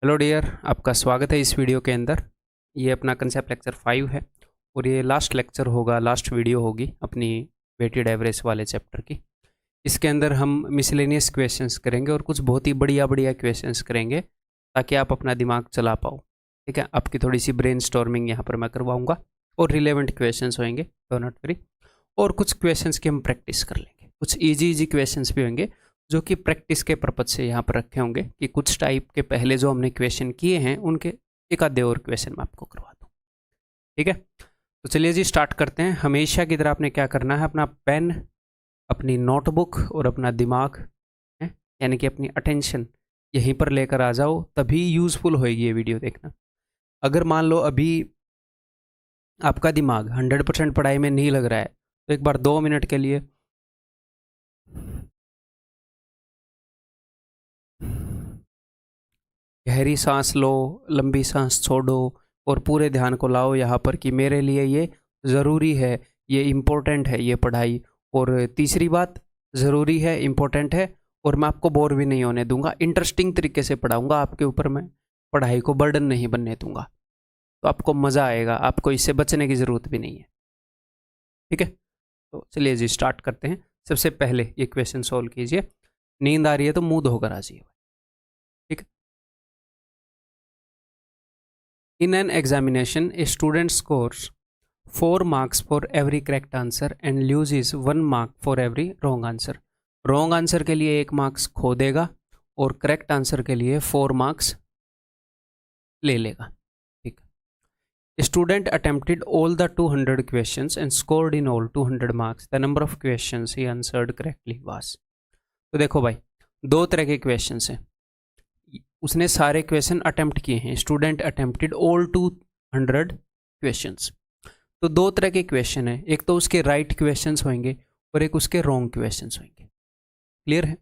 Hello dear, आपका स्वागत है इस वीडियो के अंदर। ये अपना कंसेप्ट लेक्चर 5 है और ये लास्ट लेक्चर होगा, लास्ट वीडियो होगी अपनी वेटेड एवरेज वाले चैप्टर की। इसके अंदर हम मिसलेनियस क्वेश्चंस करेंगे और कुछ बहुत ही बढ़िया बढ़िया क्वेश्चंस करेंगे ताकि आप अपना दिमाग चला पाओ। ठीक है, आपकी थोड़ी सी ब्रेन स्टॉर्मिंग यहाँ पर मैं करवाऊँगा और रिलेवेंट क्वेश्चंस होंगे, डो नॉट वरी। और कुछ क्वेश्चंस की हम प्रैक्टिस कर लेंगे, कुछ ईजी क्वेश्चंस भी होंगे जो कि प्रैक्टिस के पर्पज से यहाँ पर रखे होंगे कि कुछ टाइप के पहले जो हमने क्वेश्चन किए हैं उनके एक आधे और क्वेश्चन मैं आपको करवा दूँ। ठीक है, तो चलिए जी स्टार्ट करते हैं। हमेशा की तरह आपने क्या करना है, अपना पेन, अपनी नोटबुक और अपना दिमाग है, यानी कि अपनी अटेंशन यहीं पर लेकर आ जाओ, तभी यूज़फुल होएगी ये वीडियो देखना। अगर मान लो अभी आपका दिमाग 100% पढ़ाई में नहीं लग रहा है तो एक बार 2 मिनट के लिए गहरी सांस लो, लंबी सांस छोड़ो और पूरे ध्यान को लाओ यहाँ पर कि मेरे लिए ये ज़रूरी है, ये इम्पोर्टेंट है ये पढ़ाई। और तीसरी बात, ज़रूरी है, इम्पोर्टेंट है और मैं आपको बोर भी नहीं होने दूंगा, इंटरेस्टिंग तरीके से पढ़ाऊंगा आपके ऊपर, मैं पढ़ाई को बर्डन नहीं बनने दूंगा, तो आपको मज़ा आएगा, आपको इससे बचने की ज़रूरत भी नहीं है। ठीक है, तो चलिए जी स्टार्ट करते हैं। सबसे पहले ये क्वेश्चन सॉल्व कीजिए। नींद आ रही है तो मुंह धोकर आ जाइए। ठीक है। In an examination, a student scores 4 marks for every correct answer and loses 1 mark for every wrong answer. Wrong answer के लिए 1 मार्क्स खो देगा और करेक्ट आंसर के लिए 4 मार्क्स ले लेगा। ठीक। Student attempted all the 200 questions and scored in all 200 marks. The number of questions he answered correctly was. तो देखो भाई, दो तरह के क्वेश्चंस हैं। उसने सारे क्वेश्चन अटेम्प्ट किए हैं, स्टूडेंट अटेम्प्टेड ऑल 200 क्वेश्चंस। तो दो तरह के क्वेश्चन है, एक तो उसके राइट क्वेश्चंस होंगे और एक उसके रॉन्ग क्वेश्चंस होंगे। क्लियर है?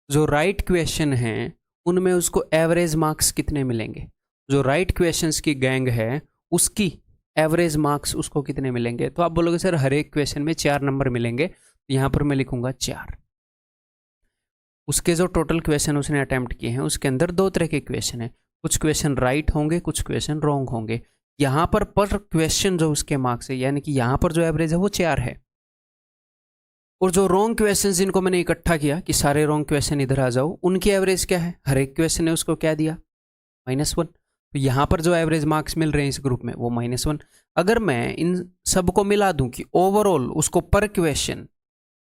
जो राइट क्वेश्चन हैं उनमें उसको एवरेज मार्क्स कितने मिलेंगे, जो राइट क्वेश्चंस की गैंग है उसकी एवरेज मार्क्स उसको कितने मिलेंगे। तो आप बोलोगे सर हर एक क्वेश्चन में 4 नंबर मिलेंगे, यहाँ पर मैं लिखूंगा 4। उसके जो टोटल क्वेश्चन उसने अटेम्प्ट किए हैं उसके अंदर दो तरह के क्वेश्चन हैं, कुछ क्वेश्चन राइट होंगे, कुछ क्वेश्चन रॉन्ग होंगे। यहाँ पर क्वेश्चन जो उसके मार्क्स है, यानी कि यहाँ पर जो एवरेज है वो 4 है। और जो रॉन्ग क्वेश्चन जिनको मैंने इकट्ठा किया कि सारे रॉन्ग क्वेश्चन इधर आ जाओ, उनकी एवरेज क्या है, हर एक क्वेश्चन ने उसको क्या दिया, -1। तो यहाँ पर जो एवरेज मार्क्स मिल रहे हैं इस ग्रुप में वो -1। अगर मैं इन सबको मिला दूं कि ओवरऑल उसको पर क्वेश्चन,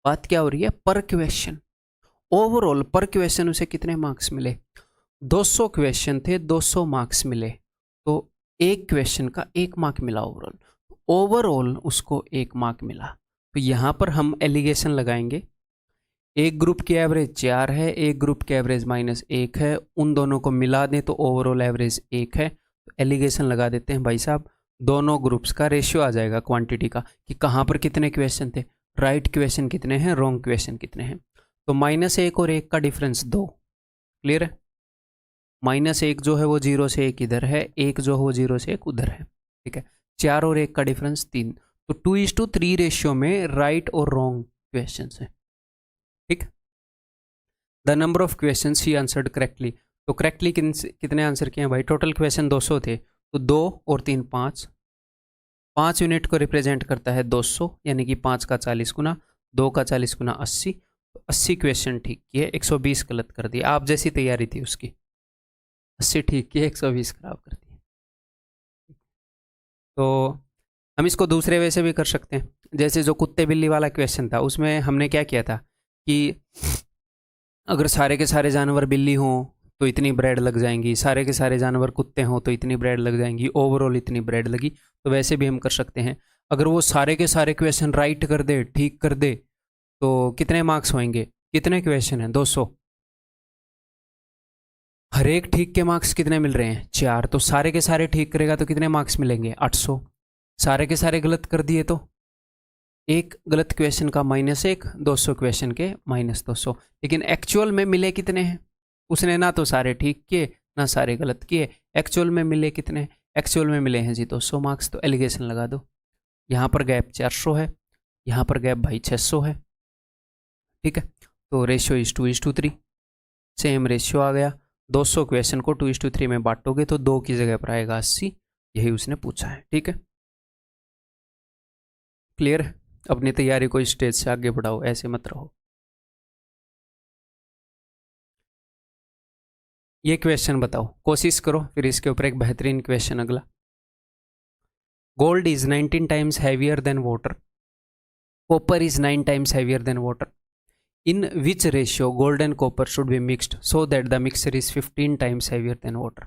बात क्या हो रही है, पर क्वेश्चन, ओवरऑल पर क्वेश्चन उसे कितने मार्क्स मिले, 200 क्वेश्चन थे, 200 मार्क्स मिले। तो एक क्वेश्चन का 1 मार्क मिला ओवरऑल, ओवरऑल उसको 1 मार्क मिला। तो यहाँ पर हम एलिगेशन लगाएंगे, एक ग्रुप की एवरेज 4 है, एक ग्रुप की एवरेज -1 है, उन दोनों को मिला दें तो ओवरऑल एवरेज 1 है। तो एलिगेशन लगा देते हैं भाई साहब, दोनों ग्रुप्स का रेशियो आ जाएगा क्वांटिटी का कि कहाँ पर कितने क्वेश्चन थे, राइट क्वेश्चन कितने हैं, रॉन्ग क्वेश्चन कितने हैं। तो -1 और 1 का डिफरेंस 2। क्लियर है? -1 जो है वो 0 से 1 इधर है, 1 जो है वो 0 से 1 उधर है। ठीक है, 4 और 1 का डिफरेंस 3। तो 2:3 रेशियो में राइट और रॉन्ग क्वेश्चन है। ठीक। The number of question he answered correctly, तो करेक्टली कितने आंसर किए हैं भाई, टोटल क्वेश्चन 200 थे, तो 2 और 3 5, 5 यूनिट को रिप्रेजेंट करता है 200, यानी कि 5 का 40 गुना, 2 का 40 गुना 80। 80 क्वेश्चन ठीक किए, 120 गलत कर दिए, आप जैसी तैयारी थी उसकी। 80 ठीक किए, 120 खराब कर दिए। तो हम इसको दूसरे वे से भी कर सकते हैं, जैसे जो कुत्ते बिल्ली वाला क्वेश्चन था उसमें हमने क्या किया था कि अगर सारे के सारे जानवर बिल्ली हों तो इतनी ब्रेड लग जाएंगी, सारे के सारे जानवर कुत्ते हों तो इतनी ब्रेड लग जाएंगी, ओवरऑल इतनी ब्रेड लगी। तो वैसे भी हम कर सकते हैं, अगर वो सारे के सारे क्वेश्चन राइट कर दे, ठीक कर दे, तो कितने मार्क्स होंगे, कितने क्वेश्चन हैं, 200, हर एक ठीक के मार्क्स कितने मिल रहे हैं, 4। तो सारे के सारे ठीक करेगा तो कितने मार्क्स मिलेंगे, 800। सारे के सारे गलत कर दिए तो एक गलत क्वेश्चन का -1, 200 क्वेश्चन के -200। लेकिन एक्चुअल में मिले कितने हैं, उसने ना तो सारे ठीक किए ना सारे गलत किए, एक्चुअल में मिले कितने, एक्चुअल में मिले हैं जी 200 मार्क्स। तो एलिगेशन लगा दो, यहाँ पर गैप 400 है, यहाँ पर गैप भाई 600 है। ठीक है, तो रेशियो इज 2:3, सेम रेशियो आ गया। 200 क्वेश्चन को 2:3 में बांटोगे तो 2 की जगह पर आएगा 80। यही उसने पूछा है, ठीक है। क्लियर है? अपनी तैयारी को स्टेज से आगे बढ़ाओ, ऐसे मत रहो। ये क्वेश्चन बताओ, कोशिश करो, फिर इसके ऊपर एक बेहतरीन क्वेश्चन अगला। Gold is 19 times heavier than water, copper is 9 times heavier than water, in which ratio gold and copper should be mixed so that the mixture is 15 times heavier than water.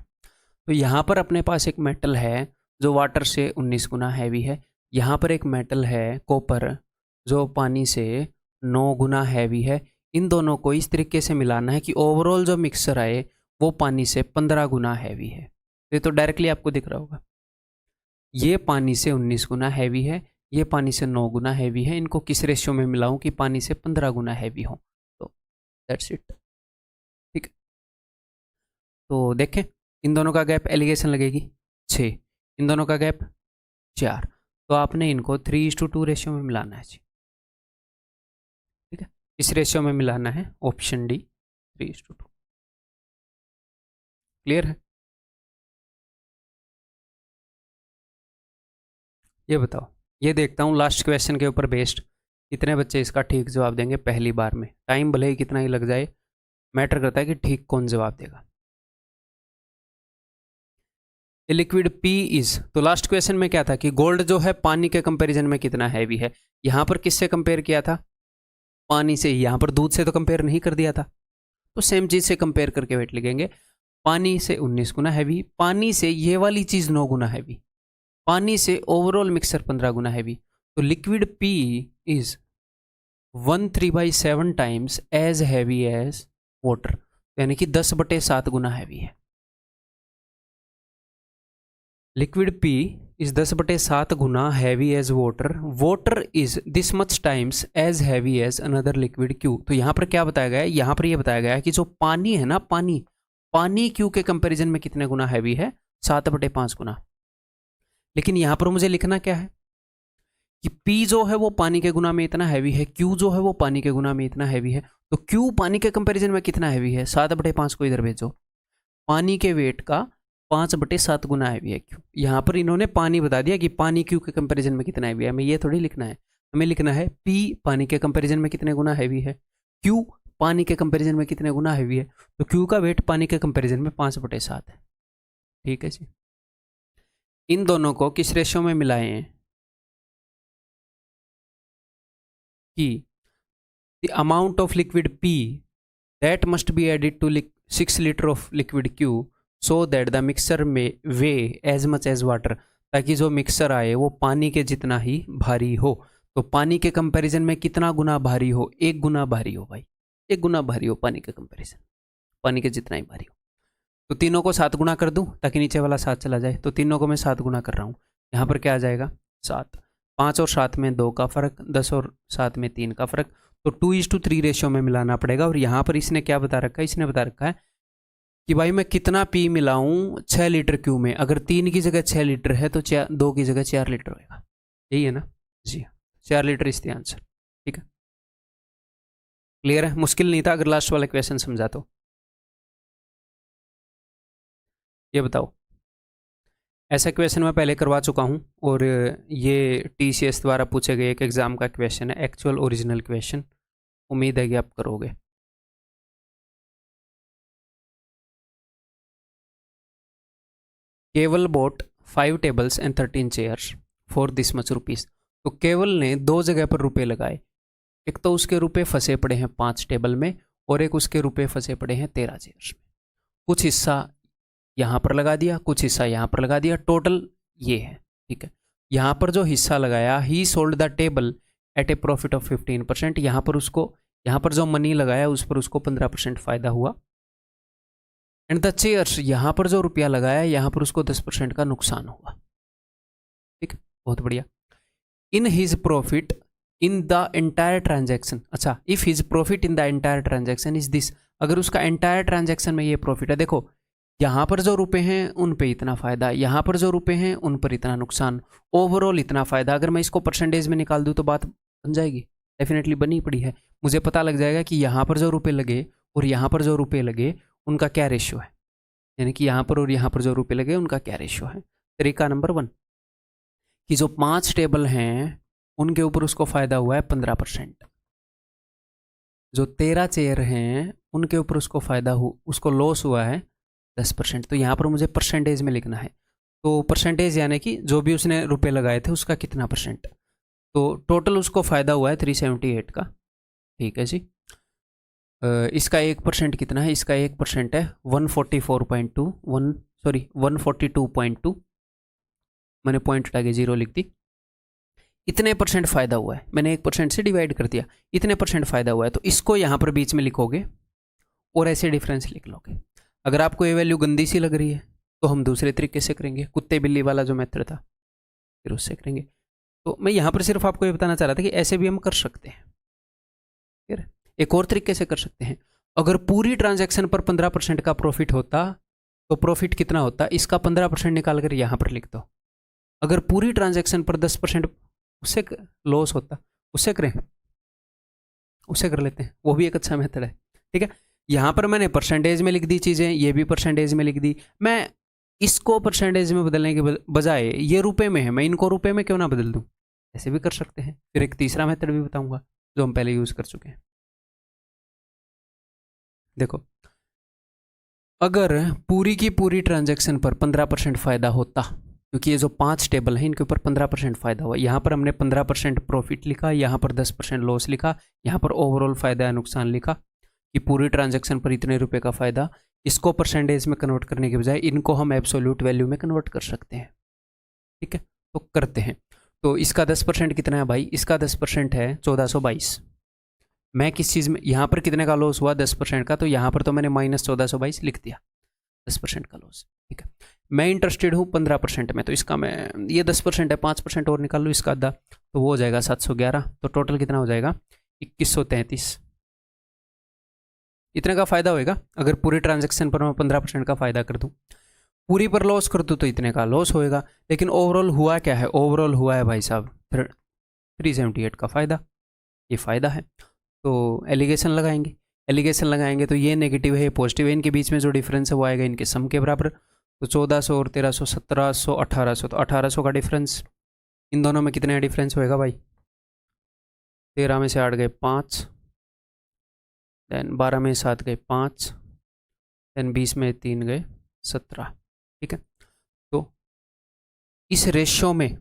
तो यहाँ पर अपने पास एक metal है जो water से 19 गुना heavy है, यहाँ पर एक मेटल है कॉपर जो पानी से 9 गुना हैवी है। इन दोनों को इस तरीके से मिलाना है कि ओवरऑल जो मिक्सचर आए वो पानी से 15 गुना हैवी है। ये तो डायरेक्टली आपको दिख रहा होगा, ये पानी से 19 गुना हैवी है, ये पानी से 9 गुना हैवी है। इनको किस रेशियो में मिलाऊं कि पानी से 15 गुना हैवी हो? तो दैट्स इट, ठीक है। तो देखें, इन दोनों का गैप एलिगेशन लगेगी 6, इन दोनों का गैप 4, तो आपने इनको 3:2 रेशियो में मिलाना है जी, ठीक है। इस रेशियो में मिलाना है, ऑप्शन डी 3:2। क्लियर है? ये बताओ, ये देखता हूँ लास्ट क्वेश्चन के ऊपर बेस्ड कितने बच्चे इसका ठीक जवाब देंगे पहली बार में। टाइम भले ही कितना ही लग जाए, मैटर करता है कि ठीक कौन जवाब देगा। लिक्विड पी इज, तो लास्ट क्वेश्चन में क्या था कि गोल्ड जो है पानी के कंपैरिजन में कितना हैवी है। यहां पर किससे कंपेयर किया था? पानी से। यहां पर दूध से तो कंपेयर नहीं कर दिया था, तो सेम चीज से कंपेयर करके वेट लिखेंगे। पानी से 19 गुना हैवी, पानी से ये वाली चीज 9 गुना हैवी, पानी से ओवरऑल मिक्सर 15 गुना हैवी। तो liquid P is 1/3/7 times as heavy as water, यानी कि 10/7 गुना हैवी है। लिक्विड पी इज 10/7 गुना heavy as water, water is this much times as heavy as another liquid Q. तो यहाँ पर क्या बताया गया है? यहाँ पर यह बताया गया है कि जो पानी है ना, पानी क्यू के कंपैरिजन में कितने गुना हैवी है? 7/5 गुना। लेकिन यहाँ पर मुझे लिखना क्या है कि P जो है वो पानी के गुना में इतना हैवी है, Q जो है वो पानी के गुना में इतना हैवी है। तो Q पानी के कंपैरिजन में कितना हैवी है? 7/5 को इधर भेजो, पानी के वेट का 5/7 गुना हैवी है Q। यहाँ पर इन्होंने पानी बता दिया कि पानी Q के कंपैरिजन में कितना हैवी है, हमें ये थोड़ी लिखना है। हमें लिखना है P पानी के कंपैरिजन में कितने गुना हैवी है, Q पानी के कंपैरिजन में कितने गुना हैवी है। तो Q का वेट पानी के कंपैरिजन में 5/7 है, ठीक है जी। इन दोनों को किस रेशियो में मिलाएं कि the amount of liquid P that must be added to 6 liter of liquid Q so that the mixture may weigh as much as water, ताकि जो मिक्सर आए वो पानी के जितना ही भारी हो। तो पानी के कंपैरिजन में कितना गुना भारी हो? 1 गुना भारी हो भाई, 1 गुना भारी हो पानी के कंपैरिजन, पानी के जितना ही भारी हो। तो तीनों को 7 गुना कर दूं ताकि नीचे वाला 7 चला जाए। तो तीनों को मैं 7 गुना कर रहा हूँ, यहाँ पर क्या आ जाएगा? 7। 5 और 7 में 2 का फर्क, 10 और 7 में 3 का फर्क। तो 2:3 रेशियो में मिलाना पड़ेगा। और यहाँ पर इसने क्या बता रखा है? इसने बता रखा है कि भाई मैं कितना पी मिलाऊं 6 लीटर क्यू में। अगर 3 की जगह 6 लीटर है तो 2 की जगह 4 लीटर होगा, यही है ना जी? 4 लीटर इस आंसर, ठीक है। क्लियर है? मुश्किल नहीं था अगर लास्ट वाला क्वेश्चन समझा तो। ये बताओ, ऐसा क्वेश्चन मैं पहले करवा चुका हूँ और ये TCS द्वारा पूछे गए एक एग्जाम का क्वेश्चन है, एक्चुअल ओरिजिनल क्वेश्चन। उम्मीद है कि आप करोगे। केवल boat 5 tables and 13 chairs for this much rupees. तो केवल ने 2 जगह पर रुपए लगाए, एक तो उसके रुपए फंसे पड़े हैं 5 टेबल में और एक उसके रुपए फंसे पड़े हैं 13 चेयर्स में। कुछ हिस्सा यहाँ पर लगा दिया, कुछ हिस्सा यहाँ पर लगा दिया, टोटल ये है, ठीक है। यहाँ पर जो हिस्सा लगाया, he sold the table at a profit of 15%। यहाँ पर जो मनी लगाया उस पर उसको 15% फायदा हुआ। एंड द चेयर्स, यहाँ पर जो रुपया लगाया यहाँ पर उसको 10% का नुकसान हुआ, ठीक है, बहुत बढ़िया। In his profit in the entire transaction, अच्छा, if his profit in the entire transaction is this, अगर उसका एंटायर ट्रांजैक्शन में ये प्रॉफिट है, देखो यहाँ पर जो रुपए हैं उन पे इतना फायदा, यहाँ पर जो रुपए हैं उन पर इतना नुकसान, ओवरऑल इतना फायदा। अगर मैं इसको परसेंटेज में निकाल दूँ तो बात बन जाएगी, डेफिनेटली बनी पड़ी है। मुझे पता लग जाएगा कि यहाँ पर जो रुपए लगे और यहाँ पर जो रुपए लगे उनका क्या रेशियो है, यानी कि यहाँ पर और यहाँ पर जो रुपए लगे उनका क्या रेशियो है। तरीका नंबर 1 कि जो 5 टेबल हैं उनके ऊपर उसको फ़ायदा हुआ है 15%, जो 13 चेयर हैं उनके ऊपर उसको लॉस हुआ है 10%। तो यहाँ पर मुझे परसेंटेज में लिखना है, तो परसेंटेज यानी कि जो भी उसने रुपए लगाए थे उसका कितना परसेंट, तो टोटल उसको फ़ायदा हुआ है 378 का। ठीक है जी। इसका 1% कितना है, इसका 1% है 142.2, मैंने पॉइंट हटा के 0 लिख दी। इतने परसेंट फ़ायदा हुआ है, मैंने 1% से डिवाइड कर दिया, इतने परसेंट फ़ायदा हुआ है, तो इसको यहाँ पर बीच में लिखोगे और ऐसे डिफरेंस लिख लोगे। अगर आपको ये वैल्यू गंदी सी लग रही है तो हम दूसरे तरीके से करेंगे, कुत्ते बिल्ली वाला जो मेथड था फिर उससे करेंगे। तो मैं यहाँ पर सिर्फ आपको ये बताना चाह रहा था कि ऐसे भी हम कर सकते हैं। फिर एक और तरीके से कर सकते हैं, अगर पूरी ट्रांजैक्शन पर 15% का प्रॉफिट होता तो प्रॉफिट कितना होता, इसका 15% निकाल कर यहाँ पर लिख दो। अगर पूरी ट्रांजैक्शन पर 10% उससे लॉस होता, उससे करें, उससे कर लेते हैं, वो भी एक अच्छा मेथड है। ठीक है, यहाँ पर मैंने परसेंटेज में लिख दी चीज़ें, ये भी परसेंटेज में लिख दी। मैं इसको परसेंटेज में बदलने के बजाय ये रुपए में है, मैं इनको रुपए में क्यों ना बदल दूँ, ऐसे भी कर सकते हैं। फिर एक तीसरा मेथड भी बताऊंगा जो हम पहले यूज़ कर चुके हैं। देखो, अगर पूरी की पूरी ट्रांजैक्शन पर 15% फ़ायदा होता, क्योंकि ये जो 5 टेबल हैं इनके ऊपर 15% फ़ायदा हुआ, यहाँ पर हमने 15% प्रॉफिट लिखा, यहाँ पर 10% लॉस लिखा, यहाँ पर ओवरऑल फ़ायदा या नुकसान लिखा कि पूरी ट्रांजैक्शन पर इतने रुपए का फ़ायदा। इसको परसेंटेज में कन्वर्ट करने के बजाय इनको हम एब्सोल्यूट वैल्यू में कन्वर्ट कर सकते हैं। ठीक है, तो करते हैं। तो इसका 10% कितना है भाई, इसका 10% है 1422। मैं किस चीज़ में, यहाँ पर कितने का लॉस हुआ 10% का, तो यहाँ पर तो मैंने -1422 लिख दिया, 10% का लॉस। ठीक है, मैं इंटरेस्टेड हूँ 15% में, तो इसका मैं, ये 10% है, 5% और निकाल लूँ इसका आधा, तो वो हो जाएगा 711। तो टोटल कितना हो जाएगा 2133। इतने का फ़ायदा होएगा अगर पूरी ट्रांजैक्शन पर मैं 15% का फ़ायदा कर दूँ। पूरी पर लॉस कर दूँ तो इतने का लॉस होएगा। लेकिन ओवरऑल हुआ क्या है, ओवरऑल हुआ है भाई साहब 378 का फ़ायदा, ये फ़ायदा है। तो एलिगेशन लगाएंगे तो ये नेगेटिव है, ये पॉजिटिव है, इनके बीच में जो डिफरेंस है वो आएगा इनके सम के बराबर। तो 1400 और 1300 1700 1800, तो 1800 का डिफरेंस, इन दोनों में कितने डिफरेंस होएगा भाई, 13 में से 8 गए 5, देन 12 में 7 गए 5, देन 20 में 3 गए 17। ठीक है, तो इस रेशियो में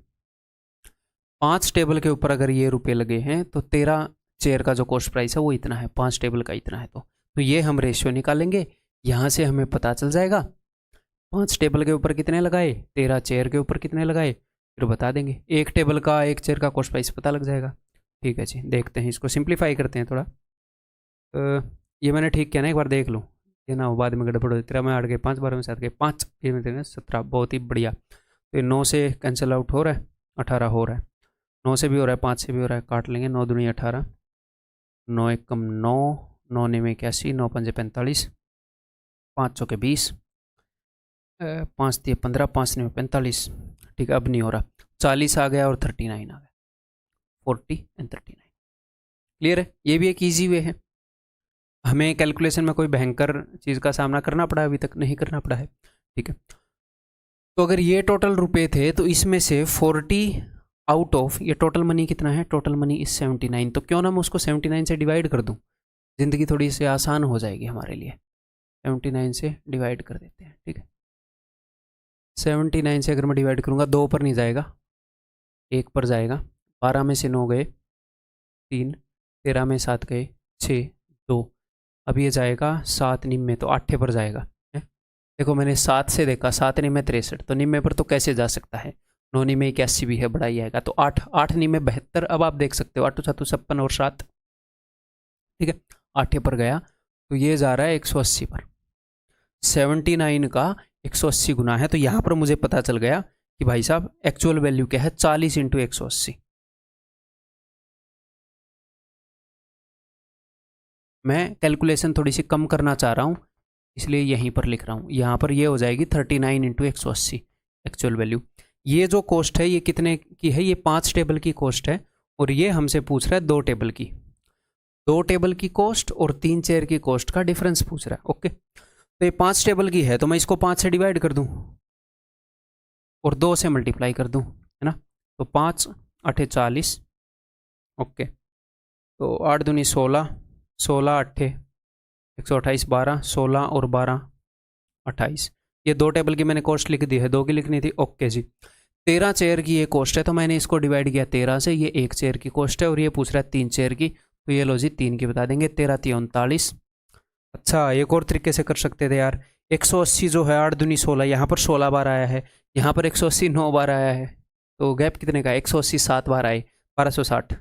5 टेबल के ऊपर अगर ये रुपए लगे हैं तो 13 चेयर का जो कॉस्ट प्राइस है वो इतना है, 5 टेबल का इतना है। तो ये हम रेशियो निकालेंगे, यहाँ से हमें पता चल जाएगा 5 टेबल के ऊपर कितने लगाए, 13 चेयर के ऊपर कितने लगाए, फिर बता देंगे। एक टेबल का, एक चेयर का कॉस्ट प्राइस पता लग जाएगा। ठीक है जी, देखते हैं, इसको सिंप्लीफाई करते हैं थोड़ा। ये मैंने ठीक किया ना, एक बार देख लूँ, ये ना बाद में गड़बड़ हो। 13 में 8 गए 5, 12 में 7 गए 5, ये में 13 17, बहुत ही बढ़िया। तो ये 9 से कैंसिल आउट हो रहा है, 18 हो रहा है, 9 से भी हो रहा है, 5 से भी हो रहा है, काट लेंगे, 9 दूनी 18, 9 एकम 9, 9 निमे 81, 9 पंजे 45, 5 चौके 20, 5 दिए 15, 5 निमे 45। ठीक है, अब नहीं हो रहा, 40 आ गया और 39 आ गया, 40 एंड 39। क्लियर है, ये भी एक ईजी वे है। हमें कैलकुलेशन में कोई भयंकर चीज़ का सामना करना पड़ा, अभी तक नहीं करना पड़ा है। ठीक है, तो अगर ये टोटल रुपए थे तो इसमें से 40 आउट ऑफ, ये टोटल मनी कितना है, टोटल मनी इज 79। तो क्यों ना मैं उसको 79 से डिवाइड कर दूं, ज़िंदगी थोड़ी सी आसान हो जाएगी हमारे लिए। 79 से डिवाइड कर देते हैं। ठीक है, 79 से अगर मैं डिवाइड करूँगा, 2 पर नहीं जाएगा, 1 पर जाएगा। 12 में से 9 गए 3, 13 में 7 गए 6, 2, अब ये जाएगा 7 निम्मे, तो 8 पर जाएगा। देखो मैंने 7 से देखा, 7 निम्मे 63, तो निम्मे पर तो कैसे जा सकता है, 9 निम्मे 81 भी है, बड़ा ही आएगा। तो 8, 8 निम्मे 72। अब आप देख सकते हो 8 7 56 और 7। ठीक है, 8 पर गया, तो ये जा रहा है 180 पर। 79 का 180 गुना है, तो यहाँ पर मुझे पता चल गया कि भाई साहब एक्चुअल वैल्यू क्या है, 40 × 180। मैं कैलकुलेशन थोड़ी सी कम करना चाह रहा हूँ, इसलिए यहीं पर लिख रहा हूँ। यहाँ पर ये हो जाएगी 39 × 180 एक्चुअल वैल्यू। ये जो कॉस्ट है ये कितने की है, ये 5 टेबल की कॉस्ट है, और ये हमसे पूछ रहा है 2 टेबल की, 2 टेबल की कॉस्ट और 3 चेयर की कॉस्ट का डिफरेंस पूछ रहा है। ओके, तो ये 5 टेबल की है, तो मैं इसको 5 से डिवाइड कर दूं और 2 से मल्टीप्लाई कर दूं, है ना। तो 5 8 40, ओके। तो 8 दूनी 16, 16 8 128, 12 16 और 12 28। ये 2 टेबल की मैंने कॉस्ट लिख दी है, 2 की लिखनी थी, ओके जी। 13 चेयर की ये कॉस्ट है, तो मैंने इसको डिवाइड किया 13 से। ये 1 चेयर की कॉस्ट है और ये पूछ रहा है 3 चेयर की, तो ये लो जी 3 की बता देंगे, 13 3 39। अच्छा, एक और तरीके से कर सकते थे यार। 180 जो है 8 दूनी 16, यहाँ पर 16 बार आया है, यहाँ पर 180 9 बार आया है, तो गैप कितने का, 180 7 बार आए, 1260,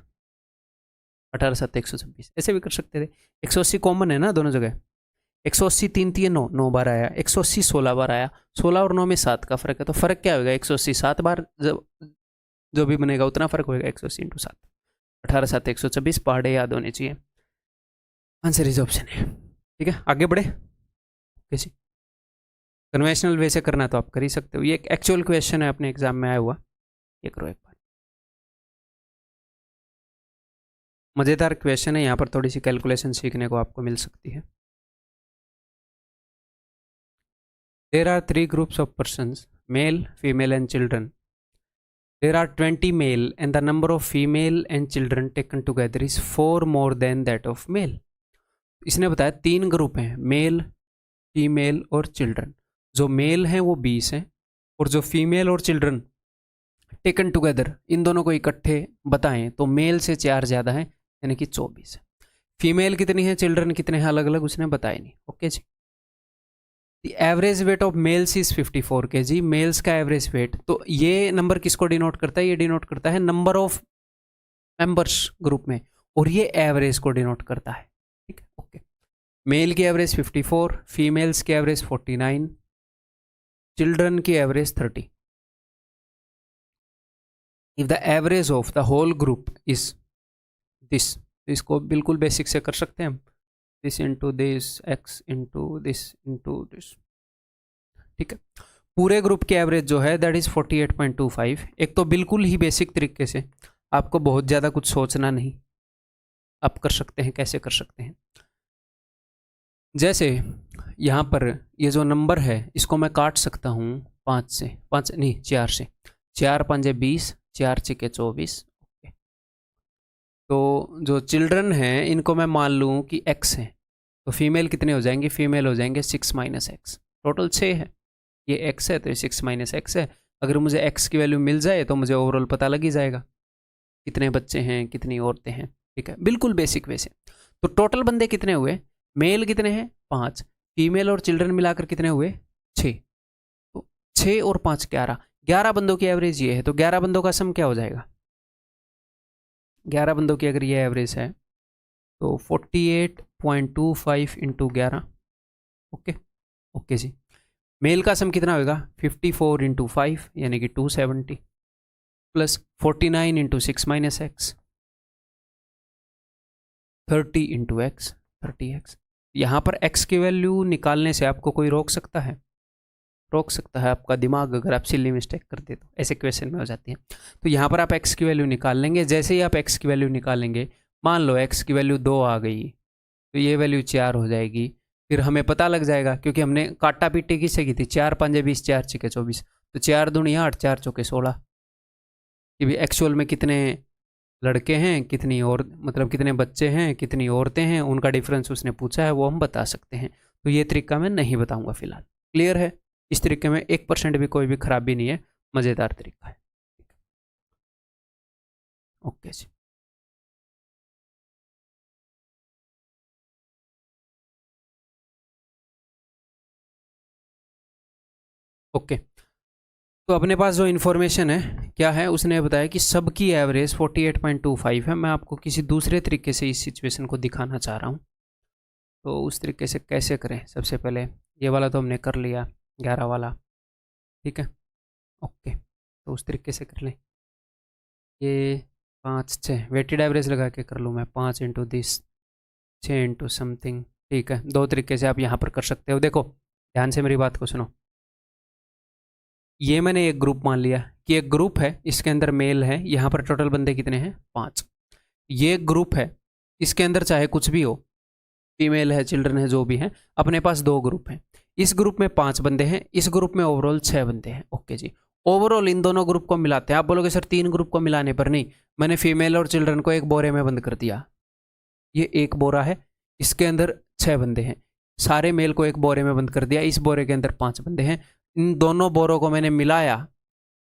18 7 126। ऐसे भी कर सकते थे। 180 कॉमन है ना दोनों जगह। 180 3 3 9 9 बार आया, 180 16 बार आया, 16 और 9 में 7 का फर्क है, तो फर्क क्या होगा, 180 7 बार जो भी बनेगा उतना फर्क होगा, 180 इंटू 7, 18 7 126। पहाड़े याद होने चाहिए। आंसर इज ऑप्शन है। ठीक है, आगे बढ़े। कैसी कन्वेंशनल वे से करना तो आप कर ही सकते हो, ये एक एक्चुअल क्वेश्चन है अपने एग्जाम में आया हुआ, ये करो एक बार। मज़ेदार क्वेश्चन है, यहाँ पर थोड़ी सी कैलकुलेशन सीखने को आपको मिल सकती है। There are 3 groups of persons, male, female and children. There are 20 male and the number of female and children taken together is 4 more than that of male. इसने बताया 3 ग्रुप हैं, मेल, फीमेल और children. जो mail हैं वो 20 हैं और जो फीमेल और चिल्ड्रन टेकन टुगेदर, इन दोनों को इकट्ठे बताएं तो मेल से 4 ज़्यादा हैं, यानी कि 24 है। फीमेल कितनी है, चिल्ड्रन कितने हैं अलग अलग उसने बताया नहीं, ओके जी। The average weight of males is 54 kg, males का एवरेज वेट, तो ये नंबर किसको डिनोट करता है, ये डिनोट करता है नंबर ऑफ मेंबर्स ग्रुप में, और ये एवरेज को डिनोट करता है, ठीक है, ओके। मेल की एवरेज 54, फीमेल्स की एवरेज 49, चिल्ड्रन की average 30। If the average of the whole group is this, इसको बिल्कुल बेसिक से कर सकते हैं हम, this into this, X into this into this, ठीक है। पूरे ग्रुप की एवरेज जो है दैट इज 48.25। एक तो बिल्कुल ही बेसिक तरीके से, आपको बहुत ज़्यादा कुछ सोचना नहीं, आप कर सकते हैं। कैसे कर सकते हैं, जैसे यहाँ पर ये जो नंबर है इसको मैं काट सकता हूँ 5 से, 5 नहीं 4 से, 4 5 20, 4 6 24, ओके। तो जो चिल्ड्रन हैं इनको मैं मान लूँ कि x है, तो फीमेल कितने हो जाएंगे, फीमेल हो जाएंगे 6 - x, टोटल 6 है। ये x है तो ये 6 - x है। अगर मुझे x की वैल्यू मिल जाए तो मुझे ओवरऑल पता लग ही जाएगा कितने बच्चे हैं कितनी औरतें हैं, ठीक है, बिल्कुल बेसिक वे से। तो टोटल बंदे कितने हुए, मेल कितने हैं 5, फीमेल और चिल्ड्रन मिलाकर कितने हुए 6, तो 6 और 5 11, 11 बंदों की एवरेज ये है, तो 11 बंदों का सम क्या हो जाएगा, 11 बंदों की अगर ये एवरेज है तो 48.25 इंटू 11, ओके ओके जी। मेल का सम कितना होगा 54 इंटू 5 यानी कि 270, plus 49 into 6 - x, 30 into x, 30x। यहाँ पर x की वैल्यू निकालने से आपको कोई रोक सकता है, रोक सकता है आपका दिमाग, अगर आप सिली मिस्टेक करते तो ऐसे क्वेश्चन में हो जाती है। तो यहाँ पर आप x की वैल्यू निकाल लेंगे। जैसे ही आप x की वैल्यू निकालेंगे, मान लो x की वैल्यू 2 आ गई, तो ये वैल्यू 4 हो जाएगी। फिर हमें पता लग जाएगा, क्योंकि हमने काटा पीटी किससे की थी, 4 5 20, 4 6 24, तो 4 दूनी 8, 4 चौके 16। कि भी एक्चुअल में कितने लड़के हैं, कितनी और मतलब कितने बच्चे हैं, कितनी औरतें हैं, उनका डिफरेंस उसने पूछा है, वो हम बता सकते हैं। तो ये तरीका मैं नहीं बताऊंगा फिलहाल, क्लियर है। इस तरीके में 1% भी कोई भी खराबी नहीं है, मज़ेदार तरीका है। ओके जी, ओके। तो अपने पास जो इन्फॉर्मेशन है क्या है, उसने बताया कि सबकी एवरेज 48.25 है। मैं आपको किसी दूसरे तरीके से इस सिचुएशन को दिखाना चाह रहा हूँ। तो उस तरीके से कैसे करें, सबसे पहले ये वाला तो हमने कर लिया, 11 वाला, ठीक है, ओके। तो उस तरीके से कर लें, ये 5 6 वेटेड एवरेज लगा के कर लूँ मैं, 5 इंटू दिस, 6 इंटू समथिंग, ठीक है। 2 तरीके से आप यहाँ पर कर सकते हो। देखो ध्यान से मेरी बात को सुनो, ये मैंने एक ग्रुप मान लिया कि एक ग्रुप है, इसके अंदर मेल है, यहाँ पर टोटल बंदे कितने हैं 5। ये एक ग्रुप है, इसके अंदर चाहे कुछ भी हो, फीमेल है, चिल्ड्रन है, जो भी हैं, अपने पास 2 ग्रुप हैं। इस ग्रुप में 5 बंदे हैं, इस ग्रुप में ओवरऑल 6 बंदे हैं। ओके जी, ओवरऑल इन दोनों ग्रुप को मिलाते हैं। आप बोलोगे सर 3 ग्रुप को मिलाने पर नहीं, मैंने फीमेल और चिल्ड्रन को एक बोरे में बंद कर दिया। ये एक बोरा है, इसके अंदर 6 बंदे हैं, सारे मेल को एक बोरे में बंद कर दिया, इस बोरे के अंदर 5 बंदे हैं। इन दोनों बोरों को मैंने मिलाया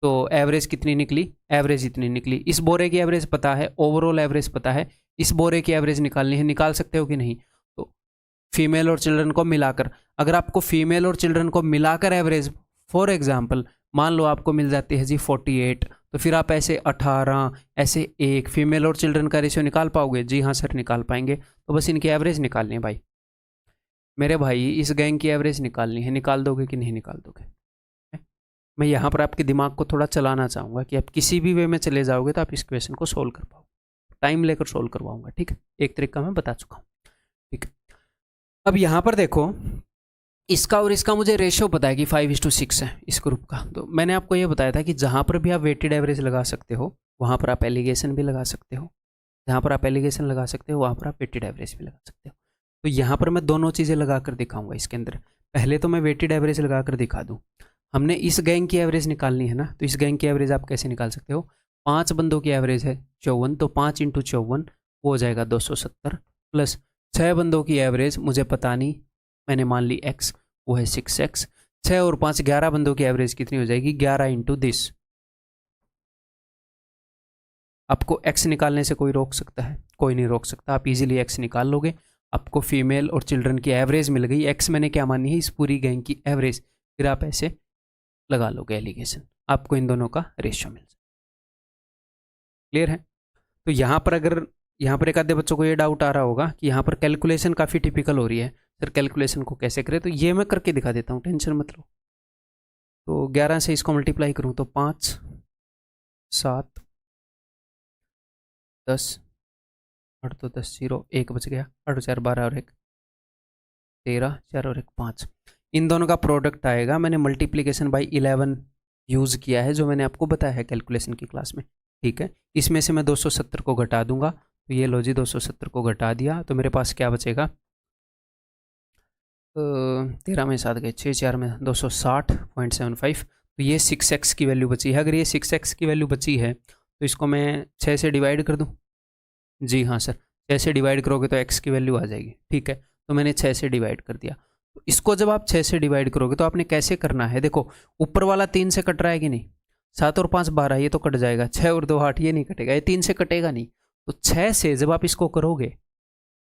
तो एवरेज कितनी निकली, एवरेज इतनी निकली। इस बोरे की एवरेज पता है, ओवरऑल एवरेज पता है, इस बोरे की एवरेज निकालनी है, निकाल सकते हो कि नहीं। तो फीमेल और चिल्ड्रन को मिलाकर, अगर आपको फीमेल और चिल्ड्रन को मिलाकर एवरेज, फॉर एग्जांपल मान लो आपको मिल जाती है जी 48, तो फिर आप ऐसे 18, ऐसे 1 फीमेल और चिल्ड्रन का रेशियो निकाल पाओगे? जी हाँ सर निकाल पाएंगे। तो बस इनकी एवरेज निकालनी है भाई, मेरे भाई इस गैंग की एवरेज निकालनी है। निकाल दोगे कि नहीं निकाल दोगे? मैं यहाँ पर आपके दिमाग को थोड़ा चलाना चाहूँगा कि आप किसी भी वे में चले जाओगे तो आप इस क्वेश्चन को सोल्व कर पाओ। टाइम लेकर सोल्व करवाऊंगा, ठीक है। एक तरीका मैं बता चुका हूँ, ठीक है। अब यहाँ पर देखो, इसका और इसका मुझे रेशियो पता है कि 5:6 है इस ग्रुप का। तो मैंने आपको ये बताया था कि जहाँ पर भी आप वेटेड एवरेज लगा सकते हो वहाँ पर आप एलिगेशन भी लगा सकते हो, जहाँ पर आप एलिगेशन लगा सकते हो वहाँ पर आप वेटेड एवरेज भी लगा सकते हो। तो यहाँ पर मैं दोनों चीज़ें लगा कर दिखाऊंगा इसके अंदर। पहले तो मैं वेटेड एवरेज लगा कर दिखा दूँ। हमने इस गैंग की एवरेज निकालनी है ना, तो इस गैंग की एवरेज आप कैसे निकाल सकते हो? 5 बंदों की एवरेज है 54, तो 5 × 54 वो हो जाएगा 270, प्लस 6 बंदों की एवरेज मुझे पता नहीं, मैंने मान ली x, वो है 6x। 6 और 5 11 बंदों की एवरेज कितनी हो जाएगी? 11 × दिस। आपको x निकालने से कोई रोक सकता है? कोई नहीं रोक सकता, आप इजीली x निकाल लोगे। आपको फीमेल और चिल्ड्रन की एवरेज मिल गई, x मैंने क्या मानी है? इस पूरी गैंग की एवरेज। फिर आप ऐसे लगा लोगे एलिगेशन, आपको इन दोनों का रेशियो मिल जाए। क्लियर है? तो यहाँ पर अगर यहाँ पर एक आधे बच्चों को ये डाउट आ रहा होगा कि यहाँ पर कैलकुलेशन काफ़ी टिपिकल हो रही है, सर कैलकुलेशन को कैसे करें? तो ये मैं करके दिखा देता हूँ, टेंशन मत लो। तो 11 से इसको मल्टीप्लाई करूँ तो 5, 7, 10, 8 तो 10, 0, 1 बच गया, 8 4 12 और 1 13, 4 और 1 5। इन दोनों का प्रोडक्ट आएगा। मैंने मल्टीप्लीकेशन बाई 11 यूज़ किया है, जो मैंने आपको बताया है कैलकुलेशन की क्लास में, ठीक है। इसमें से मैं 270 को घटा दूंगा, तो ये लो जी 270 को घटा दिया, तो मेरे पास क्या बचेगा? 13 में 7 गए, 6 4 में 260.75। तो ये 6x की वैल्यू बची है। अगर ये 6x की वैल्यू बची है तो इसको मैं 6 से डिवाइड कर दूँ? जी हाँ सर, 6 से डिवाइड करोगे तो x की वैल्यू आ जाएगी, ठीक है। तो मैंने 6 से डिवाइड कर दिया। तो इसको जब आप 6 से डिवाइड करोगे तो आपने कैसे करना है? देखो ऊपर वाला 3 से कट रहा है कि नहीं? 7 और 5 12, ये तो कट जाएगा। 6 और 2 8, ये नहीं कटेगा, ये 3 से कटेगा नहीं। तो 6 से जब आप इसको करोगे,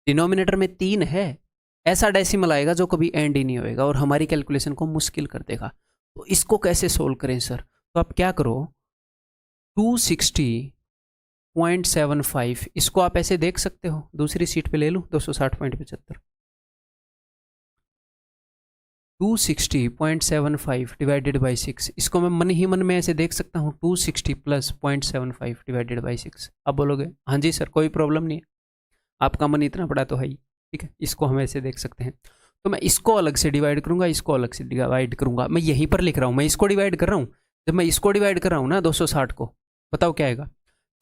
डिनोमिनेटर में 3 है, ऐसा डेसिमल आएगा जो कभी एंड ही नहीं होएगा और हमारी कैलकुलेशन को मुश्किल कर देगा। तो इसको कैसे सोल्व करें सर? तो आप क्या करो, 260.75 इसको आप ऐसे देख सकते हो, दूसरी सीट पे ले लूँ 260.75, 260.75 डिवाइडेड बाई 6, इसको मैं मन ही मन में ऐसे देख सकता हूँ 260 प्लस 0.75 डिवाइडेड बाई 6। अब बोलोगे हाँ जी सर कोई प्रॉब्लम नहीं है, आपका मन इतना बड़ा तो है ही, ठीक है। इसको हम ऐसे देख सकते हैं। तो मैं इसको अलग से डिवाइड करूंगा, इसको अलग से डिवाइड करूंगा। मैं यहीं पर लिख रहा हूँ, मैं इसको डिवाइड कर रहा हूँ। जब मैं इसको डिवाइड कर रहा हूँ ना 260 को, बताओ क्या आएगा?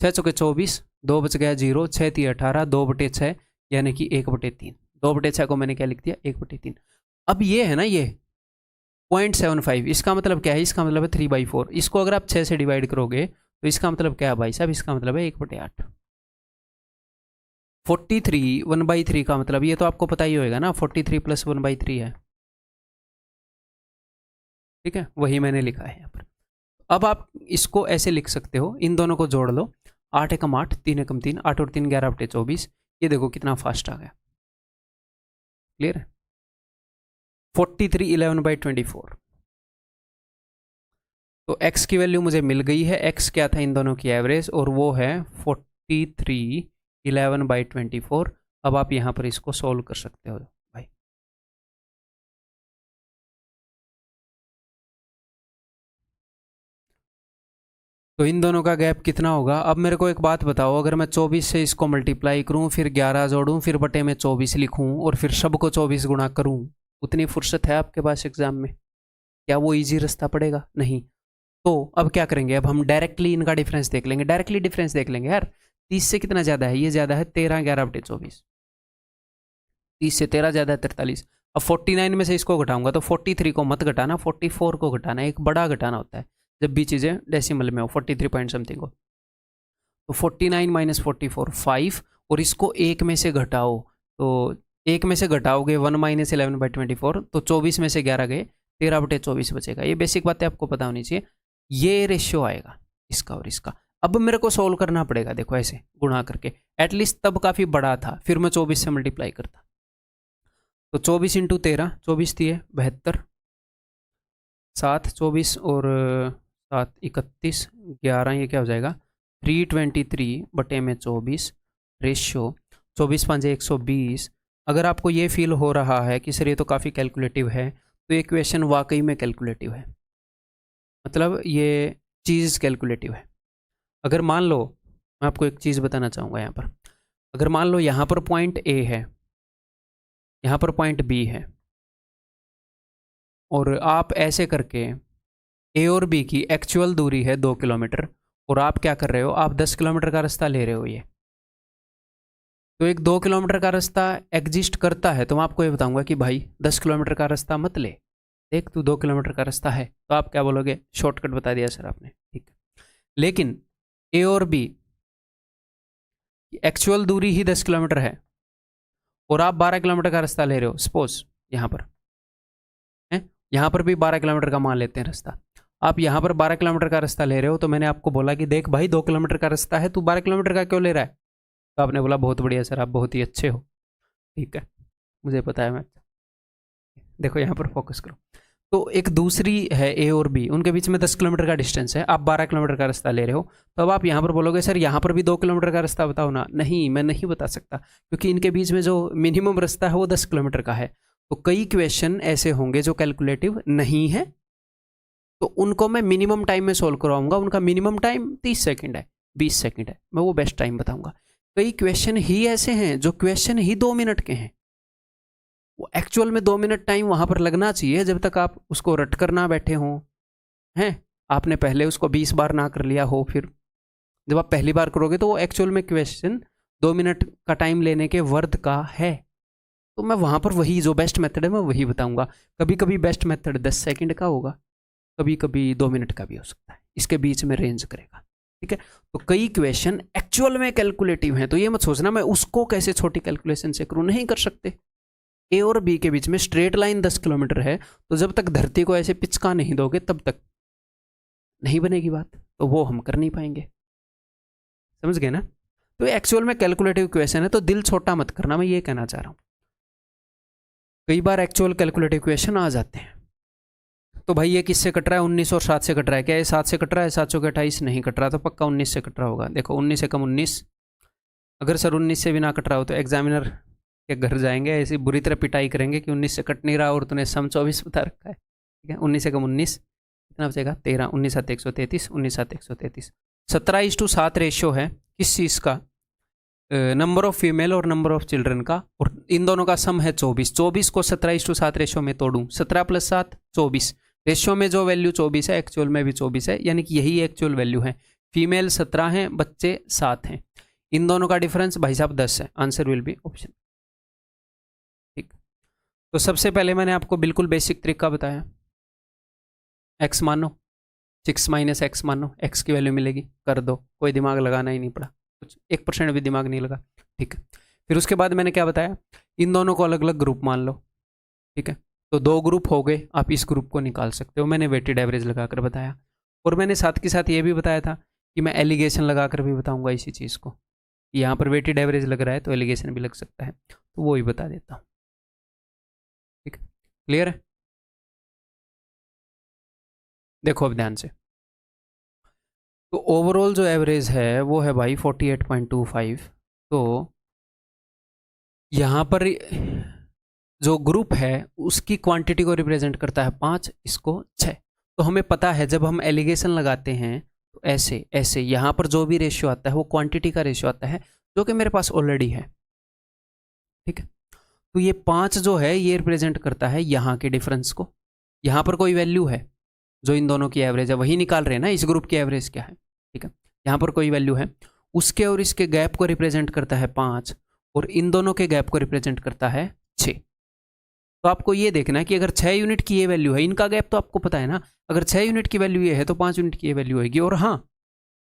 6 चौके 24, 2 बच गया 0, 6 3 18, 2/6 यानी कि 1/3। 2/6 को मैंने क्या लिख दिया? 1/3। अब ये है ना, ये 0.75, इसका मतलब क्या है? इसका मतलब है 3/4। इसको अगर आप 6 से डिवाइड करोगे तो इसका मतलब क्या है भाई साहब? इसका मतलब है 1/8। 43 1/3 का मतलब ये तो आपको पता ही होएगा ना, 43 प्लस 1/3 है, ठीक है। वही मैंने लिखा है यहाँ पर। अब आप इसको ऐसे लिख सकते हो, इन दोनों को जोड़ लो, 8 एकम 8, 3 एकम 3, 8 और 3 11/24। ये देखो कितना फास्ट आ गया। क्लियर है? 43 11/24। तो x की वैल्यू मुझे मिल गई है। x क्या था? इन दोनों की एवरेज, और वो है 43 11/24। अब आप यहाँ पर इसको सोल्व कर सकते हो भाई। तो इन दोनों का गैप कितना होगा? अब मेरे को एक बात बताओ, अगर मैं 24 से इसको मल्टीप्लाई करूँ, फिर 11 जोड़ूँ, फिर बटे में 24 लिखूँ और फिर सब को 24 गुणा करूँ, उतनी फुर्सत है आपके पास एग्जाम में? क्या वो इजी रास्ता पड़ेगा? नहीं। तो अब क्या करेंगे? अब हम डायरेक्टली इनका डिफरेंस देख लेंगे, डायरेक्टली डिफरेंस देख लेंगे यार। 30 से कितना ज़्यादा है? ये ज़्यादा है 13 11/24। 30 से 13 ज़्यादा है 43। अब 49 में से इसको घटाऊंगा तो 43 को मत घटाना, 44 को घटाना, एक बड़ा घटाना होता है जब भी चीज़ें डेसिमल में हो, 43 पॉइंट समथिंग हो। तो 49 माइनस 44 5, और इसको एक में से घटाओ तो एक में से घटाओगे 1 माइनस 11/24, तो 24 में से 11 गए, 13/24 बचेगा। ये बेसिक बातें आपको पता होनी चाहिए। ये रेशियो आएगा इसका और इसका। अब मेरे को सोल्व करना पड़ेगा, देखो ऐसे गुणा करके, एटलीस्ट तब काफ़ी बड़ा था, फिर मैं 24 से मल्टीप्लाई करता। तो 24 इंटू 13, 24 थी 72, 7 24 और 7 31, 11, ये क्या हो जाएगा 323/24 रेशियो 24 5 120। अगर आपको ये फील हो रहा है कि सर ये तो काफ़ी कैलकुलेटिव है, तो ये क्वेश्चन वाकई में कैलकुलेटिव है, मतलब ये चीज़ कैलकुलेटिव है। अगर मान लो, मैं आपको एक चीज़ बताना चाहूँगा यहाँ पर, अगर मान लो यहाँ पर पॉइंट ए है, यहाँ पर पॉइंट बी है, और आप ऐसे करके ए और बी की एक्चुअल दूरी है 2 किलोमीटर, और आप क्या कर रहे हो, आप 10 किलोमीटर का रास्ता ले रहे हो ये, तो एक 2 किलोमीटर का रास्ता एग्जिस्ट करता है, तो मैं आपको ये बताऊंगा कि भाई 10 किलोमीटर का रास्ता मत ले, देख तू 2 किलोमीटर का रास्ता है, तो आप क्या बोलोगे, शॉर्टकट बता दिया सर आपने, ठीक है। लेकिन ए और बी एक्चुअल दूरी ही 10 किलोमीटर है, और आप 12 किलोमीटर का रास्ता ले रहे हो, सपोज यहाँ पर है, यहाँ पर भी 12 किलोमीटर का मान लेते हैं रास्ता, आप यहाँ पर 12 किलोमीटर का रास्ता ले रहे हो, तो मैंने आपको बोला कि देख भाई 2 किलोमीटर का रास्ता है, तू 12 किलोमीटर का क्यों ले रहा है, तो आपने बोला बहुत बढ़िया सर, आप बहुत ही अच्छे हो, ठीक है, मुझे पता है मैं। देखो यहाँ पर फोकस करो, तो एक दूसरी है ए और बी, उनके बीच में 10 किलोमीटर का डिस्टेंस है, आप 12 किलोमीटर का रास्ता ले रहे हो, तो अब आप यहाँ पर बोलोगे सर यहाँ पर भी 2 किलोमीटर का रास्ता बताओ ना, नहीं मैं नहीं बता सकता, क्योंकि इनके बीच में जो मिनिमम रास्ता है वो 10 किलोमीटर का है। तो कई क्वेश्चन ऐसे होंगे जो कैलकुलेटिव नहीं है, तो उनको मैं मिनिमम टाइम में सोल्व करवाऊंगा, उनका मिनिमम टाइम 30 सेकेंड है, 20 सेकेंड है, मैं वो बेस्ट टाइम बताऊंगा। कई क्वेश्चन ही ऐसे हैं जो क्वेश्चन ही 2 मिनट के हैं, वो एक्चुअल में 2 मिनट टाइम वहां पर लगना चाहिए, जब तक आप उसको रट कर ना बैठे हों, हैं आपने पहले उसको 20 बार ना कर लिया हो, फिर जब आप पहली बार करोगे तो वो एक्चुअल में क्वेश्चन 2 मिनट का टाइम लेने के वर्थ का है। तो मैं वहां पर वही जो बेस्ट मेथड है मैं वही बताऊंगा। कभी कभी बेस्ट मेथड 10 सेकेंड का होगा, कभी कभी 2 मिनट का भी हो सकता है, इसके बीच में रेंज करेगा, ठीक है। तो कई क्वेश्चन एक्चुअल में कैलकुलेटिव हैं, तो ये मत सोचना मैं उसको कैसे छोटी कैलकुलेशन से करूं, नहीं कर सकते। ए और बी के बीच में स्ट्रेट लाइन 10 किलोमीटर है, तो जब तक धरती को ऐसे पिचका नहीं दोगे तब तक नहीं बनेगी बात, तो वो हम कर नहीं पाएंगे, समझ गए ना। तो एक्चुअल में कैलकुलेटिव क्वेश्चन है, तो दिल छोटा मत करना, मैं ये कहना चाह रहा हूं। कई बार एक्चुअल कैलकुलेटिव क्वेश्चन आ जाते हैं, तो भाई ये किससे कट रहा है, 19 और 7 से कट रहा है, क्या ये 7 से कट रहा है, 7 चौके 28 नहीं कट रहा, तो पक्का 19 से कट रहा होगा। देखो 19 से कम 19, अगर सर 19 से भी ना कट रहा हो तो एग्जामिनर के घर जाएंगे, ऐसी बुरी तरह पिटाई करेंगे कि 19 से कट नहीं रहा और तूने सम 24 बता रखा है, ठीक है। 19 से कम 19 कितना बचेगा, 13, 19 7 133, 19 7 133, 17:7 रेशियो है किस चीज़ का, नंबर ऑफ फीमेल और नंबर ऑफ चिल्ड्रन का, और इन दोनों का सम है 24। 24 को 17:7 रेशियो में तोड़ूं, 17 + 7 24, रेशियो में जो वैल्यू 24 है एक्चुअल में भी 24 है, यानी कि यही एक्चुअल वैल्यू है। फीमेल 17 हैं, बच्चे 7 हैं, इन दोनों का डिफरेंस भाई साहब 10 है, आंसर विल बी ऑप्शन, ठीक। तो सबसे पहले मैंने आपको बिल्कुल बेसिक तरीका बताया, एक्स मानो, 6 - x मानो, x की वैल्यू मिलेगी, कर दो, कोई दिमाग लगाना ही नहीं पड़ा, कुछ 1% भी दिमाग नहीं लगा, ठीक है। फिर उसके बाद मैंने क्या बताया, इन दोनों को अलग अलग ग्रुप मान लो, ठीक है। तो 2 ग्रुप हो गए, आप इस ग्रुप को निकाल सकते हो, मैंने वेटेड एवरेज लगाकर बताया, और मैंने साथ के साथ ये भी बताया था कि मैं एलिगेशन लगाकर भी बताऊंगा इसी चीज़ को, यहाँ पर वेटेड एवरेज लग रहा है तो एलिगेशन भी लग सकता है, तो वो ही बता देता हूँ, ठीक है। क्लियर है, देखो अब ध्यान से, तो ओवरऑल जो एवरेज है वो है भाई 48.25, तो यहाँ पर जो ग्रुप है उसकी क्वांटिटी को रिप्रेजेंट करता है 5, इसको 6। तो हमें पता है जब हम एलिगेशन लगाते हैं तो ऐसे ऐसे यहाँ पर जो भी रेशियो आता है वो क्वांटिटी का रेशियो आता है, जो कि मेरे पास ऑलरेडी है, ठीक है। तो ये 5 जो है ये रिप्रेजेंट करता है यहाँ के डिफरेंस को, यहाँ पर कोई वैल्यू है जो इन दोनों की एवरेज है, वही निकाल रहे हैं ना, इस ग्रुप की एवरेज क्या है, ठीक है। यहाँ पर कोई वैल्यू है, उसके और इसके गैप को रिप्रेजेंट करता है 5, और इन दोनों के गैप को रिप्रेजेंट करता है 6। तो आपको ये देखना है कि अगर 6 यूनिट की ये वैल्यू है, इनका गैप तो आपको पता है ना, अगर 6 यूनिट की वैल्यू ये है तो 5 यूनिट की ये वैल्यू होगी। और हाँ,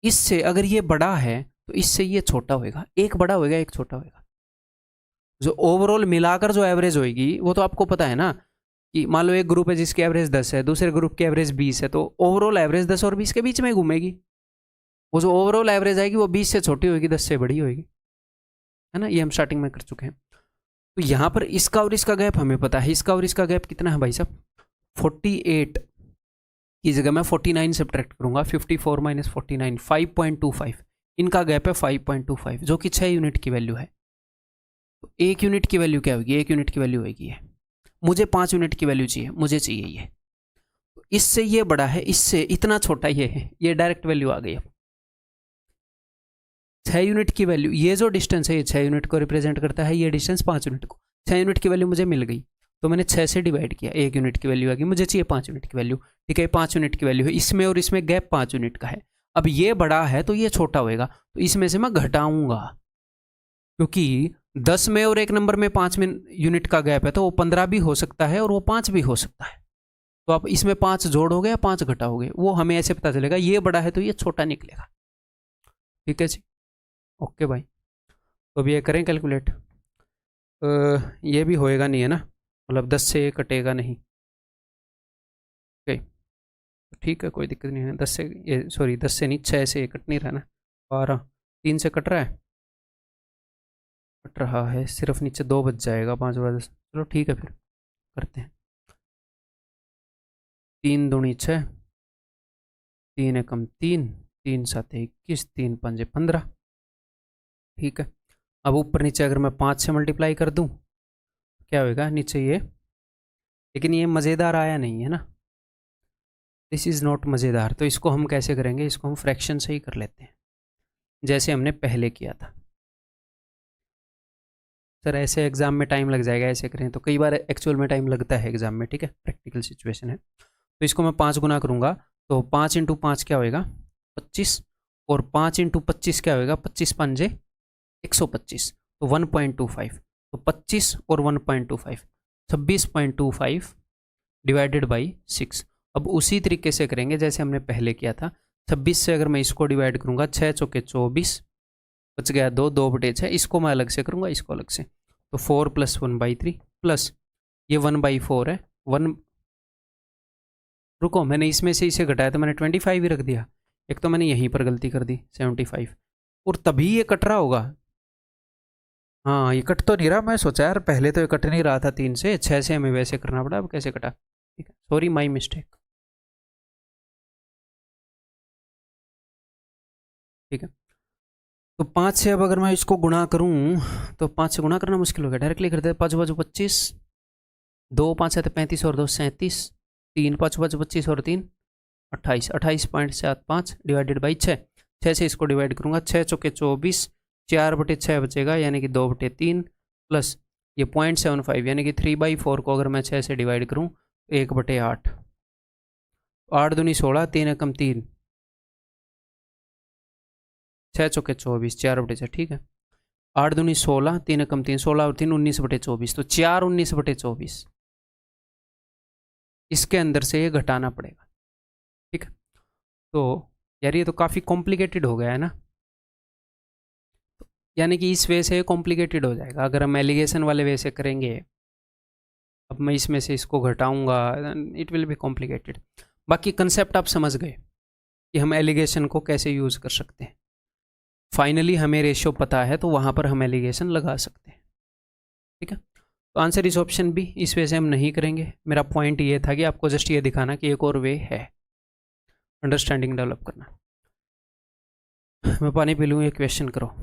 इससे अगर ये बड़ा है तो इससे ये छोटा होएगा, एक बड़ा होएगा एक छोटा होएगा। जो ओवरऑल मिलाकर जो एवरेज होएगी वो तो आपको पता है ना, कि मान लो एक ग्रुप है जिसकी एवरेज 10 है, दूसरे ग्रुप की एवरेज 20 है, तो ओवरऑल एवरेज 10 और 20 के बीच में घूमेगी। वो जो ओवरऑल एवरेज आएगी वो 20 से छोटी होगी, 10 से बड़ी होगी, है ना। ये हम स्टार्टिंग में कर चुके हैं। तो यहाँ पर इसका और इसका गैप हमें पता है, इसका और इसका गैप कितना है भाई साहब, 48 की जगह मैं 49 सब्ट्रैक्ट करूंगा, 54 माइनस 49, 5.25। इनका गैप है 5.25 जो कि 6 यूनिट की वैल्यू है। तो 1 यूनिट की वैल्यू क्या होगी, 1 यूनिट की वैल्यू होगी ये, मुझे 5 यूनिट की वैल्यू चाहिए, मुझे चाहिए ये। तो इससे ये बड़ा है, इससे इतना छोटा ये है, ये डायरेक्ट वैल्यू आ गई। 6 यूनिट की वैल्यू, ये जो डिस्टेंस है ये 6 यूनिट को रिप्रेजेंट करता है, ये डिस्टेंस 5 यूनिट को। 6 यूनिट की वैल्यू मुझे मिल गई तो मैंने 6 से डिवाइड किया, 1 यूनिट की वैल्यू आ गई, मुझे चाहिए 5 यूनिट की वैल्यू। ठीक है, 5 यूनिट की वैल्यू है, इसमें और इसमें गैप 5 यूनिट का है। अब ये बड़ा है तो ये छोटा होएगा, तो इसमें से मैं घटाऊंगा, क्योंकि 10 में और एक नंबर में 5 यूनिट का गैप है, तो वो 15 भी हो सकता है और वो 5 भी हो सकता है। तो आप इसमें 5 जोड़ोगे या 5 घटाओगे, वो हमें ऐसे पता चलेगा, ये बड़ा है तो ये छोटा निकलेगा। ठीक है जी, ओके भाई। तो अभी ये करें कैलकुलेट, ये भी होएगा नहीं है ना, मतलब 10 से ये कटेगा नहीं। ओके, ठीक है, कोई दिक्कत नहीं है। 10 से ये, सॉरी 10 से नहीं, 6 से ये कट नहीं रहा ना, 12, 3 से कट रहा है, कट रहा है, सिर्फ नीचे 2 बच जाएगा, 5 बड़ा 10। चलो ठीक है, फिर करते हैं। 3 दूनी 6, 3 एकम 3, 3 7 21, 3 5 15। ठीक है, अब ऊपर नीचे अगर मैं 5 से मल्टीप्लाई कर दूं क्या होएगा नीचे ये, लेकिन ये मज़ेदार आया नहीं है ना, दिस इज़ नॉट मज़ेदार। तो इसको हम कैसे करेंगे, इसको हम फ्रैक्शन से ही कर लेते हैं, जैसे हमने पहले किया था। सर ऐसे एग्जाम में टाइम लग जाएगा, ऐसे करें तो कई बार एक्चुअल में टाइम लगता है एग्जाम में, ठीक है, प्रैक्टिकल सिचुएशन है। तो इसको मैं 5 गुना करूँगा, तो 5 इंटू 5 क्या होएगा 25, और 5 इंटू 25 क्या होएगा 25 पंजे 125, तो 1.25, तो 25 और 1.25, 26.25 डिवाइडेड बाई 6। अब उसी तरीके से करेंगे जैसे हमने पहले किया था। 26 से अगर मैं इसको डिवाइड करूँगा, 6 चौके 24, बच गया 2, 2/6, इसको मैं अलग से करूँगा, इसको अलग से, तो 4 + 1/3 प्लस ये 1/4 है, 1, रुको मैंने इसमें से इसे घटाया तो मैंने 25 ही रख दिया, एक तो मैंने यहीं पर गलती कर दी 75, और तभी ये कट रहा होगा। हाँ ये कट तो नहीं रहा, मैं सोचा यार पहले तो ये कट नहीं रहा था 3 से, 6 से हमें वैसे करना पड़ा, अब कैसे कटा। ठीक है, सॉरी माई मिस्टेक। ठीक है, तो 5 से अब अगर मैं इसको गुणा करूं तो 5 से गुणा करना मुश्किल हो गया, डायरेक्टली करते हैं। 5 5 25, 2 5 7 35 और 2 37, 3 5 5 25 और 3 28, 28.75 डिवाइडेड बाई 6। 6 से इसको डिवाइड करूंगा, 6 चौके 24, 4/6 बचेगा यानी कि 2/3 प्लस ये 0.75 यानी कि 3/4 को अगर मैं 6 से डिवाइड करूँ 1/8, 8 दूनी 16, 3 एकम 3, 6 चौके 24, 4/6, ठीक है, 8 दूनी 16, 3 एकम 3, 16 और 3 19/24, तो 4 19/24 इसके अंदर से ये घटाना पड़ेगा। ठीक है, तो यार ये तो काफ़ी कॉम्प्लिकेटेड हो गया है ना, यानी कि इस वे से कॉम्प्लिकेटेड हो जाएगा अगर हम एलिगेशन वाले वे से करेंगे। अब मैं इसमें से इसको घटाऊंगा, इट विल बी कॉम्प्लिकेटेड। बाकी कंसेप्ट आप समझ गए कि हम एलिगेशन को कैसे यूज़ कर सकते हैं। फाइनली हमें रेशियो पता है तो वहाँ पर हम एलिगेशन लगा सकते हैं। ठीक है, तो आंसर इस ऑप्शन बी, इस वे से हम नहीं करेंगे। मेरा पॉइंट ये था कि आपको जस्ट ये दिखाना कि एक और वे है, अंडरस्टैंडिंग डेवलप करना। मैं पानी पी लूँ, एक क्वेश्चन करो।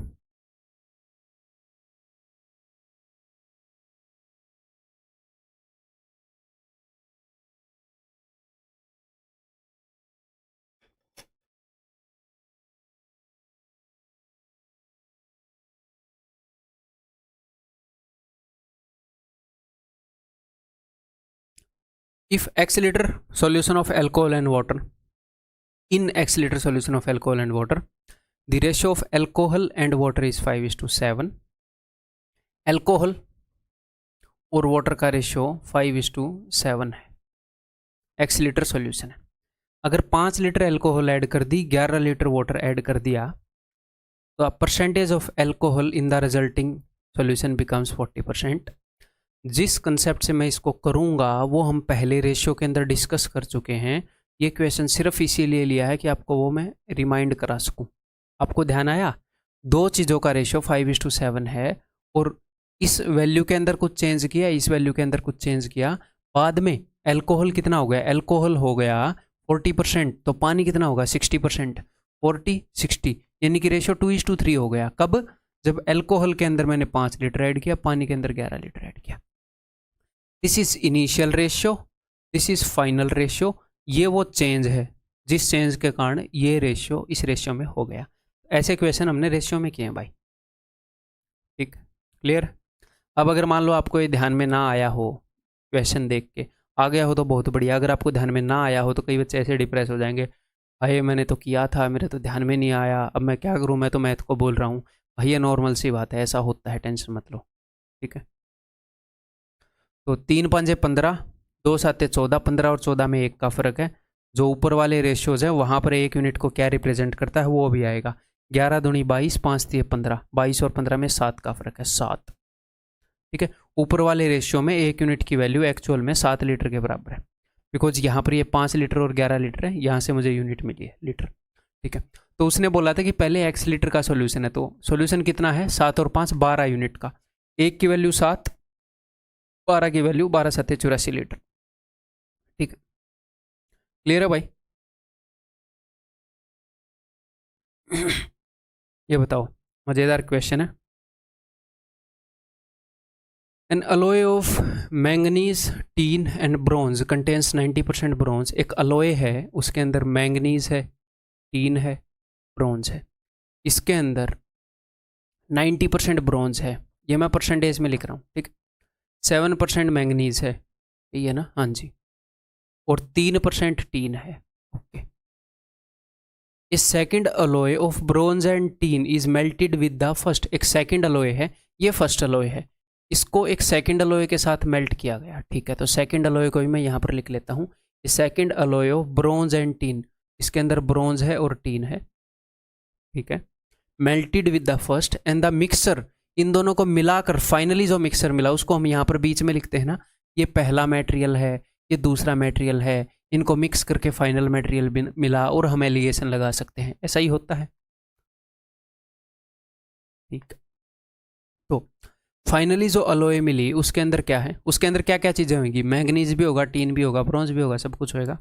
If X liter solution of alcohol and water, in X liter solution of alcohol and water, the ratio of alcohol and water is 5:7. Alcohol और वाटर का रेशियो 5:7 है। x लीटर सॉल्यूशन है। अगर 5 litre alcohol add कर दी, 11 litre water add कर दिया, तो percentage of alcohol in the resulting solution becomes 40%। जिस कंसेप्ट से मैं इसको करूँगा वो हम पहले रेशियो के अंदर डिस्कस कर चुके हैं। ये क्वेश्चन सिर्फ इसीलिए लिया है कि आपको वो मैं रिमाइंड करा सकूँ। आपको ध्यान आया? दो चीज़ों का रेशियो 5:7 है और इस वैल्यू के अंदर कुछ चेंज किया, इस वैल्यू के अंदर कुछ चेंज किया, बाद में एल्कोहल कितना हो गया? एल्कोहल हो गया 40%, तो पानी कितना होगा? 60%। 40-60 यानी कि रेशियो 2:3 हो गया। कब? जब एल्कोहल के अंदर मैंने 5 लीटर ऐड किया, पानी के अंदर 11 लीटर ऐड किया। This is initial ratio, this is final ratio. ये वो चेंज है जिस चेंज के कारण ये रेशियो इस रेशियो में हो गया। ऐसे क्वेश्चन हमने रेशियो में किए हैं भाई। ठीक, क्लियर? अब अगर मान लो आपको ये ध्यान में ना आया हो, क्वेश्चन देख के आ गया हो तो बहुत बढ़िया। अगर आपको ध्यान में ना आया हो तो कई बच्चे ऐसे डिप्रेस हो जाएंगे, भाई मैंने तो किया था, मेरे तो ध्यान में नहीं आया, अब मैं क्या करूँ, मैं तो मैथ को बोल रहा हूँ। भाई ये नॉर्मल सी बात है, ऐसा होता है, टेंशन मत लो। ठीक है, तो 3×5 = 15, 2×7 = 14, 15 और 14 में 1 का फ़र्क है। जो ऊपर वाले रेशियोज हैं वहाँ पर 1 यूनिट को क्या रिप्रेजेंट करता है वो भी आएगा। 11 दूनी 22, 5 × 3 = 15, 22 और 15 में 7 का फ़र्क है, 7। ठीक है, ऊपर वाले रेशियो में 1 यूनिट की वैल्यू एक्चुअल में 7 लीटर के बराबर है, बिकॉज यहाँ पर ये 5 लीटर और 11 लीटर है, यहाँ से मुझे यूनिट मिली है लीटर। ठीक है, तो उसने बोला था कि पहले x लीटर का सोल्यूशन है, तो सोल्यूशन कितना है? 7 और 5 12 यूनिट का। 1 की वैल्यू 7, 12 की वैल्यू 12×7 = 84 लीटर। ठीक है, क्लियर है भाई? ये बताओ, मज़ेदार क्वेश्चन है। N alloy of manganese, tin and bronze contains 90% bronze. एक अलॉय है, उसके अंदर मैंगनीज है, टीन है, ब्रॉन्ज है। इसके अंदर 90% ब्रॉन्ज है, ये मैं परसेंटेज में लिख रहा हूँ। ठीक, 7% मैंगनीज है, यही है ना? हाँ जी, और 3% टीन है। Okay, A second alloy of bronze and tin is melted with the first. एक सेकेंड अलॉय है, ये फर्स्ट अलॉय है, इसको एक सेकेंड अलॉय के साथ मेल्ट किया गया। ठीक है, तो सेकेंड अलॉय को भी मैं यहाँ पर लिख लेता हूँ। ये second alloy of bronze and tin, इसके अंदर ब्रॉन्ज है और टीन है। ठीक है, melted with the first and the mixer, इन दोनों को मिलाकर फाइनली जो मिक्सर मिला उसको हम यहाँ पर बीच में लिखते हैं ना, ये पहला मटेरियल है, ये दूसरा मटेरियल है, इनको मिक्स करके फाइनल मटेरियल मिला और हम एलिगेशन लगा सकते हैं। ऐसा ही होता है। ठीक, तो फाइनली जो अलॉय मिली उसके अंदर क्या है? उसके अंदर क्या क्या चीज़ें होंगी? मैंगनीज भी होगा, टीन भी होगा, ब्रॉन्ज भी होगा, सब कुछ होएगा।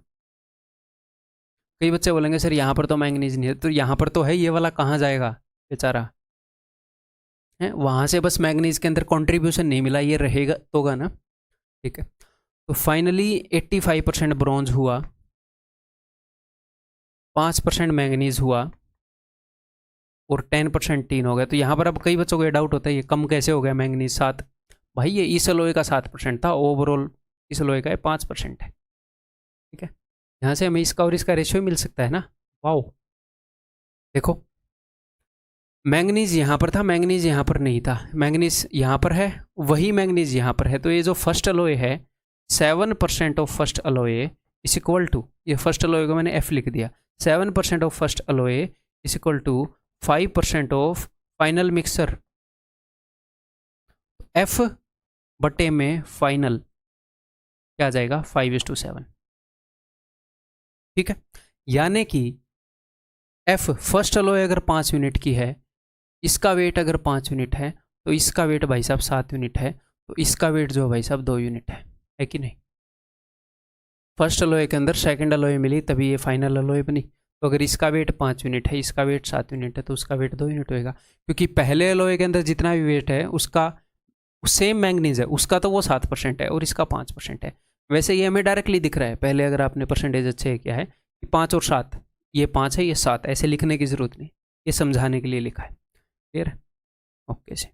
कई बच्चे बोलेंगे सर यहाँ पर तो मैंगनीज नहीं है, तो यहाँ पर तो है, ये वाला कहाँ जाएगा बेचारा? है वहाँ से बस मैंगनीज के अंदर कंट्रीब्यूशन नहीं मिला, ये रहेगा तो होगा ना। ठीक है, तो फाइनली 85% ब्रॉन्ज हुआ, 5% मैंगनीज हुआ और 10% टीन हो गया। तो यहाँ पर अब कई बच्चों को ये डाउट होता है ये कम कैसे हो गया मैंगनीज 7? भाई ये इस अलॉय का 7% था, ओवरऑल इस अलॉय का 5% है। ठीक है, यहाँ से हमें इसका और इसका रेशियो मिल सकता है ना। वाओ, देखो मैंगनीज यहाँ पर था, मैंगनीज यहाँ पर नहीं था, मैंगनीज यहाँ पर है, वही मैंगनीज यहाँ पर है। तो ये जो फर्स्ट अलॉय है, 7% of first alloy is equal to, ये फर्स्ट अलॉय को मैंने F लिख दिया, 7% of first alloy is equal to 5% of final mixture. F बटे में फाइनल क्या आ जाएगा? 5:7। ठीक है, यानी कि F फर्स्ट अलॉय अगर 5 यूनिट की है, इसका वेट अगर 5 यूनिट है, तो इसका वेट भाई साहब 7 यूनिट है, तो इसका वेट जो भाई साहब 2 यूनिट है कि नहीं? फर्स्ट अलॉय के अंदर सेकंड अलॉय मिली तभी ये फाइनल अलॉय बनी। तो अगर इसका वेट 5 यूनिट है, इसका वेट 7 यूनिट है, तो उसका वेट 2 यूनिट होएगा, क्योंकि पहले अलॉय के अंदर जितना भी वेट है उसका सेम मैंगनीज है, उसका तो वो 7% है और इसका 5% है। वैसे ये हमें डायरेक्टली दिख रहा है, पहले अगर आपने परसेंटेज अच्छे किया है, 5 और 7, ये 5 है, ये 7, ऐसे लिखने की ज़रूरत नहीं, ये समझाने के लिए लिखा है। क्लियर? ओके जी।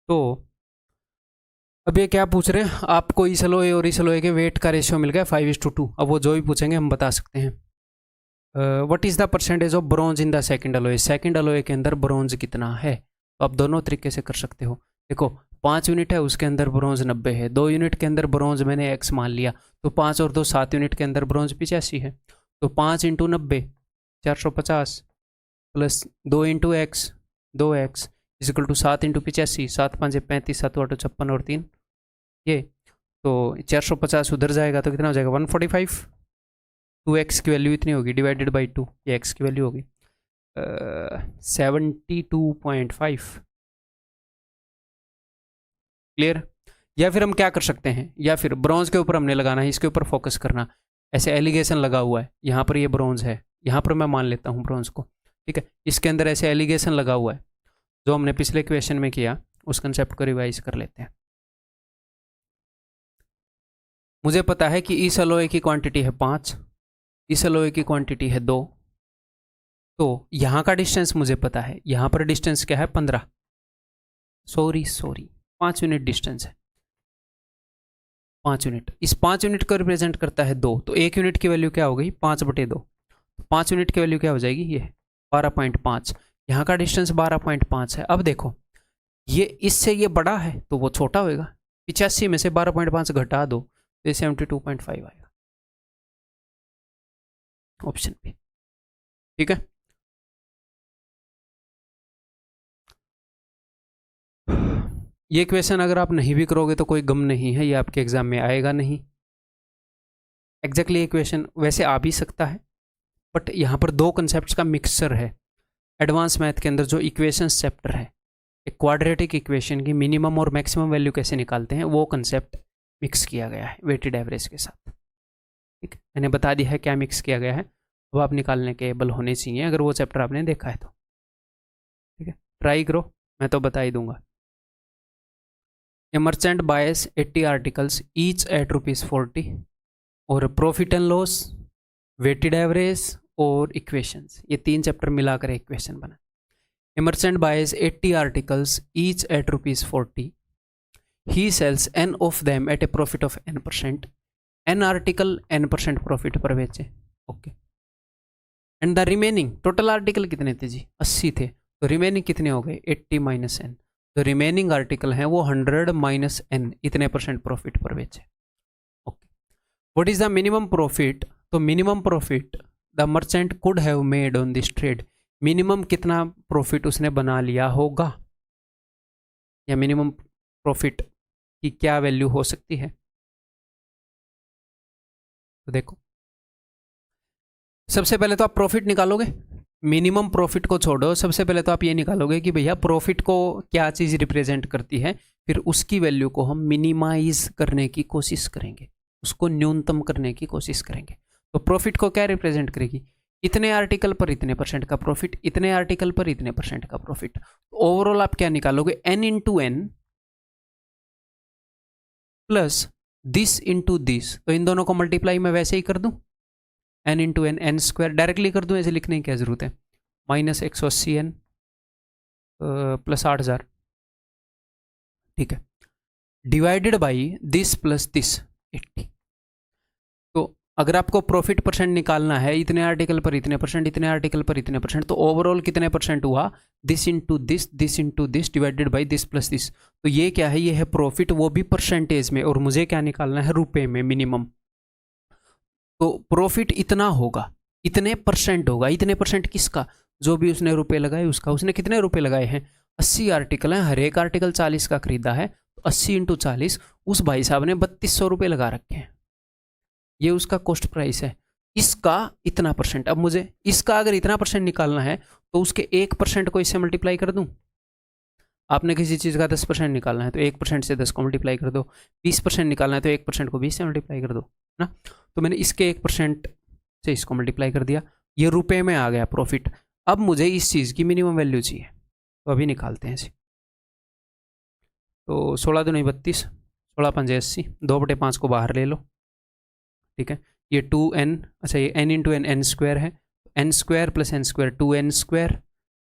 तो अब ये क्या पूछ रहे हैं आपको? इस अलॉय और इस अलॉय के वेट का रेशियो मिल गया 5:2। अब वो जो भी पूछेंगे हम बता सकते हैं। What is the percentage of bronze in the second alloy? Second alloy के अंदर ब्रॉन्ज कितना है? तो आप दोनों तरीके से कर सकते हो। देखो 5 यूनिट है, उसके अंदर ब्रॉन्ज 90 है, 2 यूनिट के अंदर ब्रॉन्ज मैंने x मान लिया, तो 5 और 2 7 यूनिट के अंदर ब्रॉन्ज 85 है, तो 5 into 90 450 plus 2 into X 2x equal to 7 into 85, 7 5 35, 7 8 56 और 3 ये, तो 450 उधर जाएगा तो कितना हो जाएगा 145, 2x की वैल्यू इतनी होगी डिवाइडेड बाई 2, ये x की वैल्यू होगी 72.5। क्लियर। या फिर हम क्या कर सकते हैं, या फिर ब्रॉन्ज के ऊपर हमने लगाना है, इसके ऊपर फोकस करना, ऐसे एलिगेशन लगा हुआ है, यहाँ पर ये ब्रॉन्ज है, यहाँ पर मैं मान लेता हूँ ब्रॉन्ज को, ठीक है, इसके अंदर ऐसे एलिगेशन लगा हुआ है जो हमने पिछले क्वेश्चन में किया, उस कंसेप्ट को रिवाइज कर लेते हैं। मुझे पता है कि इस एलॉय की क्वांटिटी है 5, इस एलॉय की क्वांटिटी है 2, तो यहाँ का डिस्टेंस मुझे पता है, यहाँ पर डिस्टेंस क्या है 15, सॉरी 5 यूनिट डिस्टेंस है, 5 यूनिट, इस 5 यूनिट को रिप्रेजेंट करता है 2, तो 1 यूनिट की वैल्यू क्या हो गई 5/2, 5 यूनिट की वैल्यू क्या हो जाएगी ये 12.5, यहाँ का डिस्टेंस 12.5 है। अब देखो ये इससे ये बड़ा है तो वो छोटा होएगा, 85 में से 12.5 घटा दो तो 72.5 आएगा, ऑप्शन बी, ठीक है। ये क्वेश्चन अगर आप नहीं भी करोगे तो कोई गम नहीं है, ये आपके एग्जाम में आएगा नहीं एग्जैक्टली ये क्वेश्चन, वैसे आ भी सकता है, बट यहाँ पर दो कंसेप्ट का मिक्सचर है। एडवांस मैथ के अंदर जो इक्वेशन चैप्टर है, एक क्वाड्रेटिक इक्वेशन की मिनिमम और मैक्सिमम वैल्यू कैसे निकालते हैं, वो कंसेप्ट मिक्स किया गया है वेटेड एवरेज के साथ, ठीक, मैंने बता दिया है क्या मिक्स किया गया है, वो आप निकालने के एबल होने चाहिए अगर वो चैप्टर आपने देखा है तो, ठीक है, ट्राई करो, मैं तो बता ही दूंगा। A merchant buys 80 articles each at ₹40, और profit and loss, weighted average और इक्वेशंस, ये 3 चैप्टर मिलाकर एक क्वेश्चन बना। A merchant buys 80 articles each at ₹40, he sells n of them at a profit of n%, n article n% profit पर बेचे, okay, and the remaining, total article कितने थे जी 80 थे, तो रिमेनिंग कितने हो गए 80 माइनस n, तो रिमेनिंग आर्टिकल हैं वो 100 माइनस n, इतने % प्रॉफिट पर बेचे, okay. What is the minimum profit, तो minimum profit the merchant could have made on this trade, minimum कितना प्रॉफिट उसने बना लिया होगा, या मिनिमम प्रॉफिट की क्या वैल्यू हो सकती है, तो देखो सबसे पहले तो आप प्रॉफिट निकालोगे, मिनिमम प्रॉफिट को छोड़ो, सबसे पहले तो आप ये निकालोगे कि भैया प्रॉफिट को क्या चीज़ रिप्रेजेंट करती है, फिर उसकी वैल्यू को हम मिनिमाइज करने की कोशिश करेंगे, उसको न्यूनतम करने की कोशिश करेंगे। तो प्रॉफिट को क्या रिप्रेजेंट करेगी, इतने आर्टिकल पर इतने % का प्रॉफिट, इतने आर्टिकल पर इतने % का प्रॉफिट, ओवरऑल आप क्या निकालोगे n into n plus this into this, तो इन दोनों को मल्टीप्लाई मैं वैसे ही कर दूं, n into n, n square directly कर दूं, ऐसे लिखने की क्या जरूरत है, माइनस 180n प्लस 8000, ठीक है, divided by this plus this 80। तो अगर आपको प्रॉफिट % निकालना है, इतने आर्टिकल पर इतने %, इतने आर्टिकल पर इतने %, तो ओवरऑल कितने % हुआ, this into this divided by this plus this, तो ये क्या है, ये है प्रॉफिट, वो भी % में, और मुझे क्या निकालना है रुपए में मिनिमम, तो प्रॉफिट इतना होगा, इतने % होगा, इतने % किसका, जो भी उसने रुपए लगाए उसका, उसने कितने रुपए लगाए हैं 80 आर्टिकल हैं, हर एक आर्टिकल 40 का खरीदा है, तो 80 इंटू 40, उस भाई साहब ने 3200 रुपये लगा रखे हैं, ये उसका कॉस्ट प्राइस है, इसका इतना %, अब मुझे इसका अगर इतना % निकालना है तो उसके 1% को इससे मल्टीप्लाई कर दूं, आपने किसी चीज़ का 10% निकालना है तो 1% से 10 को मल्टीप्लाई कर दो, 20% निकालना है तो 1% को 20 से मल्टीप्लाई कर दो ना, तो मैंने इसके 1% से इसको मल्टीप्लाई कर दिया, ये रुपए में आ गया प्रॉफिट। अब मुझे इस चीज़ की मिनिमम वैल्यू चाहिए, तो अभी निकालते हैं इसे, तो 16 दूनी 32, 16 पंजे 80, 2/5 को बाहर ले लो, ठीक है, ये 2n, अच्छा ये n इंटू एन स्क्वायर है, n square plus n square 2n square,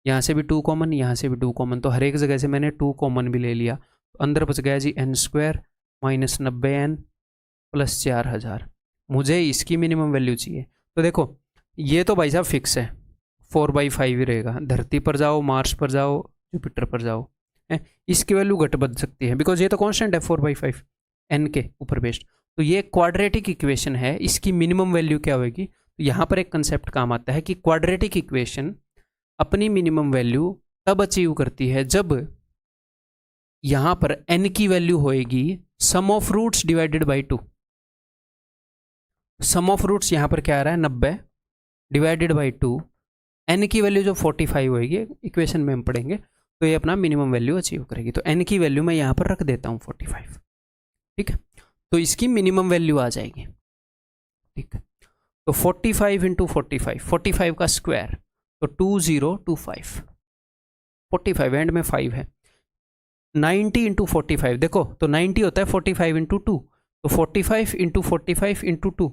यहाँ से भी 2 कॉमन, यहाँ से भी 2 कॉमन, तो हर एक जगह से मैंने 2 कॉमन भी ले लिया, तो अंदर बच गया जी n square minus 90n plus 4000, मुझे इसकी मिनिमम वैल्यू चाहिए। तो देखो ये तो भाई साहब फिक्स है 4/5 ही रहेगा, धरती पर जाओ, मार्स पर जाओ, जुपिटर पर जाओ, है इसकी वैल्यू घट बद सकती है बिकॉज ये तो कांस्टेंट है 4/5 एन के ऊपर बेस्ड। तो ये क्वाड्रेटिक इक्वेशन है, इसकी मिनिमम वैल्यू क्या होगी? तो यहाँ पर एक कंसेप्ट काम आता है कि क्वाड्रेटिक इक्वेशन अपनी मिनिमम वैल्यू तब अचीव करती है जब यहाँ पर n की वैल्यू होएगी sum of roots divided by 2। Sum of roots यहाँ पर क्या आ रहा है 90 डिवाइडेड बाई 2, n की वैल्यू जो 45 होएगी, इक्वेशन में हम पढ़ेंगे, तो ये अपना मिनिमम वैल्यू अचीव करेगी। तो n की वैल्यू मैं यहाँ पर रख देता हूँ 45, ठीक है, तो इसकी मिनिमम वैल्यू आ जाएगी, ठीक है। तो 45 इंटू 45 का स्क्वायर तो 2025, 45 एंड में 5 है, 90 इंटू 45 देखो तो 90 होता है 45 इंटू 2, तो 45 इंटू 45 इंटू 2,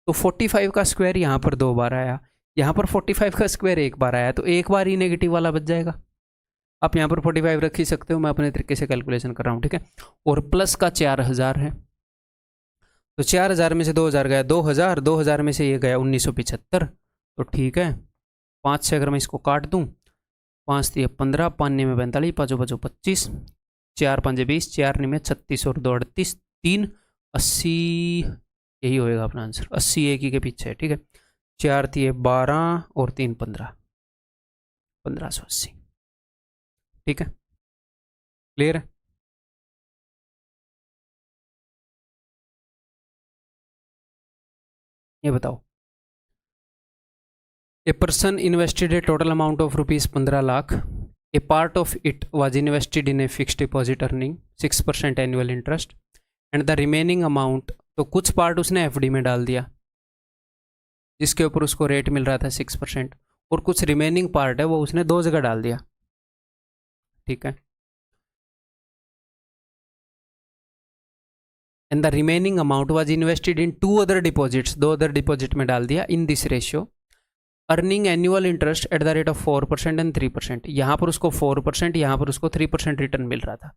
तो 45 का स्क्वायर यहाँ पर 2 बार आया, यहाँ पर 45 का स्क्वायर 1 बार आया, तो एक बार ही नेगेटिव वाला बच जाएगा। आप यहाँ पर 45 रख ही सकते हो, मैं अपने तरीके से कैलकुलेशन कर रहा हूँ, ठीक है। और प्लस का 4000 है, तो 4000 में से 2000 गया 2000 में से ये गया 1975, तो ठीक है। 5 से अगर मैं इसको काट दूँ, 5 दिए 15, 5 में 45, 5 5 25, 4 5 20, 4 में 36 और 2 38, 3 80, यही होएगा अपना आंसर। 80 एक ही के पीछे है, ठीक है। 4 दिए 12 और 3 15, 1580, ठीक है। क्लियर है? ये बताओ, a person invested A total amount of rupees 15 lakh, A part of it was invested in a fixed deposit earning 6% annual interest and the remaining amount, तो कुछ पार्ट उसने एफडी में डाल दिया जिसके ऊपर उसको रेट मिल रहा था 6%, और कुछ रिमेनिंग पार्ट है वो उसने 2 जगह डाल दिया, ठीक है। And the remaining amount was invested in 2 other deposits, 2 other deposit में डाल दिया in this ratio, earning annual interest at the rate of 4% and 3%। यहाँ पर उसको 4%, यहाँ पर उसको 3% रिटर्न मिल रहा था,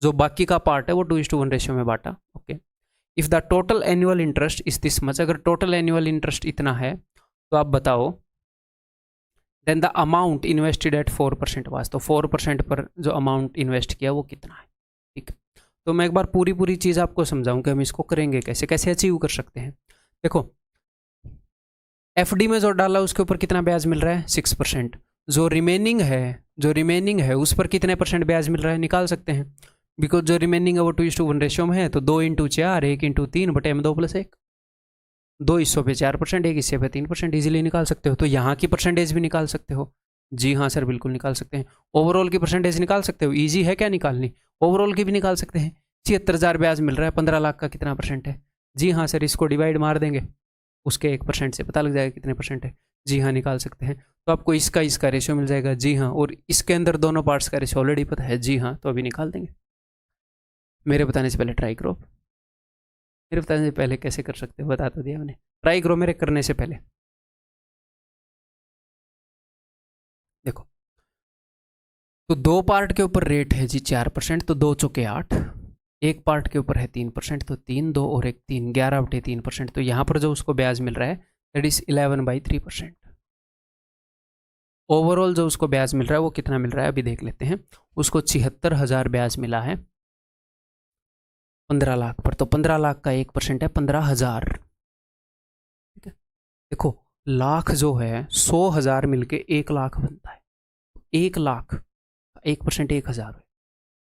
जो बाकी का पार्ट है वो 2:1 रेशियो में बांटा, okay. If the total annual interest is this much, अगर टोटल एनुअल इंटरेस्ट इतना है तो आप बताओ then the amount invested at 4% was, तो 4% पर जो अमाउंट इन्वेस्ट किया वो कितना है, ठीक है। तो मैं एक बार पूरी चीज़ आपको समझाऊं कि हम इसको करेंगे कैसे, कैसे अचीव कर सकते हैं। देखो एफडी में जो डाला उसके ऊपर कितना ब्याज मिल रहा है 6%, जो रिमेनिंग है उस पर कितने परसेंट ब्याज मिल रहा है निकाल सकते हैं, बिकॉज जो रिमेनिंग है वो 2:1 रेशियो में है, तो 2 × 4 1 × 3 बटे m2 + 1, 2 हिस्सों पे 4%, 1 हिस्से पे 3%, ईजिली निकाल सकते हो। तो यहाँ की परसेंटेज भी निकाल सकते हो, जी हाँ सर बिल्कुल निकाल सकते हैं। ओवरऑल की परसेंटेज निकाल सकते हो, ईजी है क्या निकालनी, ओवरऑल की भी निकाल सकते हैं। 76,000 ब्याज मिल रहा है, 15 लाख का कितना परसेंट है, जी हाँ सर इसको डिवाइड मार देंगे उसके 1% से, पता लग जाएगा कितने परसेंट है, जी हाँ निकाल सकते हैं। तो आपको इसका रेशियो मिल जाएगा, जी हाँ, और इसके अंदर दोनों पार्ट्स का रेशियो ऑलरेडी पता है, जी हाँ, तो अभी निकाल देंगे। मेरे बताने से पहले ट्राई करो, मेरे बताने से पहले कैसे कर सकते हो बता तो दिया मैंने, ट्राई करो मेरे करने से पहले। देखो तो 2 पार्ट के ऊपर रेट है जी 4%, तो 2 चौके 8, एक पार्ट के ऊपर है 3%, तो 3 2 और 1 3, 11/3%, तो यहाँ पर जो उसको ब्याज मिल रहा है दैट इज 11/3%। ओवरऑल जो उसको ब्याज मिल रहा है वो कितना मिल रहा है अभी देख लेते हैं। उसको 76,000 ब्याज मिला है 15 लाख पर, तो 15 लाख का 1% है 15,000, ठीक है। देखो लाख जो है 100,000 मिलके 1 लाख बनता है, 1 लाख 1% 1,000 है,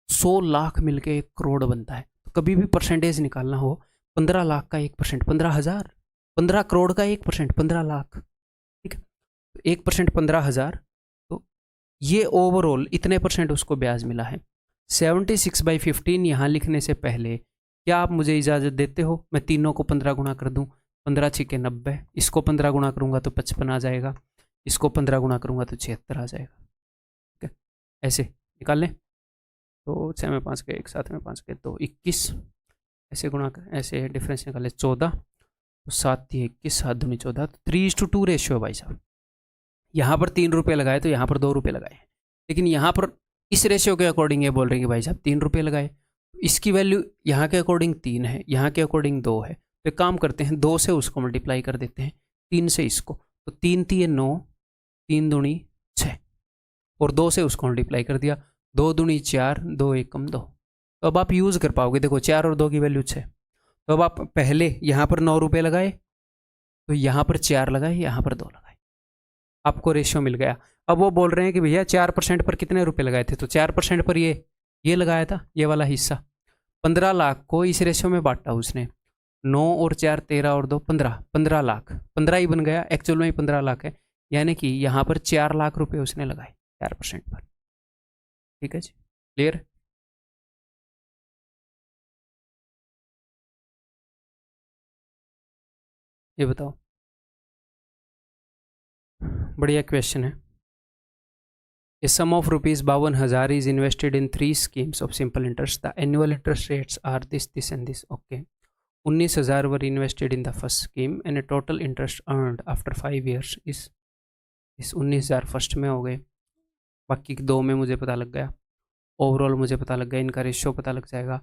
100 लाख मिलके 1 करोड़ बनता है। तो कभी भी परसेंटेज निकालना हो 15 लाख का 1% 15,000, 15 करोड़ का 1% 15 लाख, ठीक है। 1% 15,000, तो ये ओवरऑल इतने परसेंट उसको ब्याज मिला है। 76/15 यहाँ लिखने से पहले क्या आप मुझे इजाज़त देते हो मैं तीनों को 15 गुना कर दूँ, 15 छिके 90, इसको 15 गुना करूँगा तो 55 आ जाएगा, इसको 15 गुना करूँगा तो 76 आ जाएगा, ठीक है। ऐसे निकाल लें, तो 6 में 5 के 1, 7 में 5 के 2, 21, ऐसे गुणा कर, ऐसे डिफरेंस निकाले 14, तो 7 थी 21, 7 दूनी 14, तो 3:2 रेशियो भाई साहब। यहाँ पर 3 रुपये लगाए तो यहाँ पर 2 रुपये लगाए, लेकिन यहाँ पर इस रेशियो के अकॉर्डिंग ये बोल रहे हैं कि भाई साहब 3 रुपये लगाए, इसकी वैल्यू यहाँ के अकॉर्डिंग 3 है, यहाँ के अकॉर्डिंग 2 है, तो एक काम करते हैं 2 से उसको मल्टीप्लाई कर देते हैं, 3 से इसको, तो 3 3 9, 3 दूनी 6, और 2 से उसको मल्टीप्लाई कर दिया, 2 दूनी 4, 2 एकम 2। तो अब आप यूज़ कर पाओगे, देखो 4 और 2 की वैल्यू 6। तो अब आप पहले यहाँ पर 9 रुपये लगाए, तो यहाँ पर 4 लगाए, यहाँ पर 2 लगाए, आपको रेशियो मिल गया। अब वो बोल रहे हैं कि भैया 4% पर कितने रुपए लगाए थे, तो 4% पर ये लगाया था, ये वाला हिस्सा। 15 लाख को इस रेशियो में बांटा उसने, 9 और 4 13 और 2 15, 15 लाख, 15 ही बन गया, एक्चुअल में 15 लाख है, यानी कि यहाँ पर 4 लाख रुपए उसने लगाए 4% पर। ठीक है जी, क्लियर? ये बताओ, बढ़िया क्वेश्चन है। A sum of ₹52,000 is invested in 3 schemes of simple interest. The annual interest rates are this and this. Okay. 19,000 were invested in the first scheme and a total interest earned after 5 years is 19,000 first में हो गए, बाकी 2 में मुझे पता लग गया, overall मुझे पता लग गया, इनका रेशियो पता लग जाएगा।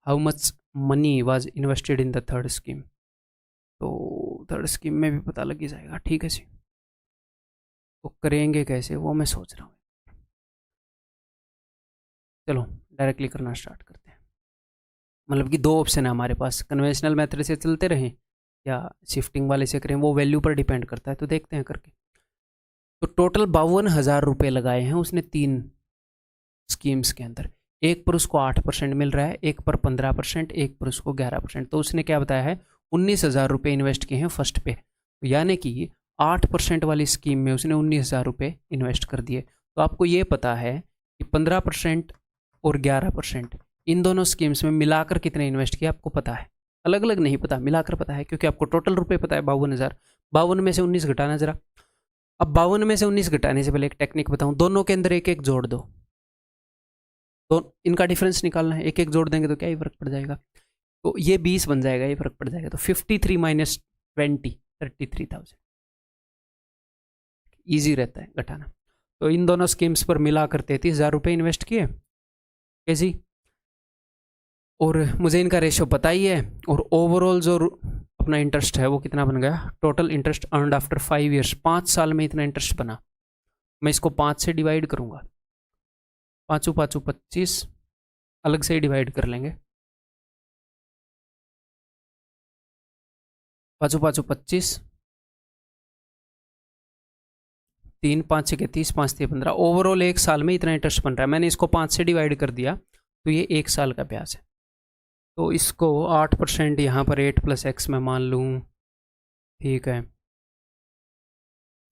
How much money was invested in the third scheme, तो थर्ड स्कीम में भी पता लग ही जाएगा। ठीक है जी, तो करेंगे कैसे वो मैं सोच रहा हूँ। चलो डायरेक्टली करना स्टार्ट करते हैं। मतलब कि 2 ऑप्शन है हमारे पास, कन्वेंशनल मेथड से चलते रहें या शिफ्टिंग वाले से करें, वो वैल्यू पर डिपेंड करता है, तो देखते हैं करके। तो टोटल 52,000 रुपये लगाए हैं उसने 3 स्कीम्स के अंदर, एक पर उसको 8% मिल रहा है, एक पर 15%, एक पर उसको 11%। तो उसने क्या बताया है, 19,000 रुपये इन्वेस्ट किए हैं फर्स्ट पे, तो यानी कि 8% वाली स्कीम में उसने 19,000 रुपये इन्वेस्ट कर दिए। तो आपको ये पता है कि 15% और 11% इन दोनों स्कीम्स में मिलाकर कितने इन्वेस्ट किया आपको पता है, अलग अलग नहीं पता, मिलाकर पता है, क्योंकि आपको टोटल रुपए पता है 52,000। 52 में से 19 घटाना जरा। अब 52 में से 19 घटाने से पहले एक टेक्निक बताऊं, दोनों के अंदर एक एक जोड़ दो, तो इनका डिफरेंस निकालना है, एक एक जोड़ देंगे तो क्या ही फर्क पड़ जाएगा, तो ये 20 बन जाएगा, ये फर्क पड़ जाएगा। तो 53 माइनस 20 33,000, ईजी रहता है घटाना। तो इन दोनों स्कीम्स पर मिलाकर 33,000 रुपये इन्वेस्ट किए कैसी, और मुझे इनका रेशियो पता ही है, और ओवरऑल जो अपना इंटरेस्ट है वो कितना बन गया, total interest earned after 5 years, 5 साल में इतना इंटरेस्ट बना। मैं इसको 5 से डिवाइड करूंगा, 5 5 25, अलग से ही डिवाइड कर लेंगे, 5 5 25, 3 5 6 30, 5 3 15, ओवरऑल 1 साल में इतना इंटरेस्ट बन रहा है। मैंने इसको 5 से डिवाइड कर दिया, तो ये 1 साल का ब्याज है। तो इसको 8% यहाँ पर 8 + x में मान लूँ, ठीक है,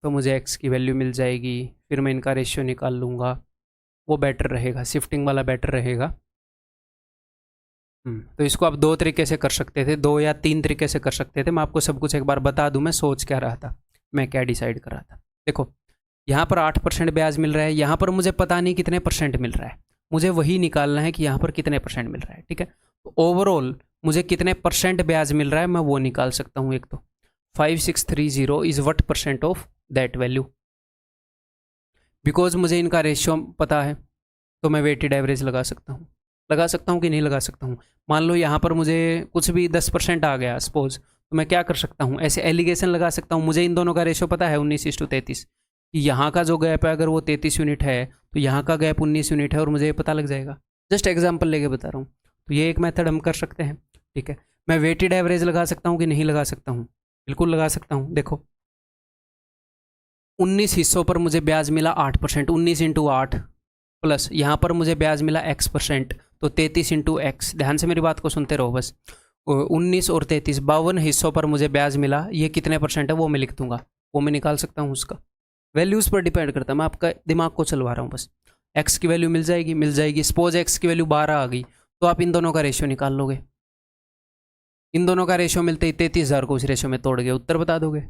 तो मुझे x की वैल्यू मिल जाएगी। फिर मैं इनका रेशियो निकाल लूँगा, वो बेटर रहेगा, शिफ्टिंग वाला बेटर रहेगा। तो इसको आप 2 तरीके से कर सकते थे, 2 या 3 तरीके से कर सकते थे। मैं आपको सब कुछ एक बार बता दूं मैं सोच क्या रहा था, मैं क्या डिसाइड कर रहा था। देखो यहाँ पर 8% ब्याज मिल रहा है, यहाँ पर मुझे पता नहीं कितने परसेंट मिल रहा है, मुझे वही निकालना है कि यहाँ पर कितने परसेंट मिल रहा है। ठीक है, तो ओवरऑल मुझे कितने परसेंट ब्याज मिल रहा है मैं वो निकाल सकता हूँ। एक तो 5630 is what percent of that value, because मुझे इनका रेशियो पता है, तो मैं वेटेड एवरेज लगा सकता हूँ कि नहीं लगा सकता हूँ। मान लो यहाँ पर मुझे कुछ भी 10% आ गया सपोज, तो मैं क्या कर सकता हूँ, ऐसे एलिगेशन लगा सकता हूँ। मुझे इन दोनों का रेशियो पता है 19:33, कि यहाँ का जो गैप है अगर वो 33 यूनिट है तो यहाँ का गैप 19 यूनिट है, और मुझे ये पता लग जाएगा। जस्ट एग्जाम्पल लेके बता रहा हूँ, तो ये एक मेथड हम कर सकते हैं। ठीक है, मैं वेटेड एवरेज लगा सकता हूँ कि नहीं लगा सकता हूँ, बिल्कुल लगा सकता हूँ। देखो 19 हिस्सों पर मुझे ब्याज मिला 8%, 19 × 8 प्लस यहाँ पर मुझे ब्याज मिला x%, तो 33 × x। ध्यान से मेरी बात को सुनते रहो बस। 19 और 33, 52 हिस्सों पर मुझे ब्याज मिला, ये कितने परसेंट है वो मैं लिख दूंगा, वो मैं निकाल सकता हूँ। उसका वैल्यूज़ पर डिपेंड करता है, मैं आपका दिमाग को चलवा रहा हूँ बस। x की वैल्यू मिल जाएगी। सपोज x की वैल्यू 12 आ गई, तो आप इन दोनों का रेशियो निकाल लोगे। इन दोनों का रेशियो मिलते ही 33,000 को उस रेशियो में तोड़ के उत्तर बता दोगे।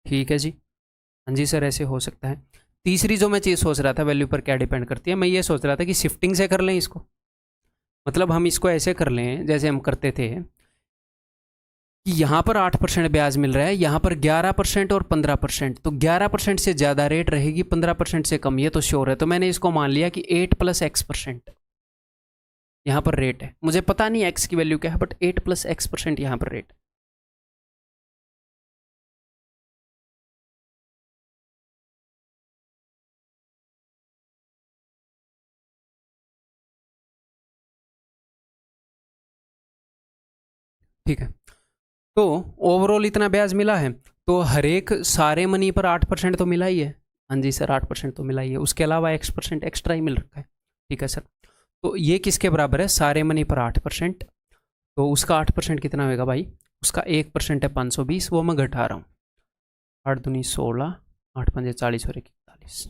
ठीक है जी, हाँ जी सर ऐसे हो सकता है। तीसरी जो मैं चीज़ सोच रहा था, वैल्यू पर क्या डिपेंड करती है, मैं ये सोच रहा था कि शिफ्टिंग से कर लें इसको। मतलब हम इसको ऐसे कर लें जैसे हम करते थे कि यहाँ पर 8% ब्याज मिल रहा है, यहाँ पर 11% और 15%, तो 11% से ज़्यादा रेट रहेगी, 15% से कम, ये तो श्योर है। तो मैंने इसको मान लिया कि 8 + x% यहाँ पर रेट है। मुझे पता नहीं x की वैल्यू क्या है, बट 8 + x% यहाँ पर रेट। ठीक है, तो ओवरऑल इतना ब्याज मिला है, तो हर एक सारे मनी पर 8% तो मिला ही है। हाँ जी सर, 8% तो मिला ही है, उसके अलावा X% एक्स्ट्रा ही मिल रखा है। ठीक है सर, तो ये किसके बराबर है? सारे मनी पर 8%, तो उसका 8% कितना होगा भाई? उसका 1% है 520, वो मैं घटा रहा हूँ। 8 दूनी 16, 8 पंजे 40 और 41,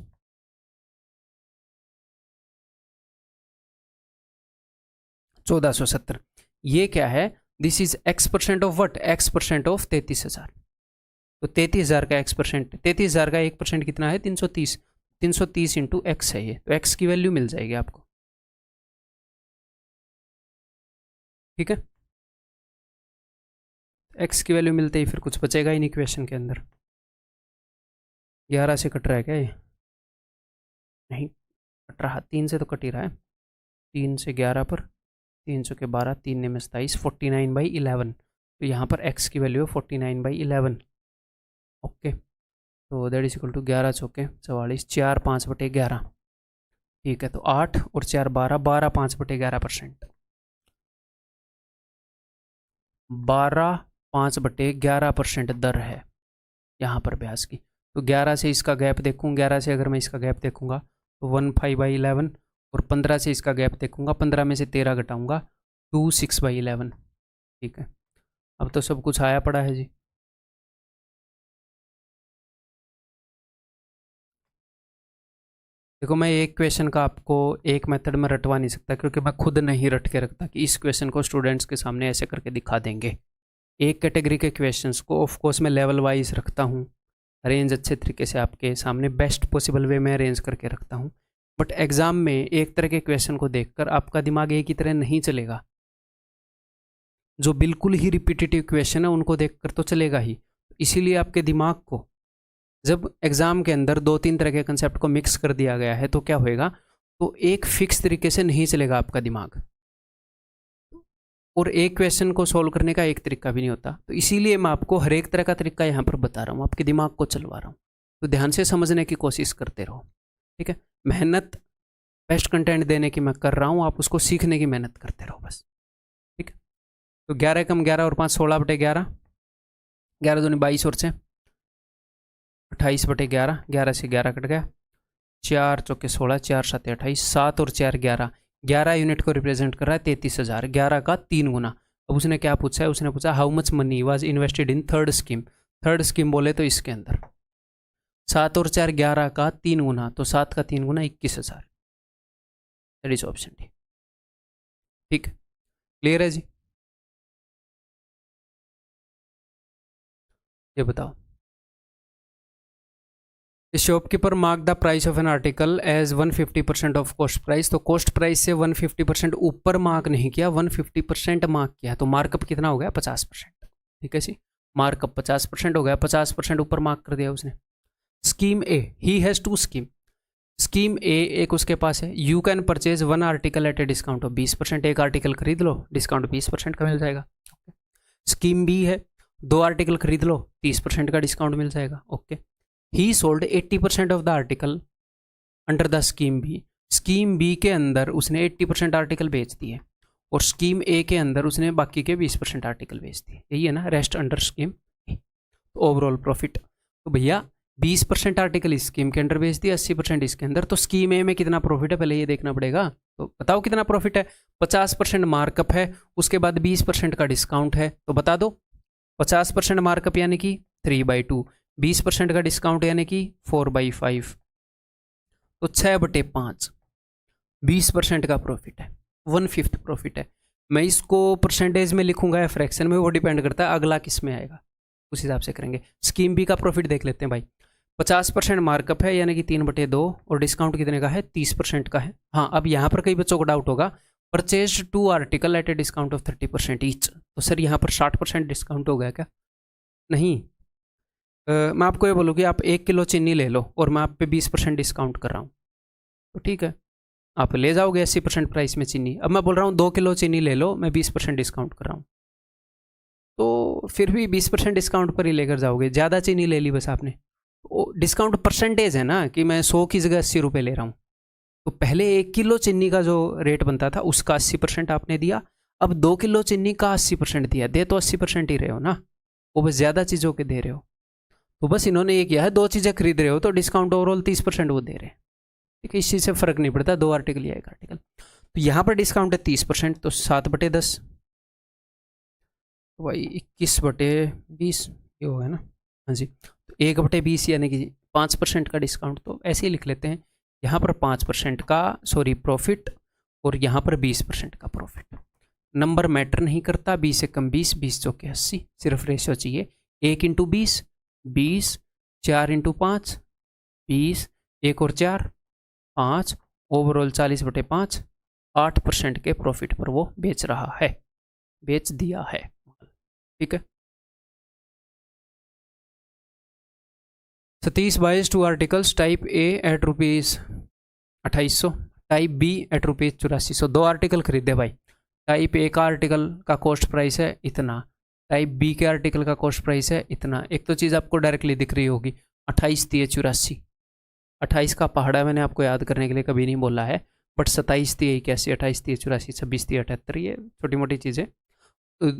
1470। ये क्या है? This is X% of what? X% of 33,000। तो 33,000 का X%, 33,000 का 1% कितना है? 330। 330 इंटू एक्स है ये, तो एक्स की वैल्यू मिल जाएगी आपको। ठीक है, एक्स की वैल्यू मिलते ही फिर कुछ बचेगा ही नहीं इक्वेशन के अंदर। 11 से कट रहा है क्या ये? नहीं कट रहा, 3 से तो कट ही रहा है। 3 से 11 पर 3 सौ के 12, 3 ने में 27, 49/11। तो यहाँ पर x की वैल्यू है 49/11। ओके, तो दैट इज इक्वल टू 11 चौके 44, 4 5/11। ठीक है, तो 8 और 4 12, 12 5/11%, 12 5/11% दर है यहाँ पर ब्याज की। तो 11 से इसका गैप देखूँ, 11 से अगर मैं इसका गैप देखूँगा तो 15/11, और 15 से इसका गैप देखूँगा, 15 में से 13 घटाऊँगा 26/11। ठीक है, अब तो सब कुछ आया पड़ा है जी। देखो, मैं एक क्वेश्चन का आपको एक मेथड में रटवा नहीं सकता, क्योंकि मैं खुद नहीं रट के रखता कि इस क्वेश्चन को स्टूडेंट्स के सामने ऐसे करके दिखा देंगे। एक कैटेगरी के क्वेश्चंस को ऑफ कोर्स मैं लेवल वाइज रखता हूँ, अरेंज अच्छे तरीके से आपके सामने बेस्ट पॉसिबल वे में अरेंज करके रखता हूँ, बट एग्जाम में एक तरह के क्वेश्चन को देखकर आपका दिमाग एक ही तरह नहीं चलेगा। जो बिल्कुल ही रिपीटेटिव क्वेश्चन है उनको देखकर तो चलेगा ही, इसीलिए आपके दिमाग को जब एग्जाम के अंदर 2-3 तरह के कंसेप्ट को मिक्स कर दिया गया है तो क्या होएगा, तो एक फिक्स तरीके से नहीं चलेगा आपका दिमाग, और एक क्वेश्चन को सोल्व करने का एक तरीका भी नहीं होता। तो इसीलिए मैं आपको हर एक तरह का तरीका यहाँ पर बता रहा हूँ, आपके दिमाग को चलवा रहा हूँ। तो ध्यान से समझने की कोशिश करते रहो। ठीक है, मेहनत बेस्ट कंटेंट देने की मैं कर रहा हूँ, आप उसको सीखने की मेहनत करते रहो बस। ठीक है, तो 11 कम 11 और 5 16/11, 11 दूनी 22 और 6 28/11, 11 से 11 कट गया, 4 चौके 16, 4 7 28, 7 और 4 11, 11 यूनिट को रिप्रेजेंट कर रहा है 33,000, 11 का 3 गुना। अब उसने क्या पूछा है? उसने पूछा how much money was invested in third scheme. Third scheme बोले तो इसके अंदर 7 और 4 11 का 3 गुना, तो 7 का 3 गुना 21,000। That is option D. ठीक, क्लियर है जी? ये बताओ, shopkeeper mark the price of an article as 150% of cost price. तो कॉस्ट प्राइस से 150% ऊपर मार्क नहीं किया, 150% मार्क किया, तो मार्कअप कितना हो गया? 50%। ठीक है जी, मार्कअप 50% हो गया, 50% ऊपर मार्क कर दिया उसने। Scheme A, he has 2 scheme. Scheme A एक उसके पास है, you can purchase 1 article at a discount of 20%। एक आर्टिकल खरीद लो, डिस्काउंट 20% का मिल जाएगा। स्कीम बी है, 2 आर्टिकल खरीद लो, 30% का डिस्काउंट मिल जाएगा। Okay, he sold 80% off the article under the scheme B. Scheme B के अंदर उसने 80% आर्टिकल बेच दिए, और स्कीम ए के अंदर उसने बाकी के 20% आर्टिकल बेच दिए। यही है ना, रेस्ट अंडर स्कीम ए। तो ओवरऑल प्रॉफिट, तो भैया 20% आर्टिकल इस स्कीम के अंदर बेच दिया, 80% इसके अंदर, तो स्कीम ए में कितना प्रॉफिट है पहले ये देखना पड़ेगा। तो बताओ कितना प्रॉफिट है? 50% मार्कअप है, उसके बाद 20% का डिस्काउंट है, तो बता दो। 50% मार्कअप यानी कि 3/2, 20% का डिस्काउंट यानी कि 4/5, तो 6/5, 20% का प्रॉफिट है, 1/5 प्रॉफिट है। मैं इसको परसेंटेज में लिखूंगा या फ्रैक्शन में, वो डिपेंड करता है अगला किस में आएगा, उस हिसाब से करेंगे। स्कीम बी का प्रॉफिट देख लेते हैं भाई। 50% मार्कअप है यानी कि 3/2, और डिस्काउंट कितने का है? 30% का है। हाँ, अब यहाँ पर कई बच्चों को डाउट होगा, purchase 2 article at a discount of 30% each, तो सर यहाँ पर 60% डिस्काउंट हो गया क्या? नहीं, मैं आपको ये बोलूँ कि आप 1 किलो चीनी ले लो और मैं आप पे 20% डिस्काउंट कर रहा हूँ, तो ठीक है, आप ले जाओगे 80% प्राइस में चीनी। अब मैं बोल रहा हूँ 2 किलो चीनी ले लो, मैं 20% डिस्काउंट कर रहा हूँ, तो फिर भी 20% डिस्काउंट पर ही लेकर जाओगे। ज़्यादा चीनी ले ली बस आपने, डिस्काउंट परसेंटेज है ना, कि मैं 100 की जगह 80 रुपये ले रहा हूँ। तो पहले 1 किलो चीनी का जो रेट बनता था उसका 80% आपने दिया, अब 2 किलो चीनी का 80% दिया, दे तो 80% ही रहे हो ना, वो बस ज़्यादा चीज़ों के दे रहे हो। तो बस इन्होंने ये किया है, 2 चीज़ें खरीद रहे हो तो डिस्काउंट ओवरऑल 30% वो दे रहे हैं। ठीक है, इस चीज़ से फ़र्क नहीं पड़ता, 2 आर्टिकल या 1 आर्टिकल। तो यहाँ पर डिस्काउंट है 30%, तो 7/10 भाई 21/20 ये होगा ना। हाँ जी, तो 1/20 यानी कि 5% का डिस्काउंट, तो ऐसे ही लिख लेते हैं। यहाँ पर 5% का प्रॉफिट और यहाँ पर 20% का प्रॉफिट। नंबर मैटर नहीं करता, 20 से कम 20, 20 चौके 80, सिर्फ रेशियो चाहिए। 1 × 20 20, 4 × 5 20, 1 और 4 5, ओवरऑल 40/5, 8% के प्रॉफिट पर वो बेच रहा है, बेच दिया है। ठीक है, Satish buys 2 articles, type A at ₹2800, type B at ₹8400। 2 article खरीदे भाई। टाइप ए का आर्टिकल का कॉस्ट प्राइस है इतना, टाइप बी के आर्टिकल का कॉस्ट प्राइस है इतना। एक तो चीज़ आपको डायरेक्टली दिख रही होगी, 28 × 84, 28 का पहाड़ा मैंने आपको याद करने के लिए कभी नहीं बोला है, बट 27 × 81, 28 × 84, 26 × 78, ये छोटी मोटी चीज़ें। तो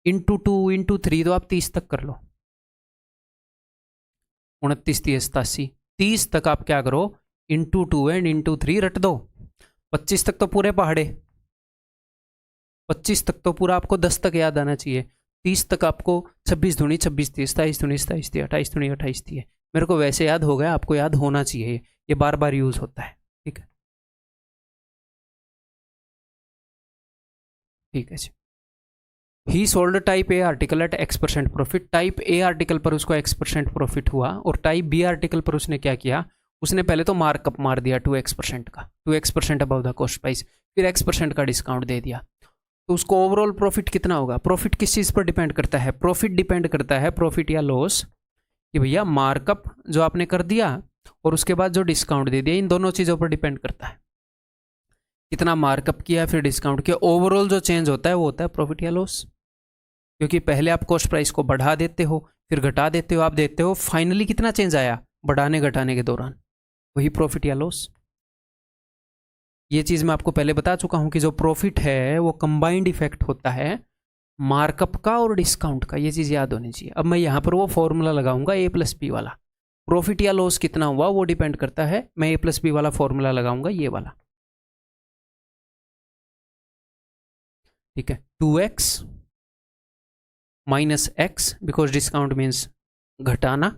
×2 × 3 तो आप 30 तक कर लो, 29 × 87, 30 तक आप क्या करो, ×2 एंड ×3 रट दो। 25 तक तो पूरे पहाड़े, 25 तक तो पूरा आपको 10 तक याद आना चाहिए। 30 तक आपको 26 दूनी 26 थी, 27 दूनी 27 थी, 28 दूनी 28 थी। मेरे को वैसे याद हो गया, आपको याद होना चाहिए, ये बार बार यूज होता है। ठीक है, ठीक है जी। He sold type A article at X% प्रॉफिट। टाइप ए आर्टिकल पर उसको X% प्रॉफिट हुआ, और टाइप बी आर्टिकल पर उसने क्या किया, उसने पहले तो मार्कअप मार दिया 2x% का, 2x% above the cost price, फिर x% का डिस्काउंट दे दिया। तो उसको ओवरऑल प्रॉफिट कितना होगा? प्रॉफिट किस चीज़ पर डिपेंड करता है? प्रॉफिट डिपेंड करता है, प्रॉफिट या लॉस, कि भैया मार्कअप जो आपने कर दिया और उसके बाद जो डिस्काउंट दे दिया, इन दोनों चीज़ों पर डिपेंड करता है। कितना मार्कअप किया फिर डिस्काउंट किया, ओवरऑल जो चेंज होता है वो होता है प्रॉफिट या लॉस। क्योंकि पहले आप कॉस्ट प्राइस को बढ़ा देते हो, फिर घटा देते हो, आप देते हो, फाइनली कितना चेंज आया बढ़ाने घटाने के दौरान, वही प्रॉफिट या लॉस। ये चीज़ मैं आपको पहले बता चुका हूं कि जो प्रॉफिट है वो कंबाइंड इफेक्ट होता है मार्कअप का और डिस्काउंट का, ये चीज़ याद होनी चाहिए। अब मैं यहाँ पर वो फॉर्मूला लगाऊंगा A+B वाला, प्रॉफिट या लॉस कितना हुआ वो डिपेंड करता है, मैं A+B वाला फॉर्मूला लगाऊंगा, ये वाला। ठीक है, 2x minus x, because discount means घटाना,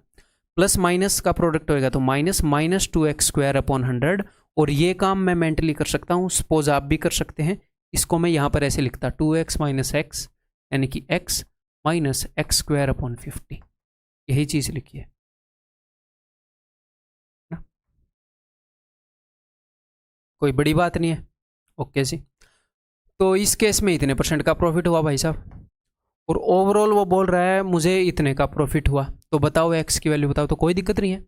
प्लस माइनस का प्रोडक्ट होएगा तो माइनस, -2x² 100। और ये काम मैं मेंटली कर सकता हूँ, सपोज आप भी कर सकते हैं। इसको मैं यहाँ पर ऐसे लिखता, 2x - x, यानी कि x - x² 50, यही चीज़ लिखिए ना, कोई बड़ी बात नहीं है। ओके जी, तो इस केस में इतने % का प्रॉफिट हुआ भाई साहब, और ओवरऑल वो बोल रहा है मुझे इतने का प्रॉफिट हुआ, तो बताओ x की वैल्यू बताओ, तो कोई दिक्कत नहीं है।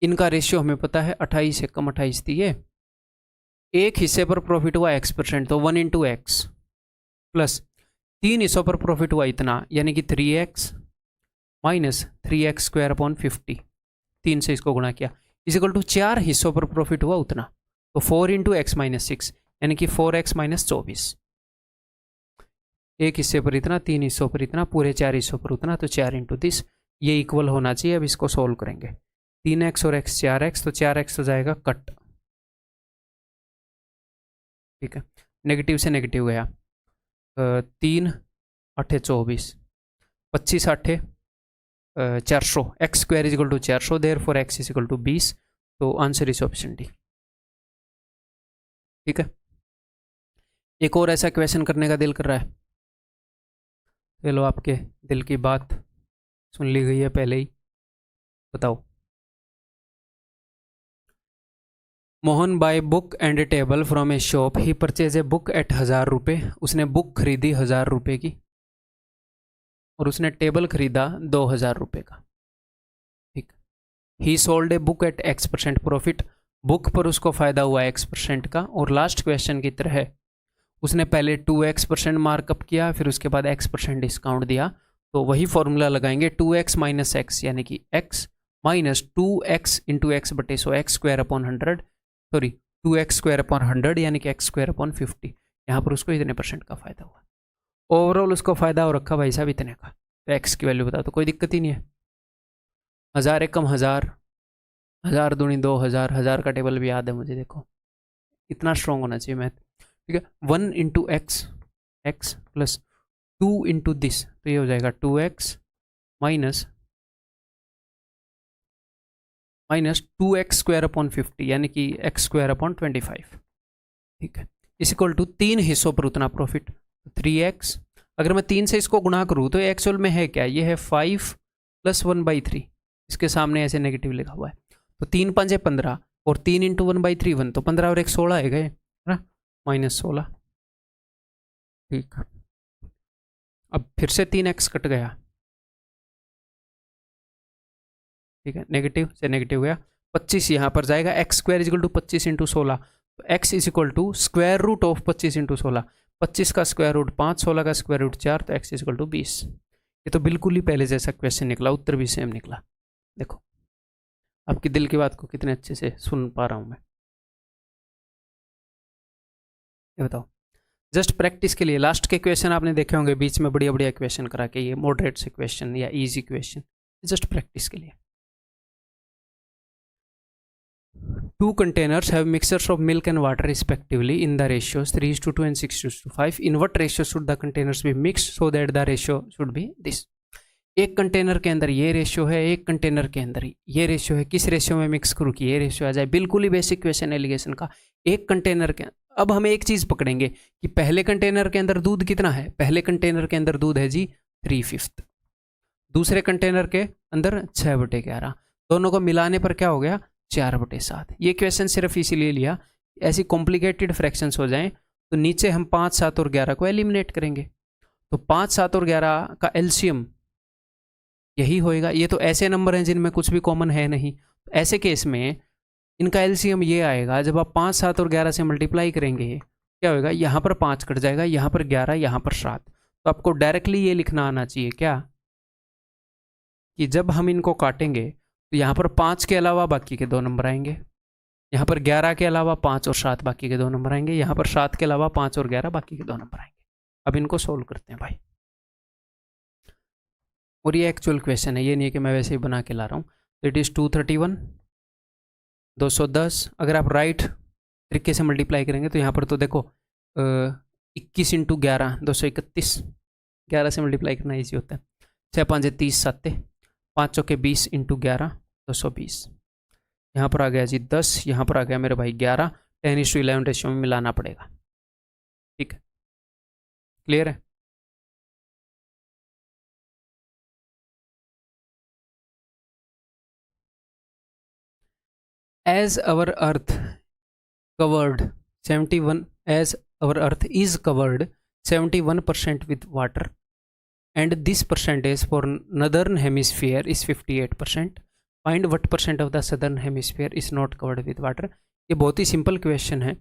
इनका रेशियो हमें पता है, 28 से कम 28 थी ये, एक हिस्से पर प्रॉफिट हुआ x%, तो 1 × x, प्लस 3 हिस्सों पर प्रॉफिट हुआ इतना, यानी कि 3x माइनस 3x² 50, 3 से इसको गुणा किया, इक्वल टू 4 हिस्सों पर प्रॉफिट हुआ उतना, तो 4 × x - 6, यानी कि 4x - 24। एक हिस्से पर इतना, 3 हिस्सों पर इतना, पूरे 4 हिस्सों पर उतना, तो 4 × 30, ये इक्वल होना चाहिए। अब इसको सोल्व करेंगे, 3x और x 4x, तो 4x हो जाएगा कट। ठीक है, नेगेटिव से नेगेटिव गया, 3 8 24, 25 8 400, x² = 400, देयरफॉर x = 20, तो आंसर इज ऑप्शन डी। ठीक है, एक और ऐसा क्वेश्चन करने का दिल कर रहा है, चलो आपके दिल की बात सुन ली गई है पहले ही, बताओ। Mohan buy book and table from a shop, he purchase a book at 1000 रुपये। उसने बुक खरीदी 1000 रुपये की, और उसने टेबल खरीदा 2000 रुपये का। ठीक, he sold a book at X% profit, book पर उसको फ़ायदा हुआ X% का। और लास्ट क्वेश्चन की तरह उसने पहले 2x% मार्कअप किया, फिर उसके बाद x% डिस्काउंट दिया, तो वही फॉर्मूला लगाएंगे, 2x - x, यानी कि x minus 2x × x/100, x² 100, sorry 2x² 100, यानी कि x² 50, यहाँ पर उसको इतने % का फ़ायदा हुआ, ओवरऑल उसको फ़ायदा हो रखा भाई साहब इतने का। तो एक्स की वैल्यू बता, तो कोई दिक्कत ही नहीं है। 1000 एकम 1000, 1000 दूनी 2000, 1000 का टेबल भी याद है मुझे, देखो इतना स्ट्रॉन्ग होना चाहिए मैथ, ठीक है। 1 into x, x plus 2 into this, तो ये हो जाएगा 2x minus 2x square upon 50, यानी कि x स्क्वायर अपॉन 25, ठीक है, इस इक्वल टू 3 हिस्सों पर उतना प्रॉफिट, 3x। अगर मैं 3 से इसको गुणा करूँ तो एक्चुअल में है क्या, ये है 5 प्लस 1/3, इसके सामने ऐसे नेगेटिव लिखा हुआ है, तो 3 5 15 और 3 इंटू 1/3 1, तो 15 और 1 16 है गए, है ना, -16, ठीक है। अब फिर से 3x कट गया, ठीक है, नेगेटिव से नेगेटिव गया, 25 यहाँ पर जाएगा, x square is equal to 25 into 16, तो x is equal to square root of 25 into 16, 25 का स्क्वायर रूट 5, 16 का स्क्वायर रूट 4, तो एक्स इजिकल टू 20। ये तो बिल्कुल ही पहले जैसा क्वेश्चन निकला, उत्तर भी सेम निकला। देखो आपकी दिल की बात को कितने अच्छे से सुन पा रहा हूँ मैं, ये बताओ। जस्ट प्रैक्टिस के लिए लास्ट के क्वेश्चन आपने देखे होंगे, बीच में बढ़िया बढ़िया क्वेश्चन करा के, ये मॉडरेट से क्वेश्चन या इजी क्वेश्चन, जस्ट प्रैक्टिस के लिए। 2 containers have mixtures of milk and water respectively in the ratios 3:2 and 6:5. In what ratio should the containers be mixed so that the ratio should be this? एक container के अंदर ये ratio है, एक container के अंदर ये रेशियो है, किस रेशियो में मिक्स करूँ कि ये रेशियो आ जाए, बिल्कुल ही बेसिक क्वेश्चन एलिगेशन का। एक कंटेनर के, अब हम एक चीज़ पकड़ेंगे कि पहले कंटेनर के अंदर दूध कितना है, पहले कंटेनर के अंदर दूध है जी 3/5, दूसरे कंटेनर के अंदर 6/11, दोनों को मिलाने पर क्या हो गया 4/7। ये क्वेश्चन सिर्फ इसीलिए लिया, ऐसी कॉम्प्लिकेटेड फ्रैक्शंस हो जाएं तो नीचे हम 5, 7 और 11 को एलिमिनेट करेंगे, तो 5, 7 और 11 का एलसीएम यही होएगा। ये तो ऐसे नंबर हैं जिनमें कुछ भी कॉमन है नहीं, तो ऐसे केस में इनका एलसीएम ये आएगा, जब आप 5, 7 और 11 से मल्टीप्लाई करेंगे क्या होएगा, यहाँ पर 5 कट जाएगा, यहाँ पर 11, यहाँ पर 7, तो आपको डायरेक्टली ये लिखना आना चाहिए क्या, कि जब हम इनको काटेंगे तो यहाँ पर 5 के अलावा बाकी के 2 नंबर आएंगे, यहाँ पर 11 के अलावा 5 और 7 बाकी के 2 नंबर आएंगे, यहाँ पर 7 के अलावा 5 और 11 बाकी के 2 नंबर आएंगे। अब इनको सोल्व करते हैं भाई, और ये एक्चुअल क्वेश्चन है, ये नहीं है कि मैं वैसे ही बना के ला रहा हूँ। तो इट इज़ 231, 210, अगर आप राइट तरीके से मल्टीप्लाई करेंगे तो यहाँ पर तो देखो 21 इंटू 11 231, 11 से मल्टीप्लाई करना ईजी होता है, 6 5 30 7, 5 चौके 20 इंटू 11 220, यहाँ पर आ गया जी 10, यहाँ पर आ गया मेरे भाई 11, 10:11 रेशियो में मिलाना पड़ेगा, ठीक है, क्लियर है। As our earth covered 71, as our earth is covered 71% with water and this percentage for northern hemisphere is 58%, find what percent of the southern hemisphere is not covered with water। ये बहुत ही simple question है,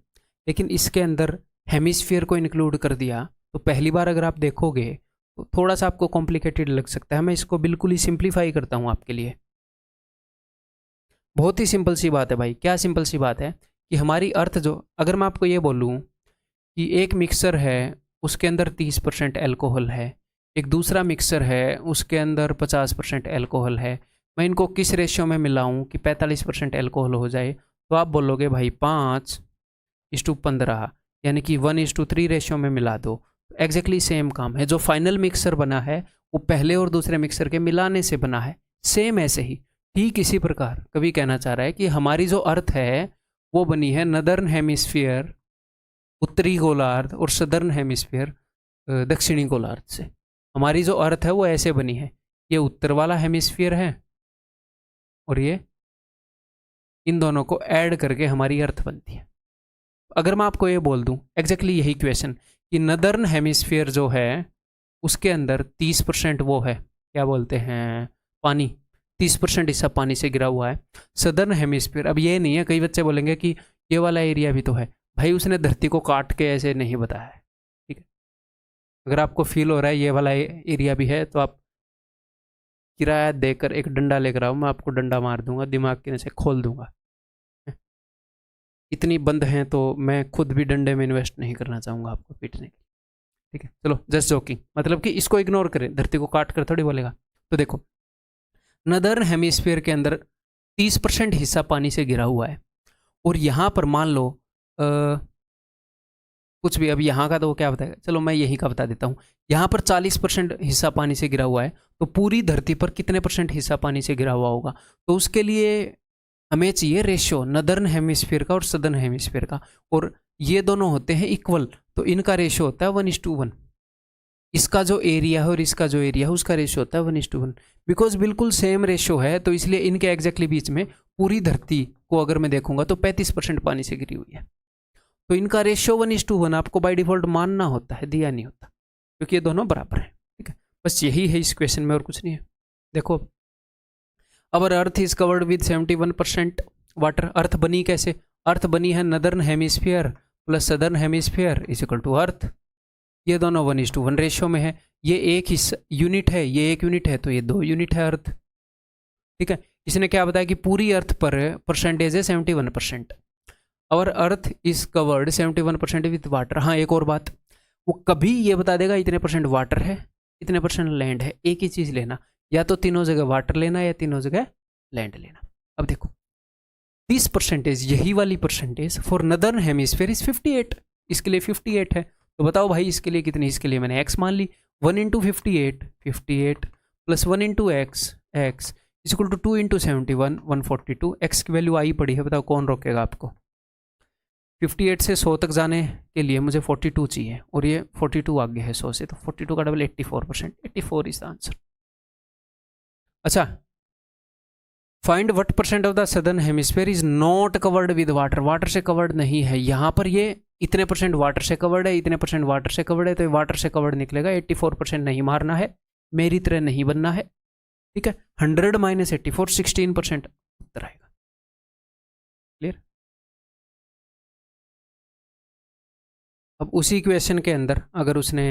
लेकिन इसके अंदर hemisphere को include कर दिया, तो पहली बार अगर आप देखोगे तो थोड़ा सा आपको कॉम्प्लिकेटेड लग सकता है, मैं इसको बिल्कुल ही सिंप्लीफाई करता हूँ आपके लिए। बहुत ही सिंपल सी बात है भाई, क्या सिंपल सी बात है कि हमारी अर्थ जो, अगर मैं आपको ये बोलूँ कि एक मिक्सर है उसके अंदर 30% एल्कोहल है, एक दूसरा मिक्सर है उसके अंदर 50% एल्कोहल है, मैं इनको किस रेशियो में मिलाऊं कि 45% एल्कोहल हो जाए, तो आप बोलोगे भाई 5:15, यानी कि 1:3 रेशियो में मिला दो। एग्जैक्टली सेम काम है, जो फाइनल मिक्सर बना है वो पहले और दूसरे मिक्सर के मिलाने से बना है, सेम ऐसे ही ठीक इसी प्रकार कवि कहना चाह रहा है कि हमारी जो अर्थ है वो बनी है नदर्न हेमिस्फीयर उत्तरी गोलार्ध और सदर्न हेमिस्फीयर दक्षिणी गोलार्ध से। हमारी जो अर्थ है वो ऐसे बनी है, ये उत्तर वाला हेमिस्फीयर है और ये, इन दोनों को ऐड करके हमारी अर्थ बनती है। अगर मैं आपको ये बोल दूं एग्जैक्टली यही क्वेश्चन कि नदर्न हेमिस्फीयर जो है उसके अंदर 30% वो है, क्या बोलते हैं, पानी, 30% हिस्सा पानी से गिरा हुआ है। सदर्न हेमिस्फीयर, अब ये नहीं है, कई बच्चे बोलेंगे कि ये वाला एरिया भी तो है, भाई उसने धरती को काट के ऐसे नहीं बताया है, ठीक है। अगर आपको फील हो रहा है ये वाला एरिया भी है तो आप किराया देकर एक डंडा लेकर आओ, मैं आपको डंडा मार दूंगा, दिमाग के से खोल दूंगा। इतनी बंद हैं तो मैं खुद भी डंडे में इन्वेस्ट नहीं करना चाहूँगा आपको पीटने के लिए, ठीक है। चलो जस्ट जोकिंग, मतलब कि इसको इग्नोर करें, धरती को काट कर थोड़ी बोलेगा। तो देखो नदर्न हेमिस्फीयर के अंदर 30% हिस्सा पानी से घिरा हुआ है, और यहाँ पर मान लो कुछ भी, अब यहाँ का तो वो क्या बताएगा, चलो मैं यहीं का बता देता हूँ। यहाँ पर 40% हिस्सा पानी से घिरा हुआ है, तो पूरी धरती पर कितने % हिस्सा पानी से घिरा हुआ होगा? तो उसके लिए हमें चाहिए रेशियो नदर्न हेमिस्फीयर का और सदर्न हेमिस्फीयर का, और ये दोनों होते हैं इक्वल, तो इनका रेशियो होता है 1:1। इसका जो एरिया है और इसका जो एरिया है उसका रेशियो होता है 1:1। बिकॉज बिल्कुल सेम रेशियो है, तो इसलिए इनके एग्जैक्टली बीच में पूरी धरती को अगर मैं देखूंगा तो 35% पानी से घिरी हुई है, तो इनका रेशियो 1:1 आपको बाय डिफॉल्ट मानना होता है, दिया नहीं होता, क्योंकि ये दोनों बराबर हैं, ठीक है। बस यही है इस क्वेश्चन में और कुछ नहीं है। देखो our earth is covered with 71% water. Earth बनी कैसे? अर्थ बनी है northern hemisphere plus southern hemisphere is equal to earth. ये दोनों 1:1 रेशियो में है। ये एक हिस्सा यूनिट है, ये 1 यूनिट है, तो ये 2 यूनिट है अर्थ, ठीक है। इसने क्या बताया कि पूरी अर्थ पर परसेंटेज है 71%। और अर्थ इज कवर्ड 71% विथ वाटर। हाँ एक और बात, वो कभी ये बता देगा इतने % वाटर है, इतने % लैंड है। एक ही चीज़ लेना, या तो तीनों जगह वाटर लेना या तीनों जगह लैंड लेना। अब देखो 30%, यही वाली percentage for northern hemisphere is 58, इसके लिए 58 है। तो बताओ भाई इसके लिए कितनी? इसके लिए मैंने x मान ली, 1 × 58 58 plus 1 × x x is equal to 2 × 71 142। x की वैल्यू आई पड़ी है, बताओ कौन रोकेगा आपको? 58 से 100 तक जाने के लिए मुझे 42 चाहिए, और ये 42 आगे है 100 से, तो 42 का डबल 84%, 84 इज द आंसर। अच्छा, find what % of the southern hemisphere is not covered with water. Water से कवर्ड नहीं है। यहाँ पर ये इतने % वाटर से कवर्ड है, इतने % वाटर से कवर्ड है, तो ये वाटर से कवर्ड निकलेगा। 84% नहीं मारना है, मेरी तरह नहीं बनना है, ठीक है। 100 - 84 16% उत्तर आएगा। क्लियर? अब उसी क्वेश्चन के अंदर अगर उसने,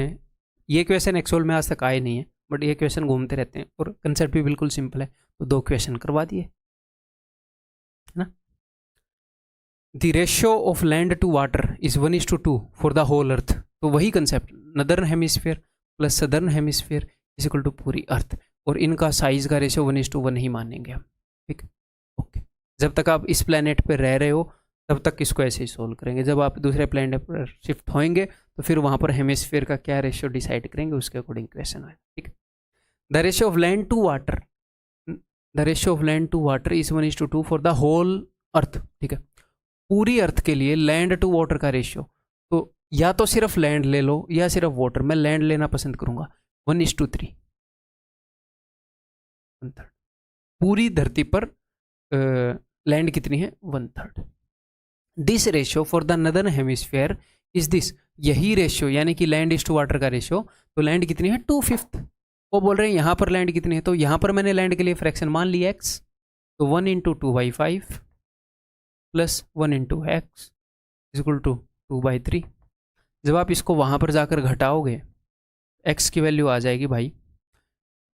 ये क्वेश्चन एक्चुअल में आज तक आए नहीं है, बट ये क्वेश्चन घूमते रहते हैं और कंसेप्ट भी बिल्कुल सिंपल है, तो 2 क्वेश्चन करवा दिए, है ना। The ratio of land to water is 1:2 for the whole earth. तो वही concept, northern hemisphere plus southern hemisphere is equal to पूरी अर्थ, और इनका साइज का रेशियो 1:1 ही मानेंगे हम, ठीक है। ओके, जब तक आप इस प्लेनेट पर रह रहे हो तब तक इसको ऐसे ही सोल्व करेंगे। जब आप दूसरे प्लेनेट पर शिफ्ट होंगे तो फिर वहाँ पर हेमिस्फीयर का क्या रेशियो डिसाइड करेंगे, उसके अकॉर्डिंग क्वेश्चन आएगा, ठीक है। The ratio of land to water, the ratio of land to water is 1:2 for the whole earth, ठीक है। पूरी अर्थ के लिए लैंड टू वाटर का रेशियो, तो या तो सिर्फ लैंड ले लो या सिर्फ वाटर। मैं लैंड लेना पसंद करूंगा, 1:3, 1/3। पूरी धरती पर लैंड कितनी है? 1/3। This ratio for the northern hemisphere is this, यही रेशियो यानी कि लैंड इज टू वाटर का रेशियो। तो लैंड कितनी है? 2/5। वो बोल रहे हैं यहाँ पर लैंड कितनी है, तो यहाँ पर मैंने लैंड के लिए फ्रैक्शन मान लिया x, तो 1 × 2/5 plus 1 × x is equal to 2/3। जब आप इसको वहाँ पर जाकर घटाओगे x की वैल्यू आ जाएगी भाई,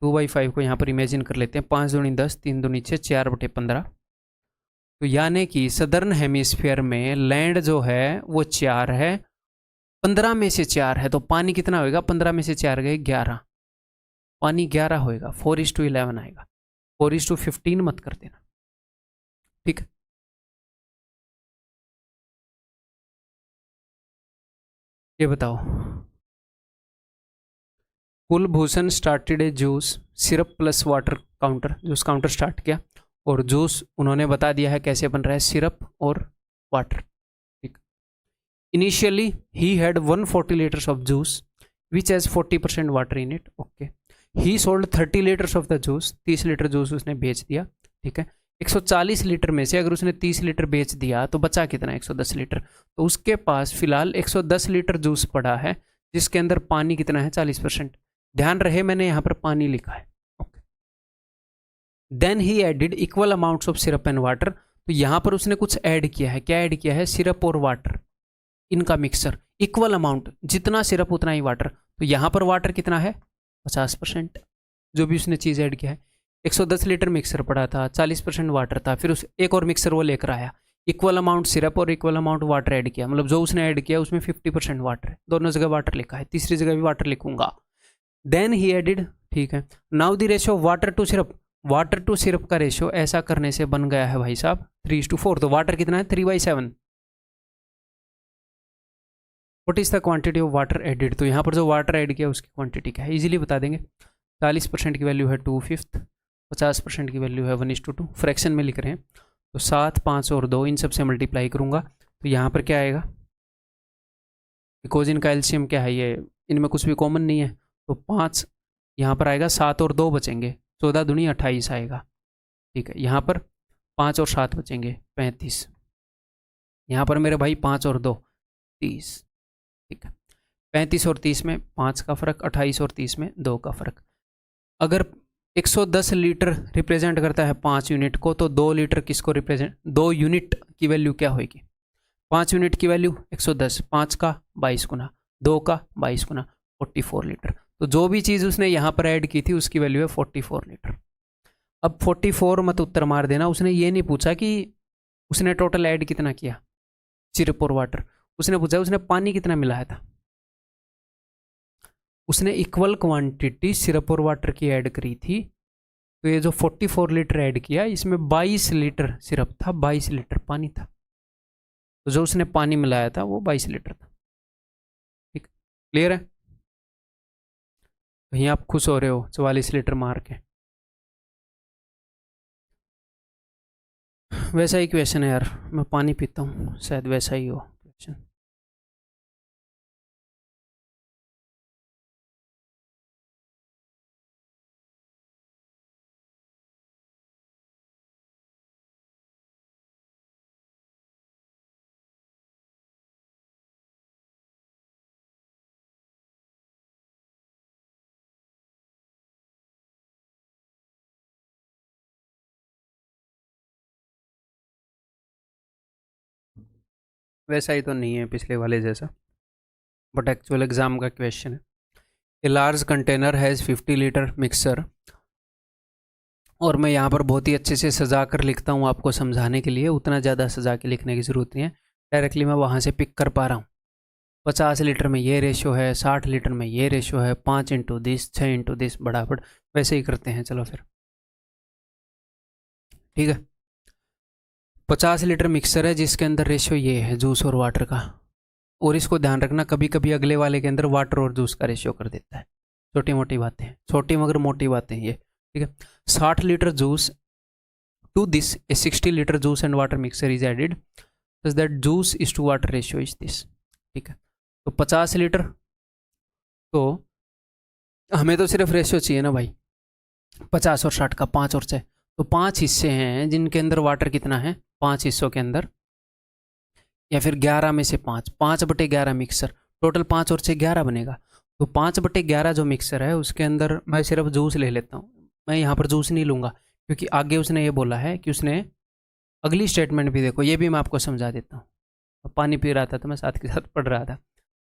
2/5 को यहाँ पर इमेजिन कर लेते हैं, 5 दूनी 10 3 दूनी 6 4/15। तो यानी कि सदर्न हेमिस्फीयर में लैंड जो है वो 4 है, 15 में से 4 है, तो पानी कितना होएगा? 15 में से 4 गए 11, पानी 11 होएगा, 4:11 आएगा। 4:15 मत कर देना, ठीक है। ये बताओ, कुलभूषण स्टार्टेड ए juice syrup plus water counter, juice counter start किया और जूस उन्होंने बता दिया है कैसे बन रहा है, सिरप और वाटर, ठीक। Initially he had 140 litres of juice which has 40% water in it, okay. He sold 30 litres of the juice, 30 litre juice उसने बेच दिया, ठीक है। 140 लीटर में से अगर उसने 30 लीटर बेच दिया तो बचा कितना? 110 लीटर। तो उसके पास फिलहाल 110 लीटर जूस पड़ा है, जिसके अंदर पानी कितना है? 40%। ध्यान रहे मैंने यहाँ पर पानी लिखा है, okay. Then he added equal amounts of syrup and water. तो यहाँ पर उसने कुछ ऐड किया है, क्या ऐड किया है? सिरप और वाटर, इनका मिक्सर, इक्वल अमाउंट, जितना सिरप उतना ही वाटर। तो यहाँ पर वाटर कितना है? 50%, जो भी उसने चीज़ ऐड किया है। 110 लीटर मिक्सर पड़ा था, 40% वाटर था, फिर उस एक और मिक्सर वो लेकर आया, इक्वल अमाउंट सिरप और इक्वल अमाउंट वाटर ऐड किया, मतलब जो उसने ऐड किया उसमें 50% वाटर है, दोनों जगह वाटर लिखा है, तीसरी जगह भी वाटर लिखूंगा। देन ही एडिड, ठीक है। Now the ratio water to syrup, water to syrup का रेशियो ऐसा करने से बन गया है भाई साहब 3:4। तो वाटर कितना है 3/7। What is the quantity of water added, तो यहाँ पर जो वाटर ऐड किया उसकी क्वांटिटी क्या है, इजीली बता देंगे। 40% की वैल्यू है 2/5, 50% की वैल्यू है 1:2, फ्रैक्शन में लिख रहे हैं तो 7, 5 और 2 इन सब से मल्टीप्लाई करूंगा तो यहाँ पर क्या आएगा, बिकॉज इनका एलसीएम क्या है, ये इनमें कुछ भी कॉमन नहीं है, तो 5 यहाँ पर आएगा, 7 और 2 बचेंगे, 14 दूनी 28 आएगा, ठीक है। यहाँ पर 5 और 7 बचेंगे 35, यहाँ पर मेरे भाई 5 और 2 30, ठीक है। 35 और 30 में 5 का फ़र्क, 28 और 30 में 2 का फ़र्क। अगर 110 लीटर रिप्रेजेंट करता है 5 यूनिट को, तो 2 लीटर किसको रिप्रेजेंट, 2 यूनिट की वैल्यू क्या होगी, 5 यूनिट की वैल्यू 110, 5 का 22 गुना, 2 का 22 गुना, 44 लीटर। तो जो भी चीज़ उसने यहाँ पर ऐड की थी उसकी वैल्यू है 44 लीटर। अब 44 मत उत्तर मार देना, उसने ये नहीं पूछा कि उसने टोटल ऐड कितना किया सिरप और वाटर, उसने पूछा उसने पानी कितना मिलाया था। उसने इक्वल क्वांटिटी सिरप और वाटर की ऐड करी थी, तो ये जो 44 लीटर ऐड किया इसमें 22 लीटर सिरप था, 22 लीटर पानी था, तो जो उसने पानी मिलाया था वो 22 लीटर था, ठीक, क्लियर है। कहीं आप खुश हो रहे हो 44 लीटर मार के, वैसा ही क्वेश्चन है यार, मैं पानी पीता हूँ शायद वैसा ही हो क्वेश्चन। वैसा ही तो नहीं है पिछले वाले जैसा, बट एक्चुअल एग्जाम का क्वेश्चन है। A large container has 50 litre mixer, और मैं यहाँ पर बहुत ही अच्छे से सजा कर लिखता हूँ आपको समझाने के लिए, उतना ज़्यादा सजा के लिखने की ज़रूरत नहीं है, डायरेक्टली मैं वहाँ से पिक कर पा रहा हूँ। 50 लीटर में ये रेशो है, 60 लीटर में ये रेशो है, 5 इंटू 10, 6 इंटू 10, बराबर वैसे ही करते हैं। चलो फिर ठीक है, 50 लीटर मिक्सर है जिसके अंदर रेशो ये है जूस और वाटर का, और इसको ध्यान रखना कभी कभी अगले वाले के अंदर वाटर और जूस का रेशियो कर देता है। छोटी मोटी बातें हैं, छोटी मगर मोटी बातें हैं ये, ठीक है। 60 litre juice to this a 60 litre juice and water mixer is added, such that juice is to water ratio is this, ठीक है। तो 50 लीटर, तो हमें तो सिर्फ रेशियो चाहिए ना भाई, 50 और 60 का, 5 और 6, तो 5 हिस्से हैं जिनके अंदर वाटर कितना है, 5 हिस्सों के अंदर, या फिर 11 में से 5, 5/11 मिक्सर, टोटल 5 और 6 11 बनेगा। तो 5/11 जो मिक्सर है उसके अंदर मैं सिर्फ जूस ले लेता हूँ, मैं यहाँ पर जूस नहीं लूँगा क्योंकि आगे उसने ये बोला है कि उसने अगली स्टेटमेंट भी देखो, ये भी मैं आपको समझा देता हूँ। पानी पी रहा था तो मैं साथ के साथ पढ़ रहा था।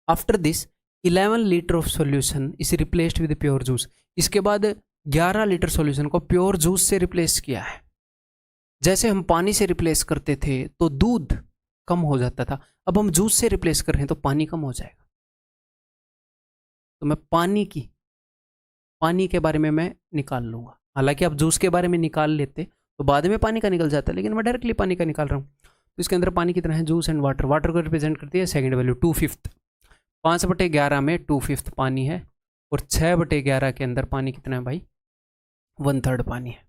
After this 11 litre of solution is replaced with pure juice, इसके बाद 11 लीटर सोल्यूशन को प्योर जूस से रिप्लेस किया है। जैसे हम पानी से रिप्लेस करते थे तो दूध कम हो जाता था, अब हम जूस से रिप्लेस कर रहे हैं तो पानी कम हो जाएगा। तो मैं पानी के बारे में मैं निकाल लूँगा, हालांकि आप जूस के बारे में निकाल लेते तो बाद में पानी का निकल जाता, लेकिन मैं डायरेक्टली पानी का निकाल रहा हूँ। तो इसके अंदर पानी कितना है, जूस एंड वाटर, वाटर को रिप्रेजेंट करती है सेकंड वैल्यू 2/5, 5/11 में 2/5 पानी है, और 6/11 के अंदर पानी कितना है भाई, 1/3 पानी है।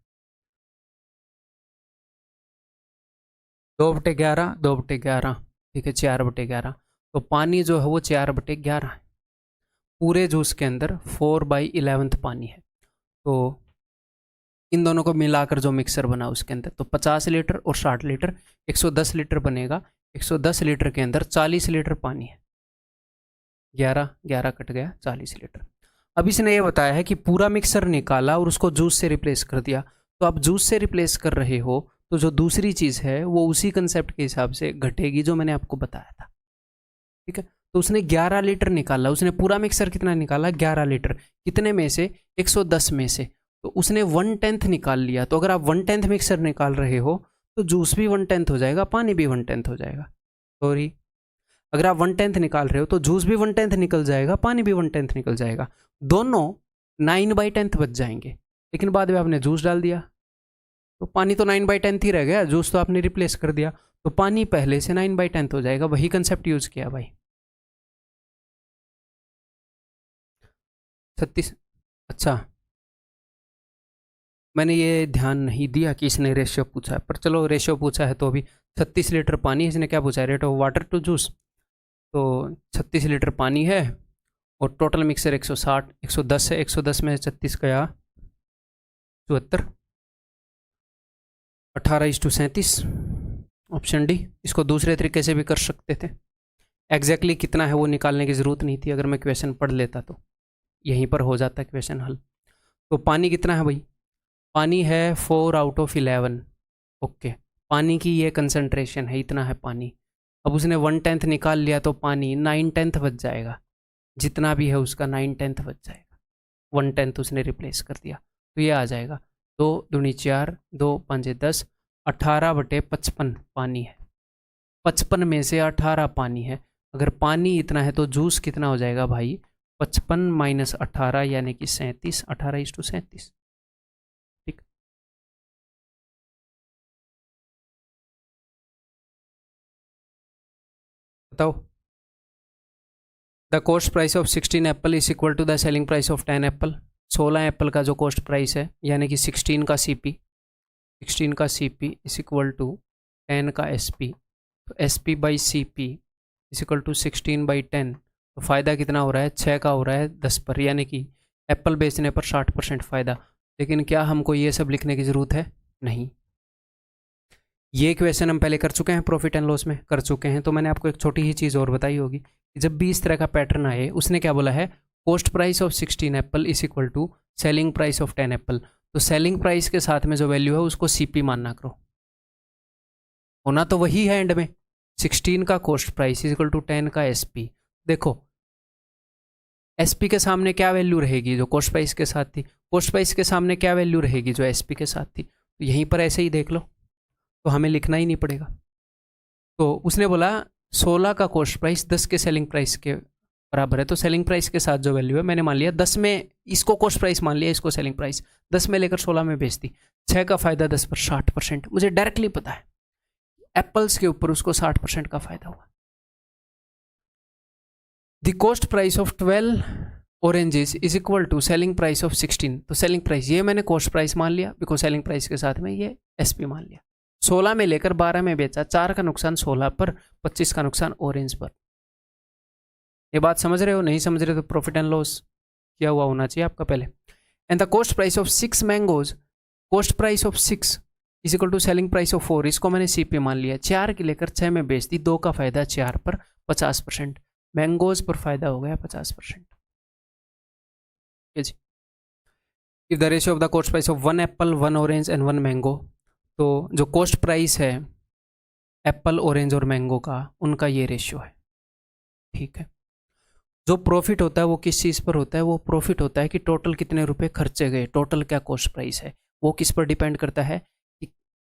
2/11, 2/11, ठीक है, 4/11, तो पानी जो है वो 4/11 है। पूरे जूस के अंदर 4/11 पानी है। तो इन दोनों को मिलाकर जो मिक्सर बना उसके अंदर, तो 50 लीटर और 60 लीटर 110 लीटर बनेगा। 110 लीटर के अंदर 40 लीटर पानी है, 11 कट गया 40 लीटर। अब इसने ये बताया है कि पूरा मिक्सर निकाला और उसको जूस से रिप्लेस कर दिया। तो आप जूस से रिप्लेस कर रहे हो तो जो दूसरी चीज़ है वो उसी कंसेप्ट के हिसाब से घटेगी जो मैंने आपको बताया था, ठीक है। तो उसने 11 लीटर निकाला, उसने पूरा मिक्सर कितना निकाला, 11 लीटर, कितने में से, 110 में से, तो उसने 1/10 निकाल लिया। तो अगर आप 1/10 मिक्सर निकाल रहे हो तो जूस भी 1/10 हो जाएगा, पानी भी 1/10 हो जाएगा। सॉरी, अगर आप 1/10 निकाल रहे हो तो जूस भी 1/10 निकल जाएगा, पानी भी 1/10 निकल जाएगा, दोनों 9/10 बच जाएंगे। लेकिन बाद में आपने जूस डाल दिया तो पानी तो 9/10 ही रह गया, जूस तो आपने रिप्लेस कर दिया, तो पानी पहले से 9/10 हो जाएगा। वही कंसेप्ट यूज किया भाई। 36। अच्छा, मैंने ये ध्यान नहीं दिया कि इसने रेशियो पूछा है, पर चलो रेशियो पूछा है तो अभी 36 लीटर पानी, इसने क्या पूछा है, rate of water to juice. तो 36 लीटर पानी है और टोटल मिक्सर 160 110 है, 110 में 36 गया 74, 18:37। Option D. इसको दूसरे तरीके से भी कर सकते थे, एग्जैक्टली कितना है वो निकालने की ज़रूरत नहीं थी, अगर मैं क्वेश्चन पढ़ लेता तो यहीं पर हो जाता क्वेश्चन हल। तो पानी कितना है भाई, पानी है 4/11। ओके, पानी की ये कंसंट्रेशन है, इतना है पानी। अब उसने 1/10 निकाल लिया तो पानी 9/10 बच जाएगा, जितना भी है उसका 9/10 बच जाएगा, 1/10 उसने रिप्लेस कर दिया। तो ये आ जाएगा 2 दूनी 4, 2 5 10, 18/55 पानी है। 55 में से 18 पानी है। अगर पानी इतना है तो जूस कितना हो जाएगा भाई, 55 - 18 यानी कि 37, 18:37। ठीक, बताओ। The cost price of 16 apple is equal to the selling price of 10 apple. 16 apple का जो कॉस्ट प्राइस है यानी कि 16 का सीपी, 16 का सीपी इज इक्वल टू 10 का एसपी। तो SP by CP is equal to 16/10। तो फ़ायदा कितना हो रहा है, 6 का हो रहा है 10 पर, यानी कि एप्पल बेचने पर 60% फ़ायदा। लेकिन क्या हमको ये सब लिखने की ज़रूरत है, नहीं। ये क्वेश्चन हम पहले कर चुके हैं, प्रॉफिट एंड लॉस में कर चुके हैं। तो मैंने आपको एक छोटी ही चीज़ और बताई होगी कि जब भी इस तरह का पैटर्न आए, उसने क्या बोला है, cost price of 16 apple is equal to selling price of 10 apple. तो सेलिंग प्राइस के साथ में जो वैल्यू है उसको सीपी मानना करो, होना तो वही है एंड में। 16 का cost price is equal to 10 का एसपी। देखो एसपी के सामने क्या वैल्यू रहेगी जो कॉस्ट प्राइस के साथ थी, कॉस्ट प्राइस के सामने क्या वैल्यू रहेगी जो एसपी के साथ थी। तो यहीं पर ऐसे ही देख लो, तो हमें लिखना ही नहीं पड़ेगा। तो उसने बोला 16 का कॉस्ट प्राइस 10 के सेलिंग प्राइस के बराबर है, तो सेलिंग प्राइस के साथ जो वैल्यू है मैंने मान लिया 10 में, इसको कॉस्ट प्राइस मान लिया, इसको सेलिंग प्राइस 10 में लेकर 16 में बेच दी। 6 का फायदा 10 पर 60%, मुझे डायरेक्टली पता है एप्पल्स के ऊपर उसको 60% का फायदा हुआ। The cost price of 12 oranges is equal to selling price of 16। तो सेलिंग प्राइस ये मैंने कॉस्ट प्राइस मान लिया, बिकॉज सेलिंग प्राइस के साथ में ये एसपी मान लिया। 16 में लेकर 12 में बेचा, 4 का नुकसान 16 पर, 25 का नुकसान ऑरेंज पर। ये बात समझ रहे हो, नहीं समझ रहे तो प्रॉफिट एंड लॉस किया हुआ होना चाहिए आपका पहले। And the cost price of 6 mangoes, cost price of 6 is equal to selling price of 4, इसको मैंने सीपी मान लिया। 4 की लेकर 6 में बेच दी, 2 का फायदा 4 पर 50%, मैंगोज पर फायदा हो गया 50%। जी, if the ratio of the cost price of 1 apple 1 orange and 1 mango, तो जो कॉस्ट प्राइस है एप्पल ऑरेंज और मैंगो का, उनका ये रेशियो है। ठीक है, जो प्रॉफिट होता है वो किस चीज़ पर होता है, वो प्रॉफिट होता है कि टोटल कितने रुपए खर्चे गए, टोटल क्या कॉस्ट प्राइस है। वो किस पर डिपेंड करता है कि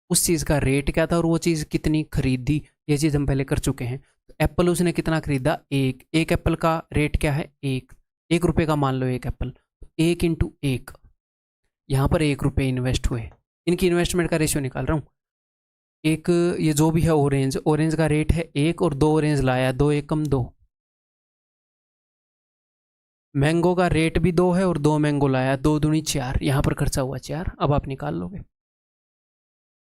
उस चीज़ का रेट क्या था और वो चीज़ कितनी खरीदी। ये चीज़ हम पहले कर चुके हैं। तो एप्पल उसने कितना खरीदा, एक एप्पल का रेट क्या है, एक रुपये का मान लो एक एप्पल, तो 1 × 1, यहाँ पर 1 रुपये इन्वेस्ट हुए। इनकी इन्वेस्टमेंट का रेशियो निकाल रहा हूँ। एक ये जो भी है ऑरेंज का रेट है 1 और 2 ऑरेंज लाया, 2 एकम 2। मैंगो का रेट भी 2 है और 2 मैंगो लाया, 2 दूनी 4, यहाँ पर खर्चा हुआ 4। अब आप निकाल लोगे,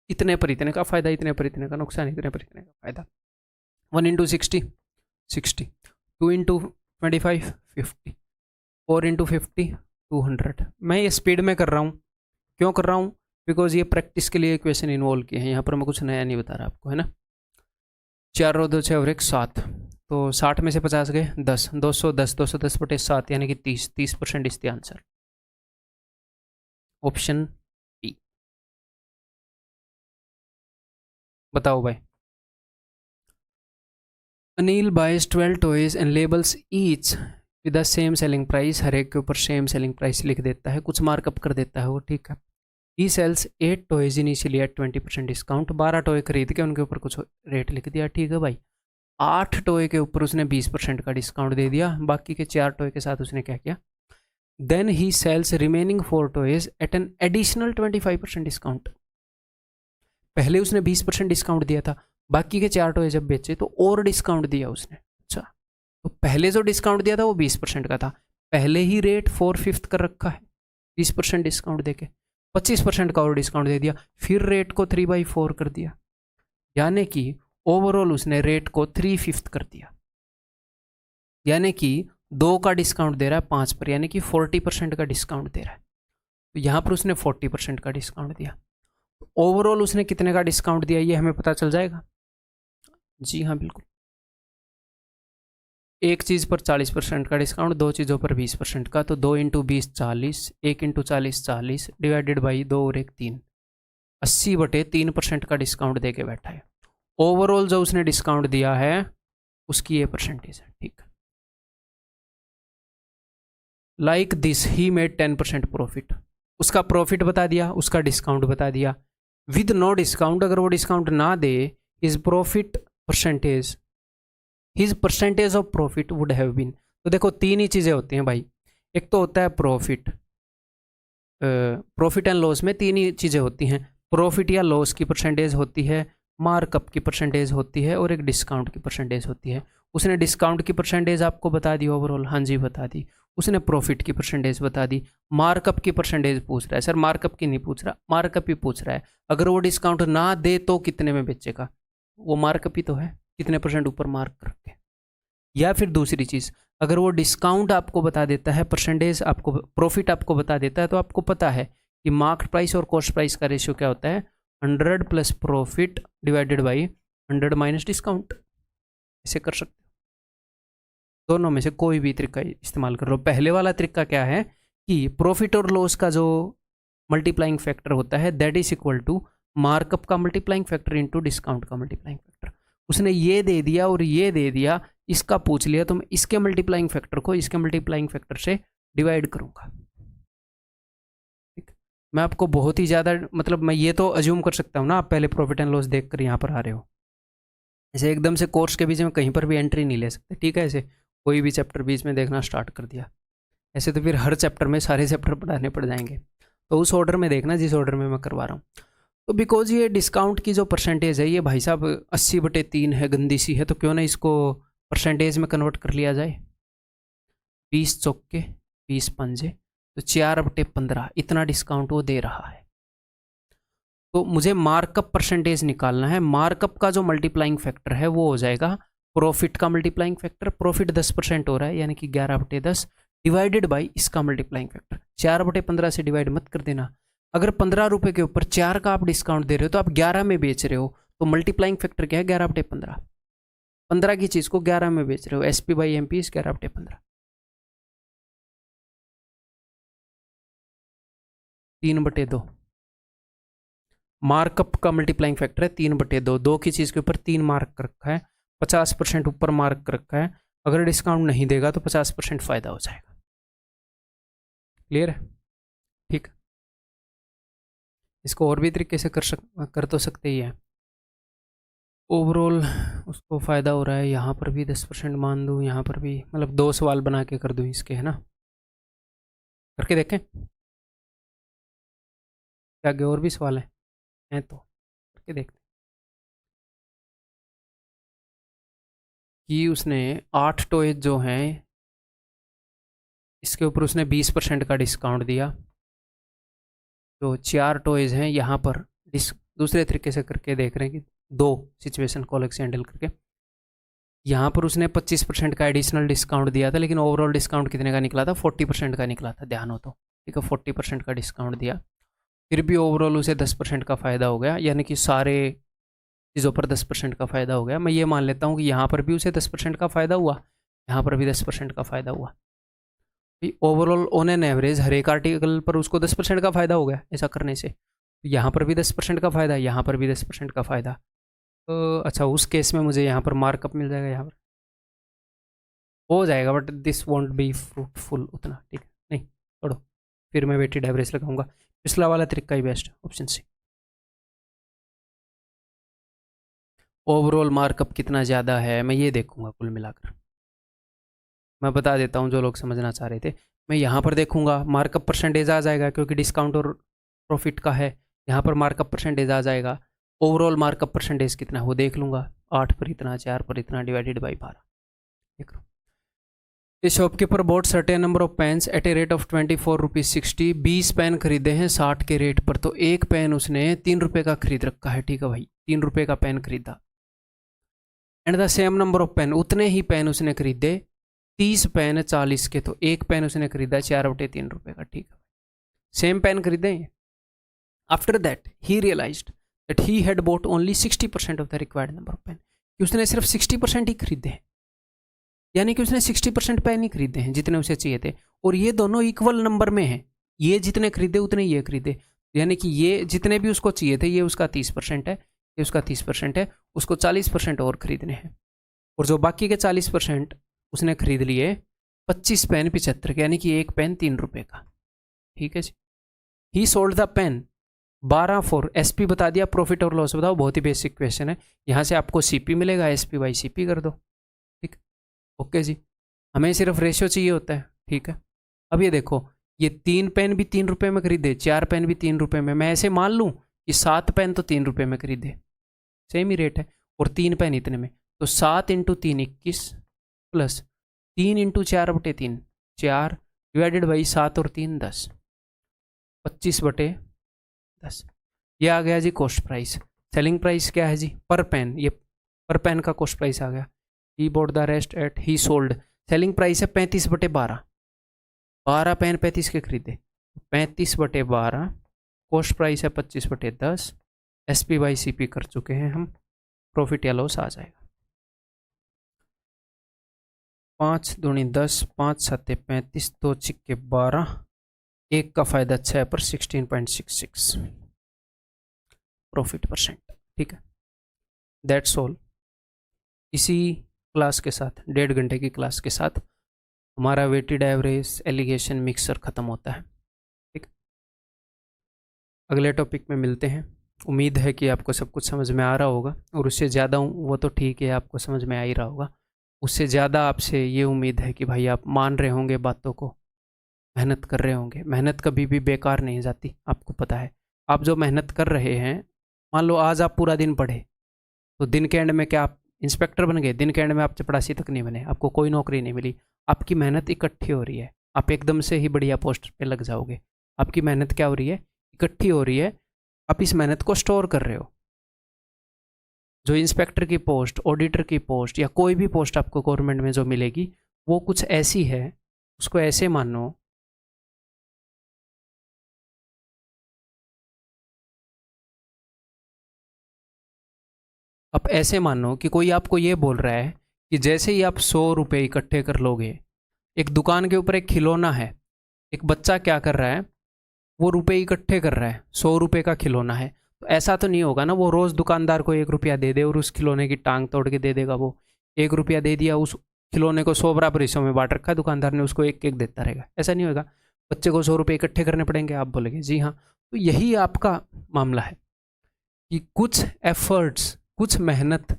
इतने पर इतने का फायदा, इतने पर इतने का नुकसान, इतने पर इतने का फायदा। 1 × 60 60, 2 × 25 50, 4 × 50 200। मैं ये स्पीड में कर रहा हूँ, क्यों कर रहा हूँ, बिकॉज ये प्रैक्टिस के लिए क्वेश्चन इन्वॉल्व किए हैं, यहाँ पर मैं कुछ नया नहीं बता रहा आपको, है ना। 4 और 2 6 और 1 7, तो 60 में से 50 गए 10, 210, 210/7 यानी कि 30% is the answer. Option B. बताओ भाई। Anil buys 12 toys and labels each with the same selling price. हर एक के ऊपर सेम सेलिंग प्राइस लिख देता है, कुछ मार्कअप कर देता है वो, ठीक है। He sells 8 toys initially at 20% discount. 12 toy खरीद के उनके ऊपर कुछ रेट लिख दिया, ठीक है भाई। 8 टॉय के ऊपर उसने 20% का डिस्काउंट दे दिया, बाकी के 4 टॉय के साथ उसने क्या किया, then he sells remaining 4 toys at an additional 25% discount. पहले उसने 20% डिस्काउंट दिया था, बाकी के 4 टॉय जब बेचे तो और डिस्काउंट दिया उसने। अच्छा, तो पहले जो डिस्काउंट दिया था वो 20% का था, पहले ही रेट 4/5 कर रखा है 20% डिस्काउंट देके, 25% का और डिस्काउंट दे दिया, फिर रेट को 3/4 कर दिया, यानी कि ओवरऑल उसने रेट को 3/5 कर दिया, यानी कि 2 का डिस्काउंट दे रहा है 5 पर, यानी कि 40% का डिस्काउंट दे रहा है। तो यहाँ पर उसने 40% का डिस्काउंट दिया। ओवरऑल उसने कितने का डिस्काउंट दिया ये हमें पता चल जाएगा। जी हाँ बिल्कुल, एक चीज़ पर 40% का डिस्काउंट, 2 चीज़ों पर 20% का, तो 2 × 20 40, 1 × 40 40 डिवाइडेड बाई 2 और 1 3, 80/3% का डिस्काउंट दे के बैठा है। ओवरऑल जो उसने डिस्काउंट दिया है उसकी ये परसेंटेज है, ठीक। Like this he made 10% profit, उसका प्रॉफिट बता दिया, उसका डिस्काउंट बता दिया। विद नो डिस्काउंट, अगर वो डिस्काउंट ना दे, his profit percentage, his percentage of profit would have been. तो देखो 3 ही चीज़ें होती हैं भाई, एक तो होता है प्रॉफिट, प्रॉफिट एंड लॉस में 3 ही चीज़ें होती हैं, प्रॉफिट या लॉस की परसेंटेज होती है, मार्कअप की परसेंटेज होती है, और एक डिस्काउंट की परसेंटेज होती है। उसने डिस्काउंट की परसेंटेज आपको बता दी ओवरऑल, हाँ जी बता दी। उसने प्रॉफिट की परसेंटेज बता दी, मार्कअप की परसेंटेज पूछ रहा है। सर मार्कअप की नहीं पूछ रहा, मार्कअप ही पूछ रहा है। अगर वो डिस्काउंट ना दे तो कितने में बेचेगा, वो मार्कअप ही तो है, कितने % ऊपर मार्क करके। या फिर दूसरी चीज़, अगर वो डिस्काउंट आपको बता देता है, परसेंटेज आपको, प्रॉफिट आपको बता देता है, तो आपको पता है कि मार्केट प्राइस और कॉस्ट प्राइस का रेशियो क्या होता है, 100 plus profit divided by 100 minus discount. ऐसे कर सकते हो, दोनों में से कोई भी तरीका इस्तेमाल कर लो। पहले वाला तरीका क्या है कि प्रॉफिट और लॉस का जो मल्टीप्लाइंग फैक्टर होता है that is equal to markup का मल्टीप्लाइंग फैक्टर इंटू डिस्काउंट का मल्टीप्लाइंग फैक्टर। उसने ये दे दिया और ये दे दिया, इसका पूछ लिया तो मैं इसके मल्टीप्लाइंग फैक्टर को इसके मल्टीप्लाइंग फैक्टर से डिवाइड करूंगा। ठीक, मैं आपको बहुत ही ज़्यादा, मतलब मैं ये तो अज्यूम कर सकता हूँ ना, आप पहले प्रॉफिट एंड लॉस देख कर यहाँ पर आ रहे हो, ऐसे एकदम से कोर्स के बीच में कहीं पर भी एंट्री नहीं ले सकते। ठीक है, ऐसे कोई भी चैप्टर बीच में देखना स्टार्ट कर दिया, ऐसे तो फिर हर चैप्टर में सारे चैप्टर पढ़ाने पड़ जाएंगे। तो उस ऑर्डर में देखना जिस ऑर्डर में मैं करवा रहा हूँ। तो बिकॉज ये डिस्काउंट की जो परसेंटेज है ये भाई साहब 80/3 है, गंदी सी है, तो क्यों ना इसको परसेंटेज में कन्वर्ट कर लिया जाए। 20 चौके 20 पंजे, तो 4/15 इतना डिस्काउंट वो दे रहा है। तो मुझे मार्कअप परसेंटेज निकालना है। मार्कअप का जो मल्टीप्लाइंग फैक्टर है वो हो जाएगा प्रॉफिट का मल्टीप्लाइंग फैक्टर। प्रॉफिट 10% हो रहा है, यानी कि 11/10 डिवाइडेड बाई इसका मल्टीप्लाइंग फैक्टर। 4/15 से डिवाइड मत कर देना। अगर 15 रुपये के ऊपर 4 का आप डिस्काउंट दे रहे हो तो आप 11 में बेच रहे हो, तो मल्टीप्लाइंग फैक्टर क्या है, 11/15। 15 की चीज़ को 11 में बेच रहे हो, SP/MP इस 11/15। 3/2 मार्कअप का मल्टीप्लाइंग फैक्टर है, 3/2। 2 की चीज़ के ऊपर 3 मार्क कर रखा है, 50% ऊपर मार्क कर रखा है। अगर डिस्काउंट नहीं देगा तो 50% फ़ायदा हो जाएगा। क्लियर है? ठीक, इसको और भी तरीके से कर तो सकते ही है। ओवरऑल उसको फ़ायदा हो रहा है, यहाँ पर भी 10% मान दूँ, यहाँ पर भी, मतलब 2 सवाल बना के कर दूँ इसके, है ना, करके देखें क्या आगे और भी सवाल हैं तो करके देखते हैं। कि उसने 8 टॉयज जो हैं इसके ऊपर उसने 20% का डिस्काउंट दिया। तो 4 टॉयज हैं यहाँ पर, दूसरे तरीके से करके देख रहे हैं कि 2 सिचुएशन को अलग से हैंडल करके। यहाँ पर उसने 25% का एडिशनल डिस्काउंट दिया था, लेकिन ओवरऑल डिस्काउंट कितने का निकला था, 40% का निकला था, ध्यान हो तो। ठीक है, 40% का डिस्काउंट दिया, फिर भी ओवरऑल उसे 10% का फ़ायदा हो गया, यानी कि सारे चीज़ों पर 10% का फ़ायदा हो गया। मैं ये मान लेता हूँ कि यहाँ पर भी उसे 10% का फ़ायदा हुआ, यहाँ पर भी 10% का फ़ायदा हुआ। ओवरऑल ऑन एन एवरेज हर एक आर्टिकल पर उसको 10% का फ़ायदा हो गया ऐसा करने से। यहाँ पर भी 10% का फ़ायदा, यहाँ पर भी 10% का फ़ायदा। तो अच्छा, उस केस में मुझे यहाँ पर मार्कअप मिल जाएगा, यहाँ पर हो जाएगा, but this want be fruitful उतना। ठीक है, नहीं छोड़ो, फिर मैं वेटेड एवरेज लगाऊंगा। पिछला वाला तरीका ही बेस्ट है, ऑप्शन सी। ओवरऑल मार्कअप कितना ज़्यादा है मैं ये देखूंगा कुल मिलाकर। मैं बता देता हूँ जो लोग समझना चाह रहे थे, मैं यहाँ पर देखूंगा मार्कअप परसेंटेज आ जाएगा क्योंकि डिस्काउंट और प्रॉफिट का है, यहाँ पर मार्कअप परसेंटेज आ जाएगा। ओवरऑल मार्कअप परसेंटेज कितना है वो देख लूँगा, 8 पर इतना, 4 पर इतना, डिवाइडेड बाई 12। देख लो, a shopkeeper bought certain number of pens at a rate of 24 rupees 60। 20 pen खरीदे हैं 60 के रेट पर, तो एक पेन उसने 3 रुपये का खरीद रखा है, ठीक है भाई, 3 रुपये का पेन खरीदा। And the same number of pen, उतने ही पेन उसने खरीदे 30 पेन 40 के, तो एक पेन उसने खरीदा 4/3 रुपये का, ठीक है, सेम पेन खरीदे। After that he realized that he had bought only 60% of the required number of pen, कि उसने सिर्फ 60% ही खरीदे हैं, यानी कि उसने 60% पेन ही खरीदे हैं जितने उसे चाहिए थे, और ये दोनों इक्वल नंबर में हैं, ये जितने खरीदे उतने ये खरीदे, यानी कि ये जितने भी उसको चाहिए थे ये उसका 30% है, ये उसका 30% है, उसको 40% और खरीदने हैं, और जो बाकी के 40% उसने खरीद लिए 25 पेन 75 के, यानी कि एक पेन 3 रुपये का, ठीक है जी। He sold the pen 12 for, SP बता दिया, प्रॉफिट और लॉस बताओ, बहुत ही बेसिक क्वेश्चन है, यहाँ से आपको सीपी मिलेगा, एसपी बाई सीपी कर दो, ठीक, ओके जी। हमें सिर्फ रेशियो चाहिए होता है, ठीक है। अब ये देखो, ये 3 पेन भी 3 रुपये में खरीदे, 4 पेन भी 3 रुपये में, मैं ऐसे मान लूँ कि 7 पेन तो 3 रुपये में खरीदे, सेम ही रेट है, और 3 पेन इतने में, तो 7 × 3 21 प्लस 3 × 4/3 4 डिवाइडेड बाई 7 और 3 10, 25/10, ये आ गया जी कॉस्ट प्राइस। सेलिंग प्राइस क्या है जी पर पेन, ये पर पेन का कॉस्ट प्राइस आ गया। He bought the rest at, he sold, selling price है 35/12, 12 पेन 35 के खरीदे, 35/12, कॉस्ट प्राइस है 25/10, एसपी बाई सीपी कर चुके हैं हम, प्रॉफिट या लॉस आ जाएगा। 5 दूनी 10, 5 7 35, 2 छिक्के 12, एक का फायदा 6 पर 16.66 प्रॉफिट परसेंट, ठीक है। That's all. इसी क्लास के साथ, 1.5 घंटे की क्लास के साथ हमारा वेटेड एवरेज एलिगेशन मिक्सर ख़त्म होता है, ठीक। अगले टॉपिक में मिलते हैं। उम्मीद है कि आपको सब कुछ समझ में आ रहा होगा, और उससे ज़्यादा वो तो ठीक है आपको समझ में आ ही रहा होगा, उससे ज़्यादा आपसे ये उम्मीद है कि भाई आप मान रहे होंगे बातों को, मेहनत कर रहे होंगे। मेहनत कभी भी बेकार नहीं जाती, आपको पता है। आप जो मेहनत कर रहे हैं, मान लो आज आप पूरा दिन पढ़े, तो दिन के एंड में क्या आप इंस्पेक्टर बन गए? दिन के एंड में आप चपरासी तक नहीं बने, आपको कोई नौकरी नहीं मिली। आपकी मेहनत इकट्ठी हो रही है, आप एकदम से ही बढ़िया पोस्ट पे लग जाओगे। आपकी मेहनत क्या हो रही है? इकट्ठी हो रही है, आप इस मेहनत को स्टोर कर रहे हो। जो इंस्पेक्टर की पोस्ट, ऑडिटर की पोस्ट, या कोई भी पोस्ट आपको गवर्नमेंट में जो मिलेगी, वो कुछ ऐसी है, उसको ऐसे मानो आप ऐसे मानो कि कोई आपको ये बोल रहा है कि जैसे ही आप 100 रुपये इकट्ठे कर लोगे, एक दुकान के ऊपर एक खिलौना है, एक बच्चा क्या कर रहा है, वो रुपए इकट्ठे कर रहा है, 100 रुपये का खिलौना है, तो ऐसा तो नहीं होगा ना वो रोज़ दुकानदार को 1 रुपया दे दे और उस खिलौने की टांग तोड़ के दे देगा। वो 1 रुपया दे दिया, उस खिलौने को 100 बराबर हिस्सों में बांट रखा है दुकानदार ने, उसको एक एक देता रहेगा, ऐसा नहीं होगा। बच्चे को 100 रुपये इकट्ठे करने पड़ेंगे, आप बोलेंगे जी हाँ। तो यही आपका मामला है कि कुछ एफर्ट्स, कुछ मेहनत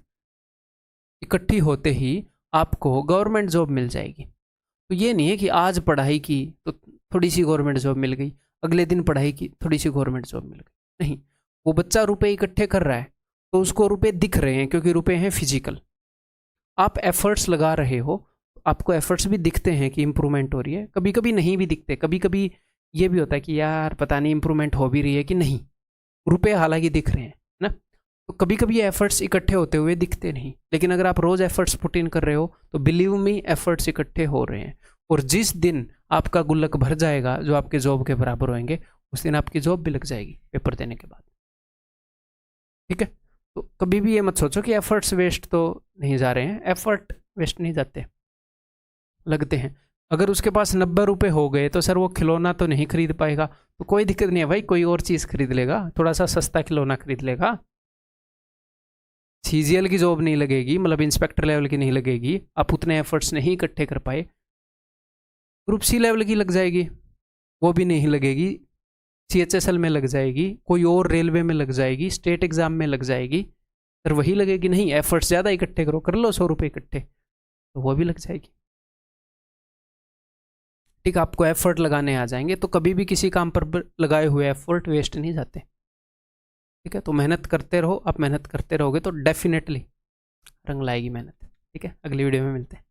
इकट्ठी होते ही आपको गवर्नमेंट जॉब मिल जाएगी। तो ये नहीं है कि आज पढ़ाई की तो थोड़ी सी गवर्नमेंट जॉब मिल गई, अगले दिन पढ़ाई की थोड़ी सी गवर्नमेंट जॉब मिल गई, नहीं। वो बच्चा रुपए इकट्ठे कर रहा है तो उसको रुपए दिख रहे हैं, क्योंकि रुपए हैं फिजिकल। आप एफर्ट्स लगा रहे हो, आपको एफर्ट्स भी दिखते हैं कि इंप्रूवमेंट हो रही है। कभी कभी नहीं भी दिखते, कभी कभी ये भी होता है कि यार पता नहीं इंप्रूवमेंट हो भी रही है कि नहीं, रुपए हालांकि दिख रहे हैं ना। तो कभी कभी एफर्ट्स इकट्ठे होते हुए दिखते नहीं, लेकिन अगर आप रोज़ एफर्ट्स पुट इन कर रहे हो तो बिलीव मी एफर्ट्स इकट्ठे हो रहे हैं। और जिस दिन आपका गुल्लक भर जाएगा जो आपके जॉब के बराबर होंगे, उस दिन आपकी जॉब भी लग जाएगी पेपर देने के बाद, ठीक है। तो कभी भी ये मत सोचो कि एफर्ट्स वेस्ट तो नहीं जा रहे हैं, एफर्ट वेस्ट नहीं जाते, लगते हैं। अगर उसके पास 90 रुपये हो गए तो सर वो खिलौना तो नहीं खरीद पाएगा, तो कोई दिक्कत नहीं है भाई, कोई और चीज़ खरीद लेगा, थोड़ा सा सस्ता खिलौना खरीद लेगा। सीजीएल की जॉब नहीं लगेगी, मतलब इंस्पेक्टर लेवल की नहीं लगेगी, आप उतने एफर्ट्स नहीं इकट्ठे कर पाए। ग्रुप सी लेवल की लग जाएगी, वो भी नहीं लगेगी। CHSL में लग जाएगी, कोई और रेलवे में लग जाएगी, स्टेट एग्जाम में लग जाएगी, फिर वही लगेगी नहीं एफर्ट्स ज़्यादा इकट्ठे करो, कर लो 100 रुपये इकट्ठे, तो वो भी लग जाएगी। ठीक, आपको एफर्ट लगाने आ जाएंगे, तो कभी भी किसी काम पर लगाए हुए एफर्ट वेस्ट नहीं जाते। ठीक है, तो मेहनत करते रहो, आप मेहनत करते रहोगे तो डेफिनेटली रंग लाएगी मेहनत। ठीक है, अगली वीडियो में मिलते हैं।